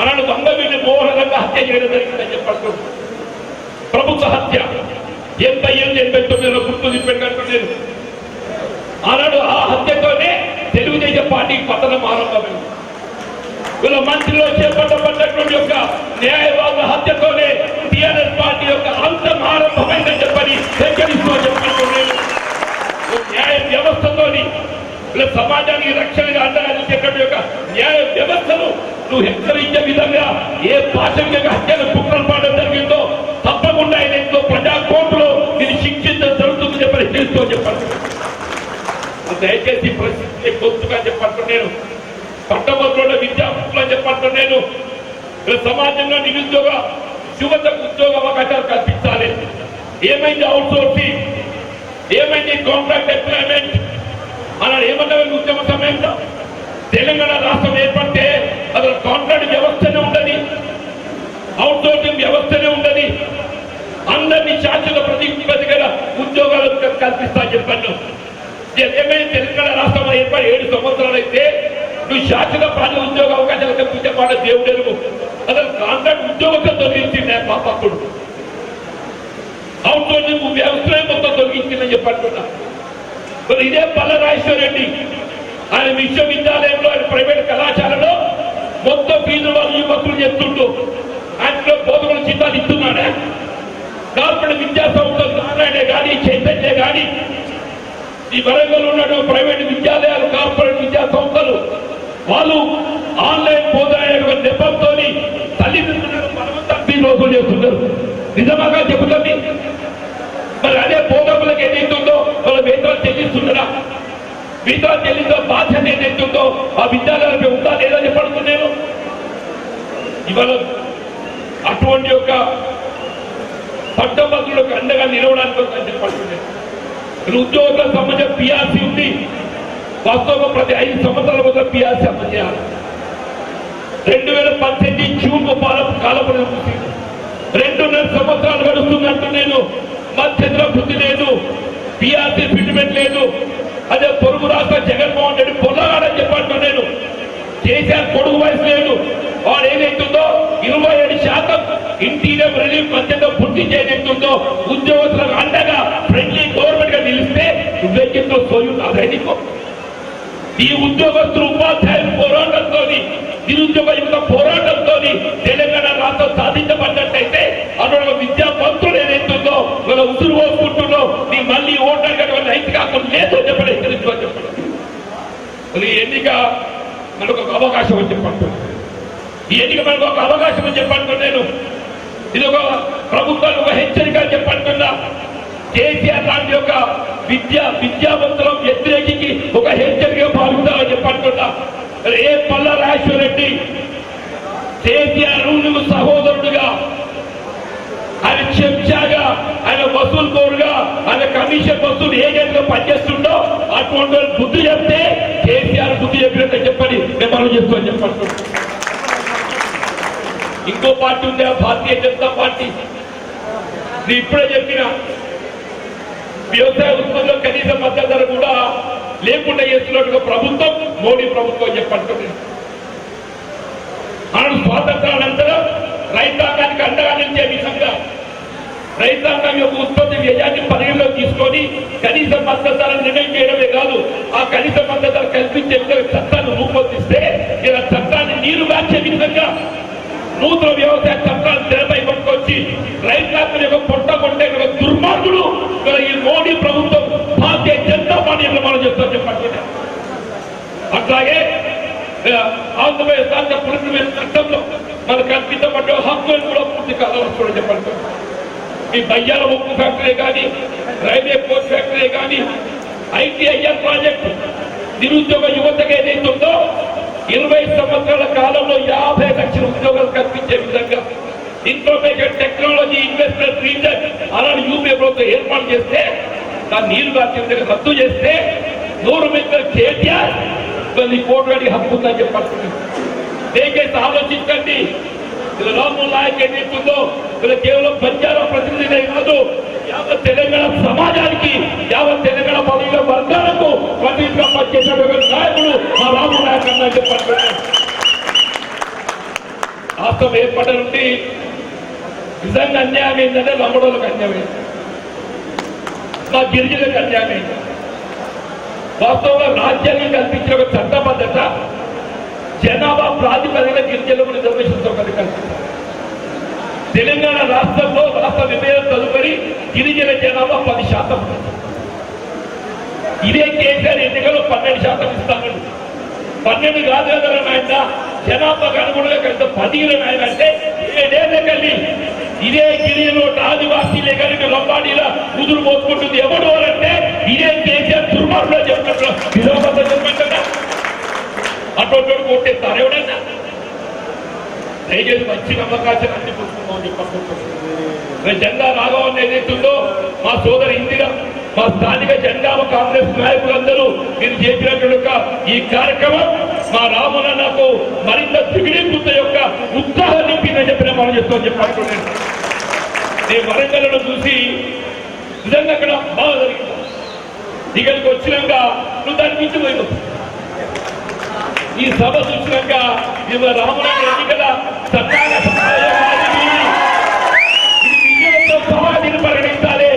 ఆనాడు వంగవీడి మోహనంగా హత్య చేయడం జరిగిందని చెప్పండి. ప్రభుత్వ హత్య 88-89లో గుర్తు తిప్పెట్టుకుంటున్నాను. ఆనాడు ఆ హత్యతోనే తెలుగుదేశం పార్టీకి పతనం ఆరంభమైంది. వీళ్ళ మంత్రిలో చేపట్టబడ్డటువంటి యొక్క న్యాయవాదుల హత్యతోనే టీఆర్ఎస్ పార్టీ యొక్క అంతం ఆరంభమైందని చెప్పని హెచ్చరిస్తూ చెప్పనుకున్నాను. న్యాయ వ్యవస్థతోని వీళ్ళ సమాజానికి రక్షణగా అండగా యొక్క న్యాయ వ్యవస్థను నువ్వు హెచ్చరించే విధంగా ఏ పాశవికంగా హత్యను కుట్రలు పాడడం జరిగిందో తప్పకుండా ఏదైతే ప్రజా కోర్టులో దీన్ని శిక్షించడం జరుగుతుంది చెప్పని హెచ్చరిస్తూ చెప్పండి. దయచేసి ప్రశ్నించే గొంతుగా చెప్పంటున్నాను. పట్టభద్రుల విద్యార్థులు అని చెప్పంటున్నాను. సమాజంలో నిరుద్యోగ యువతకు ఉద్యోగ అవకాశాలు కల్పించాలి. ఏమైంది అవుట్ సోర్సింగ్, ఏమైంది కాంట్రాక్ట్ ఎంప్లాయ్మెంట్ అన్నాడు. ఏమన్నా ఉద్యమ సమయంలో తెలంగాణ రాష్ట్రం ఏర్పడితే అసలు కాంట్రాక్ట్ వ్యవస్థనే ఉండదు, అవుట్ సోర్సింగ్ వ్యవస్థనే ఉండదు. అందరినీ శాశ్వత ప్రతిపదిగా ఉద్యోగాలు కల్పిస్తా చెప్పాను. ఏమైనా తెలంగాణ రాష్ట్రం ఏర్పడి 7 సంవత్సరాలు అయితే నువ్వు శాశ్వత ప్రాంత ఉద్యోగ అవకాశాలు కల్పించేవాడ దేవుడెరుగు. అసలు కాంట్రాక్ట్ ఉద్యోగంతో తొలగించింది పాపప్పుడు. అవుట్ సోర్సింగ్ వ్యవస్థలే మొత్తం తొలగించిందని చెప్పంటున్నా. మరి ఇదే పల్లరాజేశ్వర రెడ్డి ఆయన విశ్వవిద్యాలయంలో ఆయన ప్రైవేట్ కళాశాలలో మొత్తం ఫీజు వాళ్ళు ఈ వసూలు చేస్తుంటూ ఆయనలో బోధకుల జీతాలు ఇస్తున్నాడా? కార్పొరేట్ విద్యా సంస్థలు నారాయణ కానీ చైతన్య కానీ ఈ వరంగల్ ఉన్న ప్రైవేట్ విద్యాలయాలు కార్పొరేట్ విద్యా సంస్థలు వాళ్ళు ఆన్లైన్ బోధన నెపంతో తల్లిదండ్రులను బలవంతం ఫీజు వసూలు చేస్తున్నారు. నిజమాగా చెబుతుంది. మరి అదే బోధకులకు ఏదైతుందో వాళ్ళ వేతనాలు చెల్లిస్తున్నారా? వేతనాలు చెల్లిందో బాధ్యత ఏదైతుందో ఆ విద్యాలయాలపై ఉందా లేదా చెప్పడుతున్నాను. ఇవాళ అటువంటి యొక్క పట్టభద్రులకు అండగా నిలవడానికి చెప్పడుతున్నాను. ఉద్యోగుల సంబంధించిన పిఆర్సీ ఉంది. వాస్తవంగా ప్రతి 5 సంవత్సరాల వద్ద పిఆర్సీ అమలు చేయాలి. 2018 జూన్ కాలపరిధి ముగిసింది. 2.5 సంవత్సరాలు గడుస్తుందంటూ నేను మధ్యంతర వృద్ధి లేదు, పిఆర్సీ ఫిట్మెంట్ లేదు. అదే పొరుగు రాష్ట్ర జగన్మోహన్ రెడ్డి పొల్లగాడని చెప్పంటూ నేను కేసీఆర్ కొడుకు వయసు లేదు. వాడు ఏదైతుందో 27% ఇంటీరియర్ రిలీఫ్ మధ్యతో పూర్తి చేయతుందో ఉద్యోగస్తులకు అండగా ఫ్రెండ్లీ గవర్నమెంట్ గా నిలిస్తే నువ్వెక్కిందో సోయున్నారే నీకు. ఈ ఉద్యోగస్తులు ఉపాధ్యాయుల పోరాటంతో నిరుద్యోగ యువత పోరాటంతో తెలంగాణ రాష్ట్రం సాధించబడ్డట్టయితే అక్కడ విద్యావంతులు ఏదైతుందో వాళ్ళ ఉసురు పోసుకుంటుందో నీ మళ్ళీ ఓటానికి నైతిక హక్కులు లేదు చెప్పండి. హెచ్చరించుకో చెప్పండి. ఈ ఎన్నిక మనకు ఒక అవకాశం అని చెప్పండి. ఈ ఎన్నిక మనకు ఒక అవకాశం అని చెప్పండి. నేను ఇది ఒక ప్రభుత్వానికి ఒక హెచ్చరిక అని చెప్పంటున్నా. కేసీఆర్ లాంటి యొక్క విద్యావంతులం వ్యతిరేకి ఒక హెచ్చరిక భావిస్తామని చెప్పంటున్నా. ఏ పల్ల రాజేశ్వర రెడ్డి కేసీఆర్ నువ్వు సహోదరుడుగా, ఆయన చెంచాగా, ఆయన వసూలు కోరుగా, ఆయన కమిషన్ వసూలు ఏజెంట్ గా పనిచేస్తుండో అటువంటి బుద్ధి చెప్తే కేసీఆర్ బుద్ధి చెప్పినట్టు చెప్పండి. మేము మనం చేసుకోని చెప్పండి. ఇంకో పార్టీ ఉంది, ఆ భారతీయ జనతా పార్టీ. నేను ఇప్పుడే చెప్పిన వ్యవసాయ ఉత్పత్తుల్లో కనీస మద్దతు ధర కూడా లేకుండా చేస్తున్నట్టుగా ప్రభుత్వం మోడీ ప్రభుత్వం చెప్పండి. మనం స్వాతంత్రానంతరం రైతాంగానికి అండగా నిలిచే విధంగా రైతాంగం యొక్క ఉత్పత్తి వ్యయాన్ని పరిగణలో తీసుకొని కనీస మద్దతు ధర నిర్ణయం చేయడమే కాదు, ఆ కనీస మద్దతు ధర కల్పించే విధంగా చట్టాన్ని రూపొందిస్తే ఇలా చట్టాన్ని నీరు గార్చే విధంగా నూతన వ్యవసాయ చట్టాలు తెరపై పట్టుకొచ్చి రైతాంగం యొక్క పొట్ట కొట్టే దుర్మార్గుడు ఈ మోడీ ప్రభుత్వం భారతీయ జనతా పార్టీ మనం చెప్తాం చెప్పండి. అట్లాగే ఆంధ్రప్రదేశ్ రాష్ట్ర పునర్నిర్మాణ చట్టంలో మనకు కల్పించబడ్డ హక్కులను కూడా పూర్తి కావాల్సి చెప్పండి. ఈ బయ్యాల ఉక్కు ఫ్యాక్టరీ కానీ, రైల్వే పోర్ట్ ఫ్యాక్టరీ కానీ, ఐటీఐఆర్ ప్రాజెక్టు నిరుద్యోగ యువతకు ఏదైతుందో 20 సంవత్సరాల కాలంలో 50 లక్షల ఉద్యోగాలు కల్పించే విధంగా ఇన్ఫర్మేషన్ టెక్నాలజీ ఇన్వెస్ట్మెంట్ రీజన్ అలాంటి యూపీఏ ప్రభుత్వం ఏర్పాటు చేస్తే దాన్ని నీరు గార్చే విధంగా రద్దు చేస్తే 100 మీటర్ల కేటీఆర్ కోటి హక్కు ఉందని చెప్పండి. దయచేసి ఆలోచించండి. రాము నాయక్ ఏదైతుందో వీళ్ళు కేవలం బంజారా ప్రతినిధి కాదు, యావత్ తెలంగాణ సమాజానికి, యావత్ తెలంగాణ పదవుల వర్గాలకు ప్రతినిధిగా పనిచేసినటువంటి నాయకుడు మా రాము నాయక్ అన్న చెప్పండి. రాష్ట్రం ఏర్పడ్డ నుండి నిజంగా అన్యాయం ఏంటంటే లంబడోళ్ళకు అన్యాయమైంది, మా గిరిజనులకు అన్యాయమైంది. వాస్తవంగా రాజ్యాంగం కల్పించిన ఒక చట్టబద్ధత జనాభా ప్రాతిపదికన గిరిజనులకు రిజర్వేషన్ సౌకర్యం కల్పిస్తారు. తెలంగాణ రాష్ట్రంలో రాష్ట్ర విభజన తదుపరి గిరిజన జనాభా 10%. ఇదే కేసీఆర్ ఎన్నికల్లో 12% ఇస్తాను. 12 కాదు కదా ఆయన జనాభాకు అనుగుణంగా కలిసి 10 ఆయన అంటే 7 ఏళ్ళ కలిగి ఇదే గిరిజనులు ఆదివాసీలే కలిపి లంబాడీలా ముదురు మోసుకుంటుంది. ఎవడు అంటే ఇదే కేసీఆర్ దుర్మార్గులో చెప్పినట్లు నిజామాబాద్ చెప్పండి. అటువంటి కొట్టేస్తారు ఎవడన్నా. దయచేసి మంచి అవకాశం అందిపుచ్చుకుందామని చెప్పనుకుంటున్నాను. జెండా రాఘవన్ ఏదైతుందో మా సోదరి ఇందిర, మా స్థానిక జెండామ కాంగ్రెస్ నాయకులందరూ మీరు చేసినట్లుగా ఈ కార్యక్రమం మా రాములకు మరింత దిగుడింపుత యొక్క ఉత్సాహం నింపిందని చెప్పిన మనం చెప్తామని చెప్పనుకుంటున్నాను. నేను వరంగల్ను చూసి నిజంగా అక్కడ బాగా జరిగింది. ఇక్కడికి వచ్చినాక నువ్వు దాన్ని మించిపోయినావు. ఈ సభ చూసినాక ఇవాళ రామనగర్ ఎన్నికల సభని ప్రకటించాలి,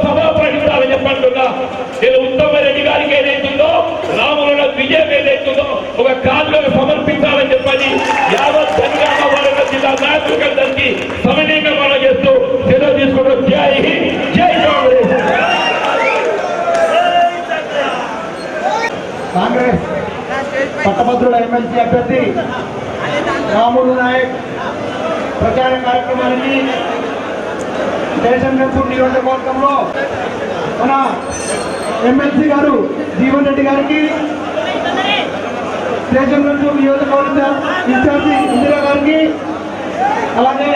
సభ ప్రకటించాలని చెప్పంటున్నా. నేను ఉత్తమ రెడ్డి గారికి ఏదైతుందో రామనగర్ విజయం ఏదైతుందో ఒక కానుకను సమర్పించాలని చెప్పని పట్టభద్రుల ఎమ్మెల్సీ అభ్యర్థి రాములు నాయక్ ప్రచార కార్యక్రమానికి దేశంగల్పూర్ నియోజకవర్గంలో మన ఎమ్మెల్సీ గారు జీవన్ రెడ్డి గారికి, దేశంగల్పూర్ నియోజకవర్గ ఇన్ఛార్జి ఇందిరా గారికి, అలాగే